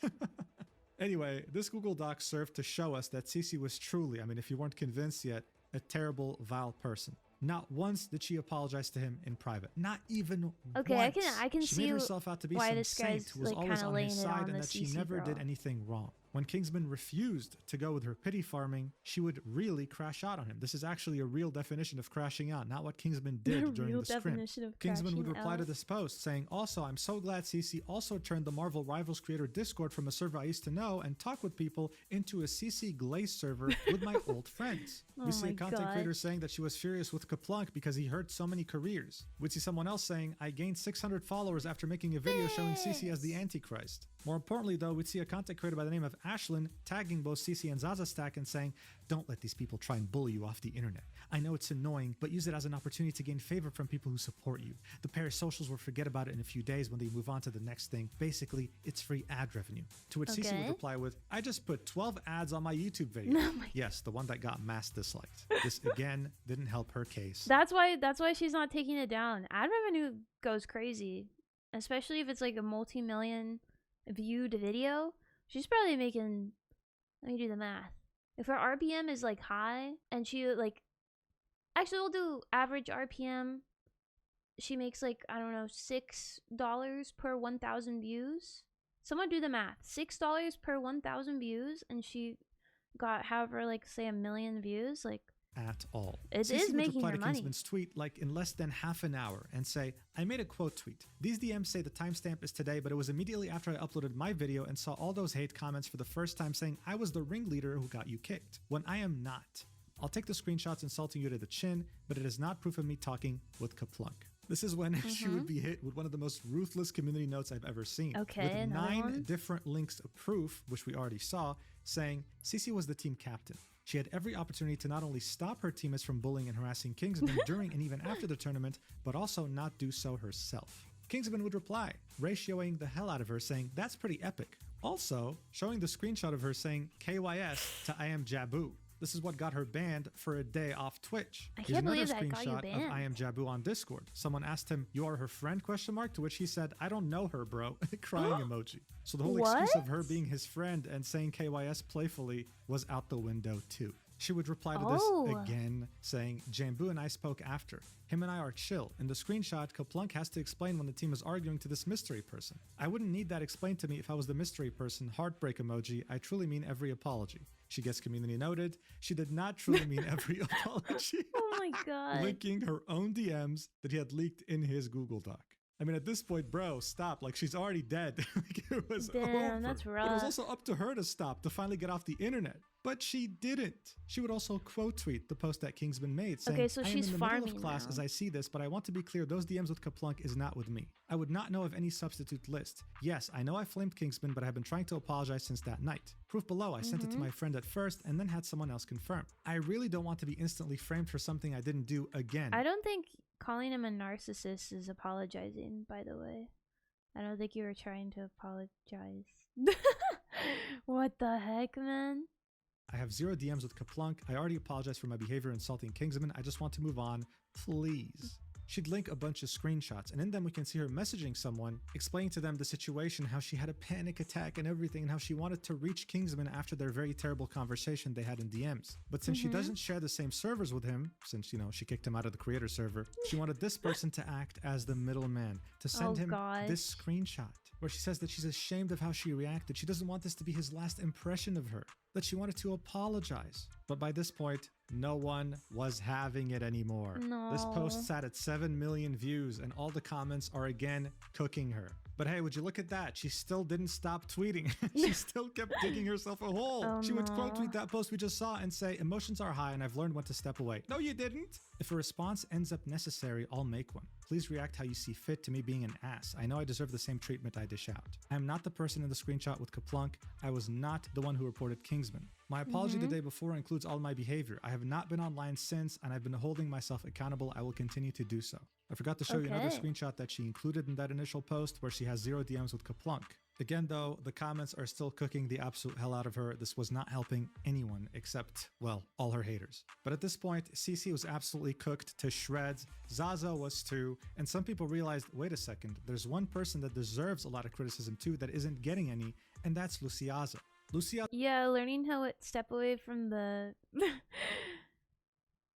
Anyway, this Google Doc served to show us that Cece was truly, I mean, if you weren't convinced yet, a terrible, vile person. Not once did she apologize to him in private. Not even okay, once. I can she see made herself out to be why some this saint guy's who was like always kind of on laying his it side on and the that she CC never girl. did anything wrong. When Kingsman refused to go with her pity farming, she would really crash out on him. This is actually a real definition of crashing out, not what Kingsman did during the scrim. Kingsman would reply to this post saying, also, I'm so glad CC also turned the Marvel Rivals creator Discord from a server I used to know and talk with people into a CC Glaze server with my old friends. We see a content creator saying that she was furious with Kaplunk because he hurt so many careers. We'd see someone else saying, I gained 600 followers after making a video showing CC as the Antichrist. More importantly, though, we'd see a content creator by the name of Ashlyn tagging both CC and Zaza Stack and saying, don't let these people try and bully you off the internet. I know it's annoying, but use it as an opportunity to gain favor from people who support you. The parasocials will forget about it in a few days when they move on to the next thing. Basically, it's free ad revenue. To which CC would reply with, I just put 12 ads on my YouTube video. Yes, the one that got mass disliked. This again didn't help her case. That's why she's not taking it down. Ad revenue goes crazy, especially if it's like a multi-million viewed video. She's probably making, let me do the math. If her RPM is like high and she like, actually we'll do average RPM. She makes like, I don't know, $6 per 1,000 views. Someone do the math. $6 per 1,000 views and she got, however, like say 1 million views. Like, at all. It CC is would making reply her to money. Kingsman's tweet like in less than half an hour and say, I made a quote tweet. These DMs say the timestamp is today, but it was immediately after I uploaded my video and saw all those hate comments for the first time saying I was the ringleader who got you kicked, when I am not. I'll take the screenshots insulting you to the chin, but it is not proof of me talking with Kaplunk. This is when she would be hit with one of the most ruthless community notes I've ever seen. Okay, with another 9 one? different links of proof, which we already saw, saying Cece was the team captain. She had every opportunity to not only stop her teammates from bullying and harassing Kingsman during and even after the tournament, but also not do so herself. Kingsman would reply, ratioing the hell out of her, saying, that's pretty epic. Also, showing the screenshot of her saying KYS to I am Jabu. This is what got her banned for a day off Twitch. I Here's can't another believe that got you screenshot of banned. I am Jabu on Discord. Someone asked him, you are her friend, ? To which he said, I don't know her, bro. Crying emoji. So the whole excuse of her being his friend and saying KYS playfully was out the window too. She would reply to Oh. this again, saying, Jambu and I spoke after. Him and I are chill. In the screenshot, Kaplunk has to explain when the team is arguing to this mystery person. I wouldn't need that explained to me if I was the mystery person. Heartbreak emoji. I truly mean every apology. She gets community noted. She did not truly mean every apology. Oh my god. Linking her own DMs that he had leaked in his Google Doc. I mean, at this point, bro, stop. Like, she's already dead. Like, it was Damn, over. that's But it was rough. also up to her to stop, to finally get off the internet. But she didn't. She would also quote tweet the post that Kingsman made, saying, Okay, so I am she's in the middle of farming class now. as I see this, but I want to be clear, those DMs with Kaplunk is not with me. I would not know of any substitute list. Yes, I know I flamed Kingsman, but I have been trying to apologize since that night. Proof below, I sent it to my friend at first and then had someone else confirm. I really don't want to be instantly framed for something I didn't do again. I don't think calling him a narcissist is apologizing, by the way. I don't think you were trying to apologize. What the heck, man? I have 0 DMs with Kaplunk. I already apologized for my behavior insulting Kingsman. I just want to move on, please. She'd link a bunch of screenshots, and in them we can see her messaging someone, explaining to them the situation, how she had a panic attack and everything, and how she wanted to reach Kingsman after their very terrible conversation they had in DMs. But since she doesn't share the same servers with him, since, you know, she kicked him out of the creator server, she wanted this person to act as the middleman, to send him this screenshot, where she says that she's ashamed of how she reacted. She doesn't want this to be his last impression of her, that she wanted to apologize. But by this point, no one was having it anymore. No. This post sat at 7 million views, and all the comments are again cooking her. But hey, would you look at that? She still didn't stop tweeting. She still kept digging herself a hole. Oh, She would no. quote tweet that post we just saw and say, emotions are high and I've learned when to step away. No, you didn't. If a response ends up necessary, I'll make one. Please react how you see fit to me being an ass. I know I deserve the same treatment I dish out. I am not the person in the screenshot with Kaplunk. I was not the one who reported Kingsman. My apology the day before includes all my behavior. I have not been online since, and I've been holding myself accountable. I will continue to do so. I forgot to show you another Okay. screenshot that she included in that initial post where she has 0 DMs with Kaplunk. Again, though, the comments are still cooking the absolute hell out of her. This was not helping anyone except, well, all her haters. But at this point, Cece was absolutely cooked to shreds. Zaza was too. And some people realized, wait a second, there's one person that deserves a lot of criticism too that isn't getting any, and that's Luciaza. Lucia Yeah, learning how to step away from the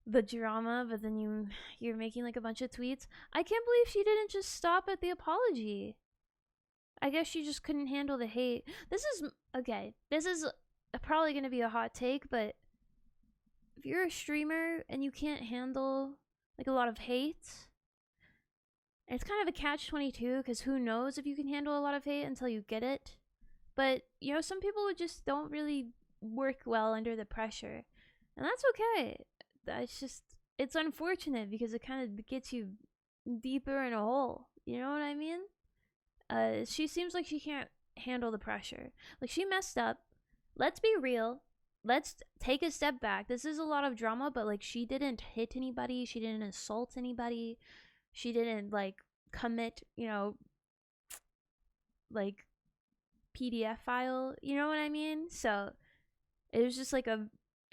the drama, but then you're making like a bunch of tweets. I can't believe she didn't just stop at the apology. I guess she just couldn't handle the hate. This is okay. This is probably going to be a hot take, but if you're a streamer and you can't handle like a lot of hate, it's kind of a catch-22 because who knows if you can handle a lot of hate until you get it. But, you know, some people just don't really work well under the pressure. And that's okay. That's just, it's unfortunate because it kind of gets you deeper in a hole. You know what I mean? She seems like she can't handle the pressure. Like, she messed up. Let's be real. Let's take a step back. This is a lot of drama, but, like, she didn't hit anybody. She didn't assault anybody. She didn't, like, commit, you know, like, PDF file, you know what I mean? So it was just like a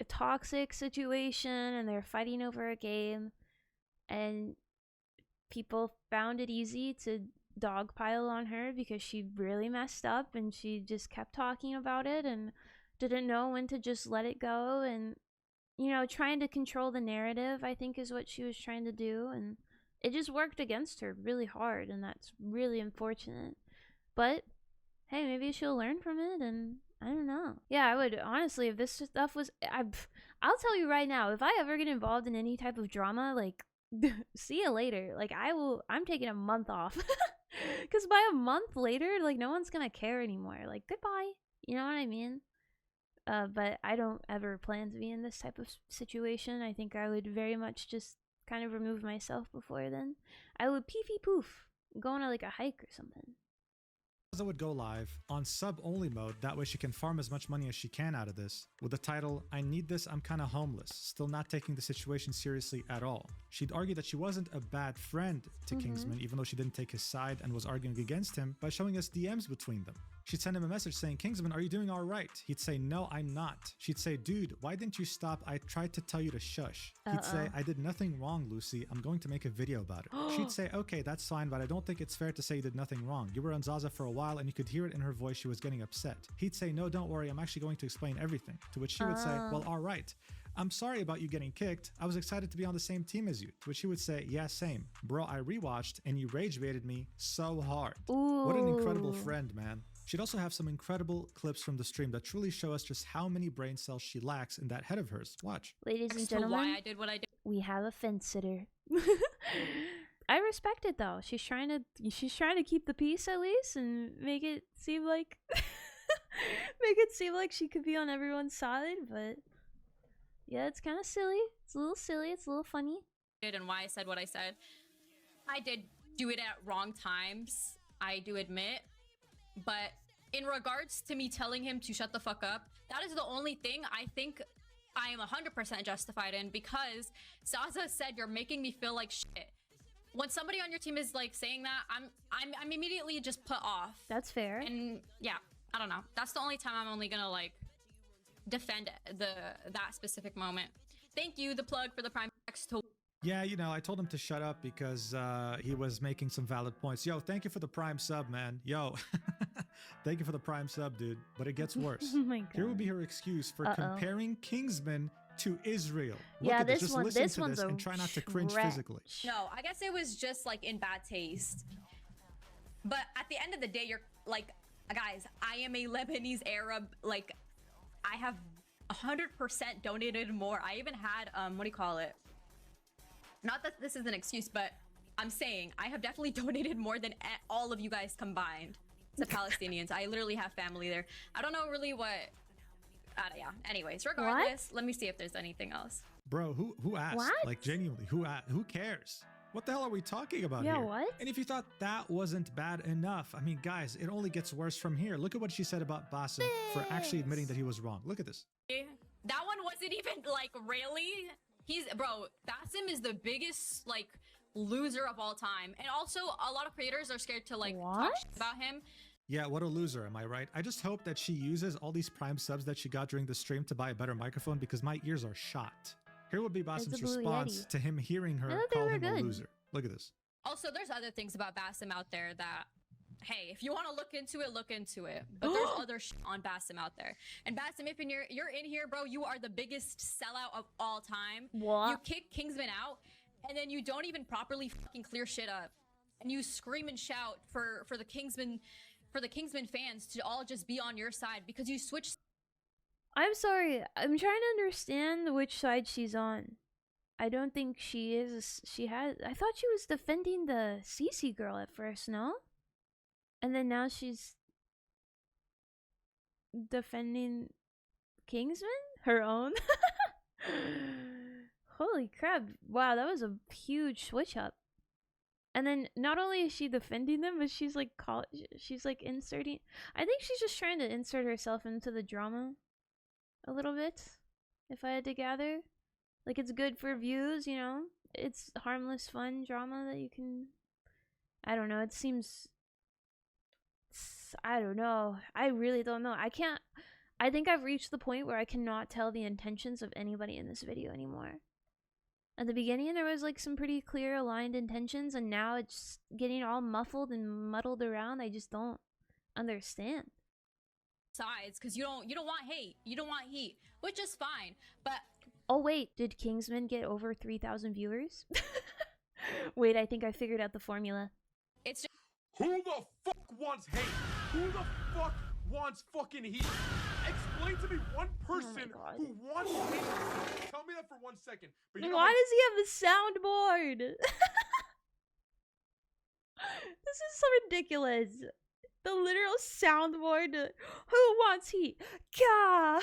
toxic situation, and they're fighting over a game, and people found it easy to dogpile on her because she really messed up, and she just kept talking about it and didn't know when to just let it go, and, you know, trying to control the narrative, I think, is what she was trying to do, and it just worked against her really hard, and that's really unfortunate. But hey, maybe she'll learn from it, and I don't know. Yeah, I would, honestly, if this stuff was, I'll tell you right now, if I ever get involved in any type of drama, like, see you later. Like, I'm taking a month off. Because by a month later, like, no one's gonna care anymore. Like, goodbye. You know what I mean? But I don't ever plan to be in this type of situation. I think I would very much just kind of remove myself before then. I would peefy poof, go on like a hike or something. Zaza would go live on sub-only mode, that way she can farm as much money as she can out of this, with the title, I need this, I'm kinda homeless, still not taking the situation seriously at all. She'd argue that she wasn't a bad friend to Kingsman, even though she didn't take his side and was arguing against him by showing us DMs between them. She'd send him a message saying, Kingsman, are you doing alright? He'd say, no, I'm not. She'd say, dude, why didn't you stop? I tried to tell you to shush. He'd say, I did nothing wrong, Lucy. I'm going to make a video about it. She'd say, okay, that's fine, but I don't think it's fair to say you did nothing wrong. You were on Zaza for a while and you could hear it in her voice. She was getting upset. He'd say, no, don't worry. I'm actually going to explain everything. To which she would say, well, alright. I'm sorry about you getting kicked. I was excited to be on the same team as you. To which he would say, yeah, same. Bro, I rewatched and you rage baited me so hard. Ooh. What an incredible friend, man. She'd also have some incredible clips from the stream that truly show us just how many brain cells she lacks in that head of hers. Watch. Ladies and So gentlemen, why I did what I did. we have a fence sitter. I respect it though. She's trying to keep the peace at least and make it seem like she could be on everyone's side, but yeah, it's kind of silly. It's a little silly. It's a little funny. And why I said what I said. I did do it at wrong times. I do admit. But in regards to me telling him to shut the fuck up, that is the only thing I think I am 100% justified in, because Zaza said you're making me feel like shit. When somebody on your team is like saying that, I'm immediately just put off. That's fair. And yeah, I don't know. That's the only time I'm only gonna like defend that specific moment. Thank you, the plug for the Prime X to. Yeah, you know, I told him to shut up because he was making some valid points. Yo, thank you for the Prime sub, man. Yo, thank you for the Prime sub, dude. But it gets worse. Oh my god. Here would be her excuse for comparing Kingsman to Israel. Look Yeah, at this Just one. listen This to one's this a and try not to cringe stretch. physically. No, I guess it was just like in bad taste. But at the end of the day, you're like, guys, I am a Lebanese Arab. Like, I have 100% donated more. I even had, what do you call it? Not that this is an excuse, but I'm saying I have definitely donated more than all of you guys combined to Palestinians. I literally have family there. I don't know really what. Yeah. Anyways, regardless, let me see if there's anything else. Bro, who asked? What? Like, genuinely, who cares? What the hell are we talking about Yeah, here? what? And if you thought that wasn't bad enough, I mean, guys, it only gets worse from here. Look at what she said about Basim for actually admitting that he was wrong. Look at this. That one wasn't even like really. Bro, Basim is the biggest like loser of all time, and also a lot of creators are scared to like talk shit about him. Yeah, what a loser, am I right? I just hope that she uses all these Prime subs that she got during the stream to buy a better microphone because my ears are shot. Here would be Basim's Blue response Yeti. to him hearing her I thought they call were him a good. loser. Look at this. Also, there's other things about Basim out there that, hey, if you want to look into it, look into it. But there's other shit on Basim out there. And Basim, if you're in here, bro, you are the biggest sellout of all time. What? You kick Kingsman out, and then you don't even properly fucking clear shit up. And you scream and shout for the Kingsman fans to all just be on your side because you switched. I'm sorry. I'm trying to understand which side she's on. I don't think she is. I thought she was defending the CC girl at first, no? And then now she's defending Kingsman? Her own? Holy crap. Wow, that was a huge switch up. And then not only is she defending them, but she's like inserting. I think she's just trying to insert herself into the drama a little bit, if I had to gather. Like, it's good for views, you know? It's harmless, fun drama that you can. I don't know. It seems. I don't know. I really don't know. I think I've reached the point where I cannot tell the intentions of anybody in this video anymore. At the beginning, there was like some pretty clear aligned intentions, and now it's getting all muffled and muddled around. I just don't understand. Sides, because you don't want hate. You don't want heat, which is fine. But oh wait, did Kingsman get over 3,000 viewers? Wait, I think I figured out the formula. It's just Who the fuck wants hate? Who the fuck wants fucking heat? Explain to me one person who wants hate. Tell me that for 1 second. But you know Why does he have a soundboard? This is so ridiculous. The literal soundboard. Who wants heat? Gah!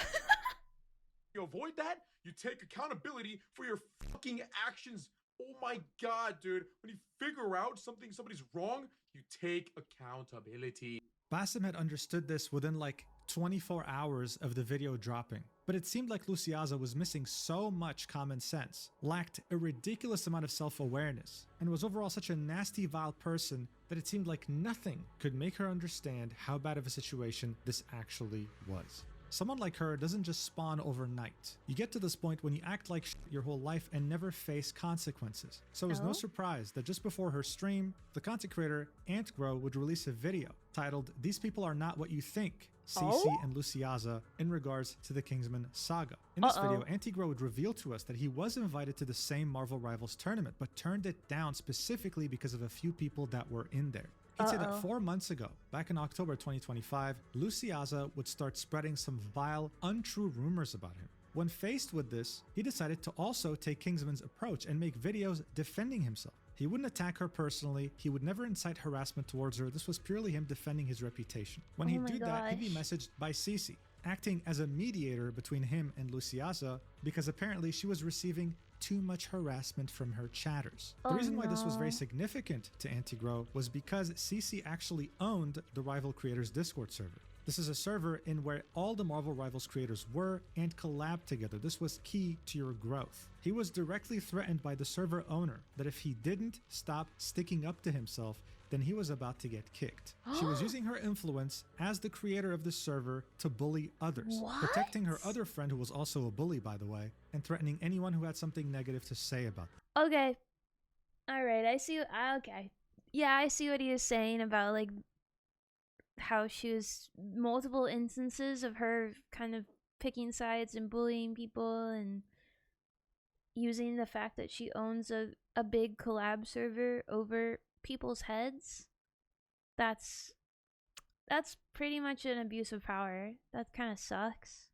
you avoid that, you take accountability for your fucking actions. Oh my god, dude. When you figure out somebody's wrong, you take accountability. Basim had understood this within like 24 hours of the video dropping, but it seemed like Luciaza was missing so much common sense, lacked a ridiculous amount of self-awareness, and was overall such a nasty, vile person that it seemed like nothing could make her understand how bad of a situation this actually was. Someone like her doesn't just spawn overnight. You get to this point when you act like your whole life and never face consequences. So it's no surprise that just before her stream, the content creator AntGrow would release a video titled "These People Are Not What You Think," CC and Luciaza, in regards to the Kingsman saga. In this video, AntGrow would reveal to us that he was invited to the same Marvel Rivals tournament, but turned it down specifically because of a few people that were in there. He'd say that 4 months ago, back in October 2025, Luciaza would start spreading some vile, untrue rumors about him. When faced with this, he decided to also take Kingsman's approach and make videos defending himself. He wouldn't attack her personally, he would never incite harassment towards her, this was purely him defending his reputation. When he'd do that, he'd be messaged by Cece, acting as a mediator between him and Luciaza, because apparently she was receiving too much harassment from her chatters. The reason why this was very significant to AntGrow was because CC actually owned the Rival Creators Discord server. This is a server in where all the Marvel Rivals creators were and collabed together. This was key to your growth. He was directly threatened by the server owner that if he didn't stop sticking up to himself, then he was about to get kicked. She was using her influence as the creator of the server to bully others, protecting her other friend who was also a bully, by the way, and threatening anyone who had something negative to say about them. Okay. Alright, I see. Okay. Yeah, I see what he was saying about, like, how she was multiple instances of her kind of picking sides and bullying people and using the fact that she owns a big collab server over people's heads. That's pretty much an abuse of power. That kind of sucks.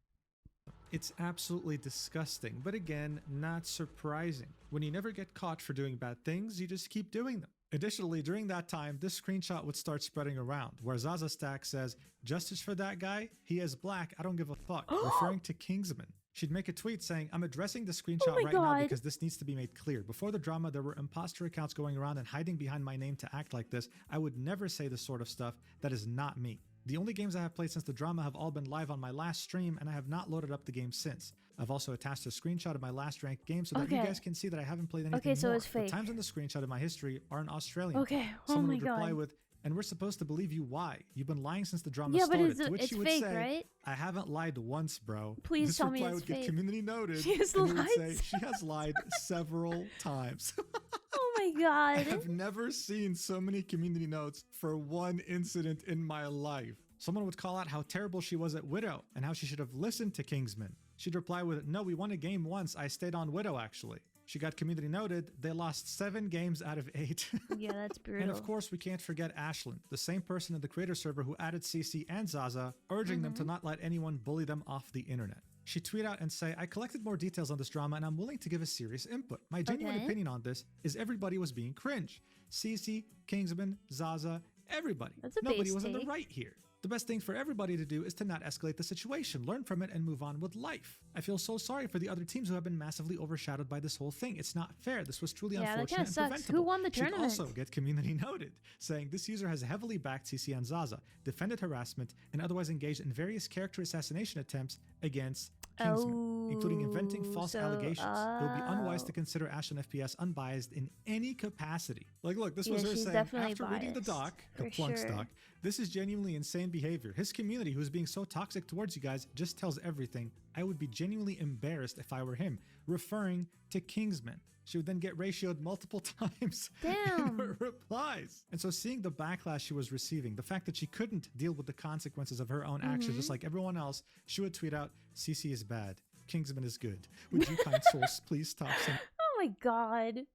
It's absolutely disgusting, but again, not surprising. When you never get caught for doing bad things, you just keep doing them. Additionally, during that time, this screenshot would start spreading around, where Zaza Stack says, "Justice for that guy? He is black, I don't give a fuck," referring to Kingsman. She'd make a tweet saying, "I'm addressing the screenshot right now because this needs to be made clear. Before the drama, there were imposter accounts going around and hiding behind my name to act like this. I would never say this sort of stuff. That is not me. The only games I have played since the drama have all been live on my last stream, and I have not loaded up the game since. I've also attached a screenshot of my last ranked game so that you guys can see that I haven't played anything so more. it's fake. The times in the screenshot of my history are in Australian. Okay, Someone my would reply god. with, "And we're supposed to believe you, why? You've been lying since the drama Yeah, but started." To which it's she would fake, say, right? "I haven't lied once, bro." Please this tell me reply it's would get fake. community noted. She has and he would lied say, "She has lied several times." Oh my I god. have never seen so many community notes for one incident in my life. Someone would call out how terrible she was at Widow and how she should have listened to Kingsman. She'd reply with, "No, we won a game once. I stayed on Widow, actually." She got community noted. They lost 7 games out of 8. Yeah, that's brutal. And of course, we can't forget Ashlyn, the same person in the creator server who added CC and Zaza, urging them to not let anyone bully them off the internet. She'd tweet out and say, "I collected more details on this drama and I'm willing to give a serious input. My genuine opinion on this is everybody was being cringe. CC, Kingsman, Zaza, everybody. That's a Nobody base was in the take. right here. The best thing for everybody to do is to not escalate the situation, learn from it, and move on with life. I feel so sorry for the other teams who have been massively overshadowed by this whole thing. It's not fair. This was truly Yeah, that unfortunate kinda and sucks. preventable." Who won the She'd tournament? also get community noted, saying this user has heavily backed CC and Zaza, defended harassment, and otherwise engaged in various character assassination attempts against Kingsman, including inventing false allegations. It would be unwise to consider Ashlyn FPS unbiased in any capacity. Like, look, this was Yeah, her she's saying, definitely after reading the biased, doc, for Kaplunk sure. doc, this is genuinely insane behavior. His community, who's being so toxic towards you guys, just tells everything. I would be genuinely embarrassed if I were him, referring to Kingsman. She would then get ratioed multiple times in Damn. her replies. And so seeing the backlash she was receiving, the fact that she couldn't deal with the consequences of her own actions, just like everyone else, she would tweet out, "CC is bad. Kingsman is good. Would you kind souls please stop saying..." Oh my god.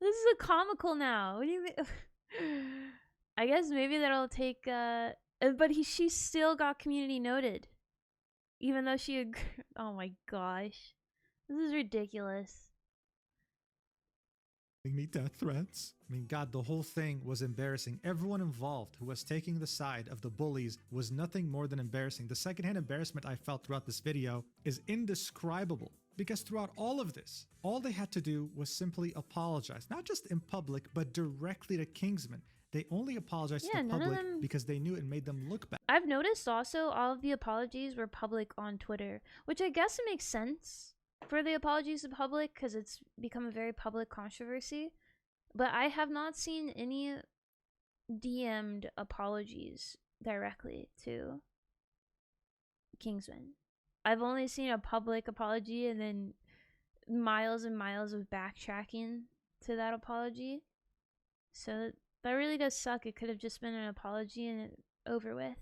This is a comical now. What do you mean? I guess maybe that'll take but she still got community noted. Even though she oh my gosh. This is ridiculous. Me death threats. I mean, God, the whole thing was embarrassing. Everyone involved who was taking the side of the bullies was nothing more than embarrassing. The secondhand embarrassment I felt throughout this video is indescribable, because throughout all of this, all they had to do was simply apologize, not just in public, but directly to Kingsman. They only apologized to the none of public them- because they knew it made them look bad. I've noticed also all of the apologies were public on Twitter, which I guess it makes sense for the apologies to public because it's become a very public controversy. But I have not seen any DM'd apologies directly to Kingsman. I've only seen a public apology and then miles and miles of backtracking to that apology. So that really does suck. It could have just been an apology and it over with.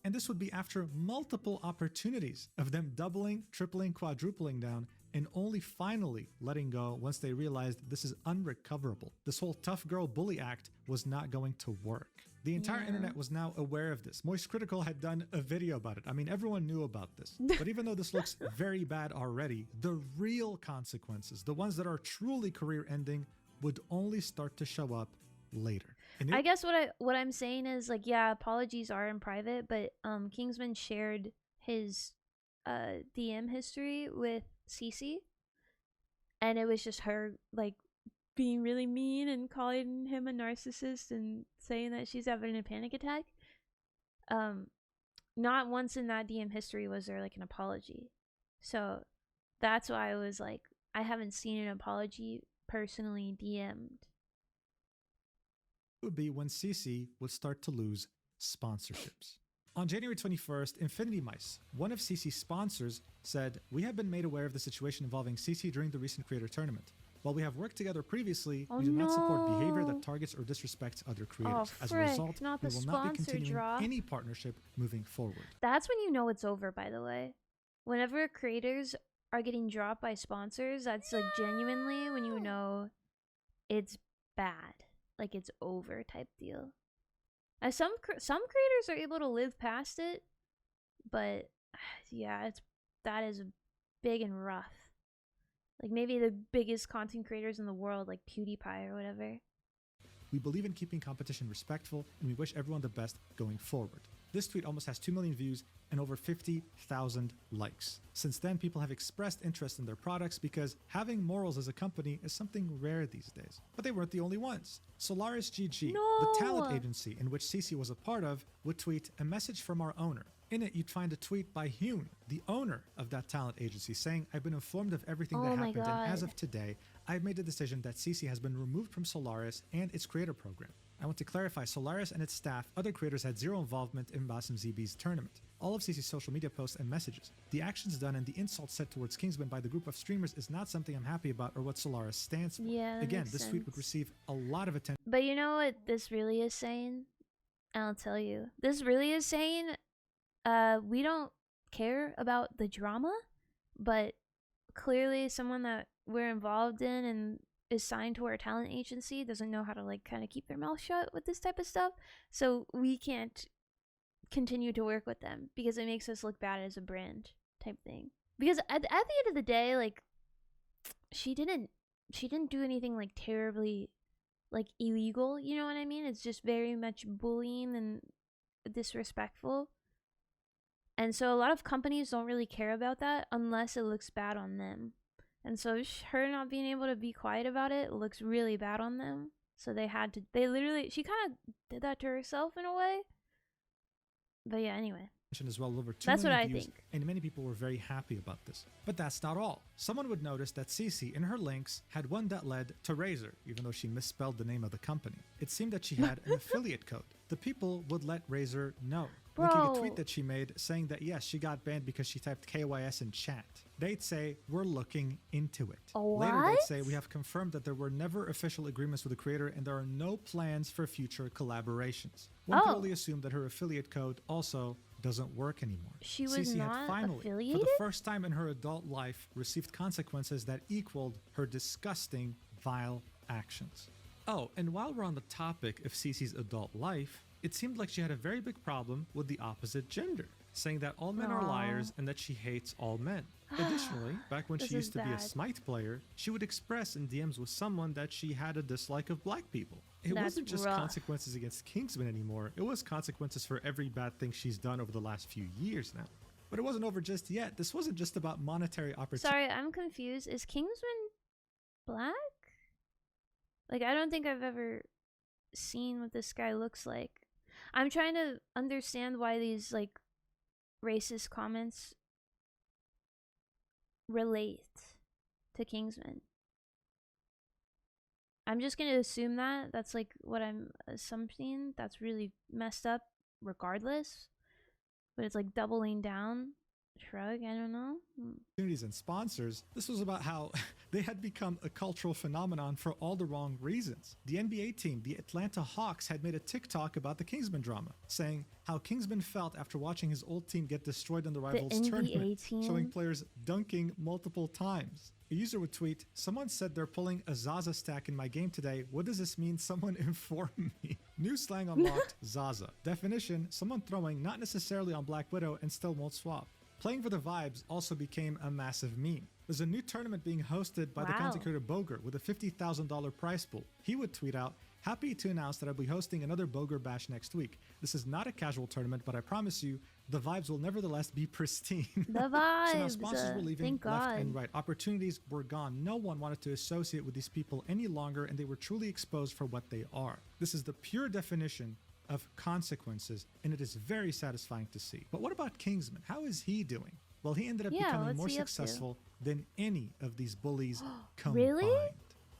And this would be after multiple opportunities of them doubling, tripling, quadrupling down, and only finally letting go once they realized this is unrecoverable. This whole tough girl bully act was not going to work. The entire internet was now aware of this. Moist Critical had done a video about it. I mean, everyone knew about this. But even though this looks very bad already, the real consequences, the ones that are truly career ending, would only start to show up later. I guess what I'm saying is, like, yeah, apologies are in private, but Kingsman shared his DM history with Cece, and it was just her like being really mean and calling him a narcissist and saying that she's having a panic attack. Not once in that DM history was there like an apology. So that's why I was like, I haven't seen an apology personally DM'd. Would be when CC would start to lose sponsorships. On January 21st, Infinity Mice, one of CC's sponsors, said, "We have been made aware of the situation involving CC during the recent creator tournament. While we have worked together previously, we do not support behavior that targets or disrespects other creators. As a result, we will not be continuing any partnership moving forward." That's when you know it's over, by the way. Whenever creators are getting dropped by sponsors, that's like genuinely when you know it's bad. Like it's over type deal. Some creators are able to live past it, but yeah, that is big and rough. Like maybe the biggest content creators in the world, like PewDiePie or whatever. We believe in keeping competition respectful, and we wish everyone the best going forward. This tweet almost has 2 million views and over 50,000 likes. Since then, people have expressed interest in their products because having morals as a company is something rare these days. But they weren't the only ones. Solaris GG, the talent agency in which CC was a part of, would tweet a message from our owner. In it, you'd find a tweet by Hune, the owner of that talent agency, saying, "I've been informed of everything that happened, and as of today, I've made the decision that CC has been removed from Solaris and its creator program. I want to clarify, Solaris and its staff, other creators had zero involvement in Basim ZB's tournament. All of CC's social media posts and messages, the actions done and the insults said towards Kingsman by the group of streamers is not something I'm happy about or what Solaris stands for." Yeah, again, this tweet would receive a lot of attention. But you know what this really is saying? I'll tell you. This really is saying, we don't care about the drama, but clearly someone that we're involved in and is signed to our talent agency doesn't know how to like kind of keep their mouth shut with this type of stuff, so we can't continue to work with them because it makes us look bad as a brand type thing. Because at the end of the day, like she didn't do anything like terribly like illegal, you know what I mean? It's just very much bullying and disrespectful. And so a lot of companies don't really care about that unless it looks bad on them. And so her not being able to be quiet about it looks really bad on them. So she kind of did that to herself in a way. But yeah, anyway. As well, over 2 That's what million I views, think. and many people were very happy about this. But that's not all. Someone would notice that CC in her links had one that led to Razer, even though she misspelled the name of the company. It seemed that she had an affiliate code. The people would let Razer know, linking a tweet that she made saying that yes, she got banned because she typed KYS in chat. They'd say, "We're looking into it." Later they'd say, "We have confirmed that there were never official agreements with the creator and there are no plans for future collaborations." One could only assume that her affiliate code also doesn't work anymore. She was CC not had finally, affiliated? for the first time in her adult life, received consequences that equaled her disgusting, vile actions. Oh, and while we're on the topic of CC's adult life, it seemed like she had a very big problem with the opposite gender, saying that all men are liars and that she hates all men. Additionally, back when she used to be a Smite player, she would express in DMs with someone that she had a dislike of black people. It wasn't just consequences against Kingsman anymore, it was consequences for every bad thing she's done over the last few years now. But it wasn't over just yet. This wasn't just about monetary opportunity. Sorry, I'm confused. Is Kingsman black? Like, I don't think I've ever seen what this guy looks like. I'm trying to understand why these, like, racist comments relate to Kingsman. I'm just gonna assume that's like what I'm assuming. That's really messed up regardless, but it's like doubling down Shrug, I don't know. Opportunities and sponsors, this was about how they had become a cultural phenomenon for all the wrong reasons. The NBA team, the Atlanta Hawks, had made a TikTok about the Kingsman drama, saying how Kingsman felt after watching his old team get destroyed in the Rivals NBA tournament, team? showing players dunking multiple times. A user would tweet, "Someone said they're pulling a Zaza stack in my game today. What does this mean? Someone inform me." New slang unlocked, Zaza. Definition, someone throwing not necessarily on Black Widow and still won't swap. Playing for the vibes also became a massive meme. There's a new tournament being hosted by the content creator Boger with a $50,000 prize pool. He would tweet out, "Happy to announce that I'll be hosting another Boger Bash next week. This is not a casual tournament, but I promise you, the vibes will nevertheless be pristine." The vibes. So now sponsors were leaving Thank left God. and right. Opportunities were gone. No one wanted to associate with these people any longer, and they were truly exposed for what they are. This is the pure definition of consequences, and it is very satisfying to see. But what about Kingsman? How is he doing? Well, he ended up becoming what's more he up to? successful than any of these bullies combined. Really?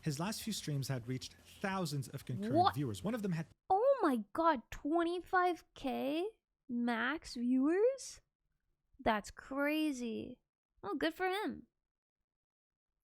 His last few streams had reached thousands of concurrent viewers. One of them had Oh my god, 25K max viewers? That's crazy. Oh, good for him.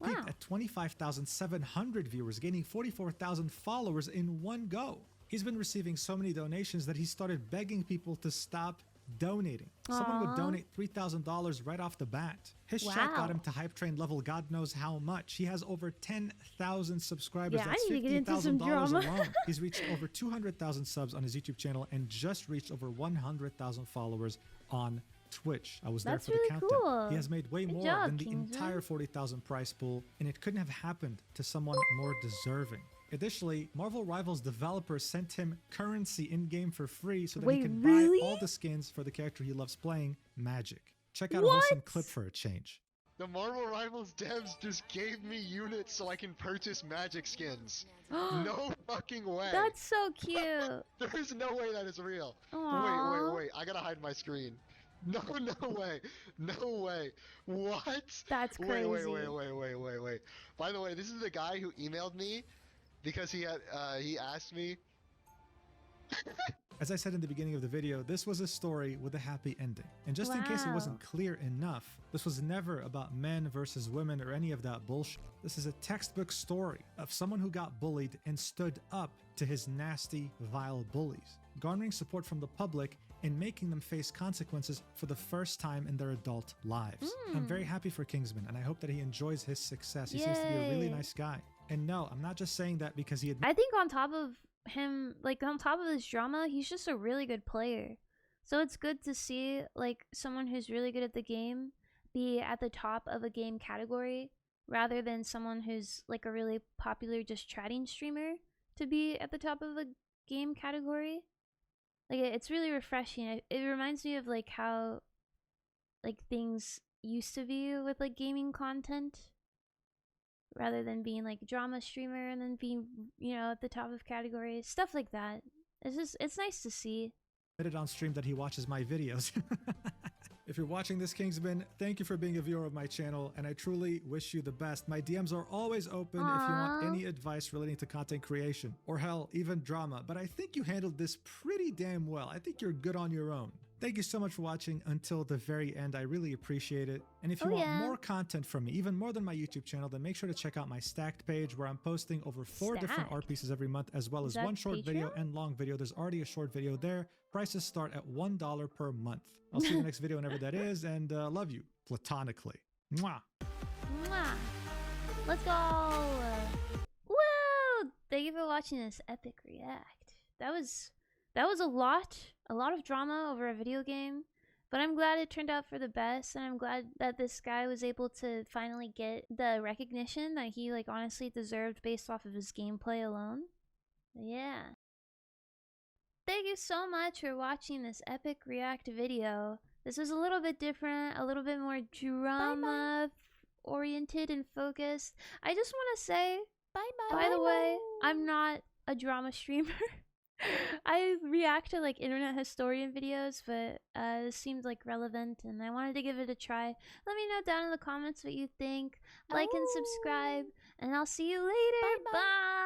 peaked Wow. at 25,700 viewers, gaining 44,000 followers in one go. He's been receiving so many donations that he started begging people to stop donating. Someone would Aw. donate $3,000 right off the bat. His shot got Wow. him to hype train level God knows how much. He has over 10,000 subscribers. Yeah, I That's need to get into some $50,000 drama. alone. He's reached over 200,000 subs on his YouTube channel and just reached over 100,000 followers on Twitch. I was That's there for really the countdown. cool. He has made way Good more job, than the Kingsman. entire 40,000 prize pool, and it couldn't have happened to someone more deserving. Additionally, Marvel Rivals developers sent him currency in-game for free so that he Wait, could really? buy all the skins for the character he loves playing, Magic. Check out a wholesome clip for a change. The Marvel Rivals devs just gave me units so I can purchase magic skins. No fucking way. That's so cute. There's no way that is real. Aw. Wait. I gotta hide my screen. No way. No way. What? That's crazy. Wait. By the way, this is the guy who emailed me because he asked me. As I said in the beginning of the video, this was a story with a happy ending. And just in case it wasn't clear enough, this was never about men versus women or any of that bullshit. This is a textbook story of someone who got bullied and stood up to his nasty, vile bullies, garnering support from the public and making them face consequences for the first time in their adult lives. I'm very happy for Kingsman, and I hope that he enjoys his success. He seems to be a really Yay. nice guy. And no, I'm not just saying that because he I think on top of him, like on top of this drama, he's just a really good player. So it's good to see like someone who's really good at the game be at the top of a game category rather than someone who's like a really popular just chatting streamer to be at the top of a game category. Like it's really refreshing. It reminds me of like how like things used to be with like gaming content rather than being like a drama streamer and then being, you know, at the top of categories, stuff like that. It's nice to see. admitted on stream that he watches my videos. If you're watching this, Kingsman, thank you for being a viewer of my channel, and I truly wish you the best. My DMs are always open if you want Aw. any advice relating to content creation, or hell, even drama, but I think you handled this pretty damn well. I think you're good on your own. Thank you so much for watching until the very end. I really appreciate it. And if you want more content from me, even more than my YouTube channel, then make sure to check out my Stacked page where I'm posting over 4 different art Stacked? pieces every month, as well Is as that one short video Patreon? and long video. There's already a short video there. Prices start at $1 per month. I'll see you in the next video whenever that is, and love you platonically. Mwah. Mwah. Let's go. Woo! Thank you for watching this epic react. That was a lot of drama over a video game, but I'm glad it turned out for the best, and I'm glad that this guy was able to finally get the recognition that he like honestly deserved based off of his gameplay alone. Yeah. Thank you so much for watching this epic react video. This was a little bit different, a little bit more drama oriented and focused. I just want to say, by the way, I'm not a drama streamer. I react to like internet historian videos, but this seemed like relevant and I wanted to give it a try. Let me know down in the comments what you think. Like and subscribe, and I'll see you later. Bye.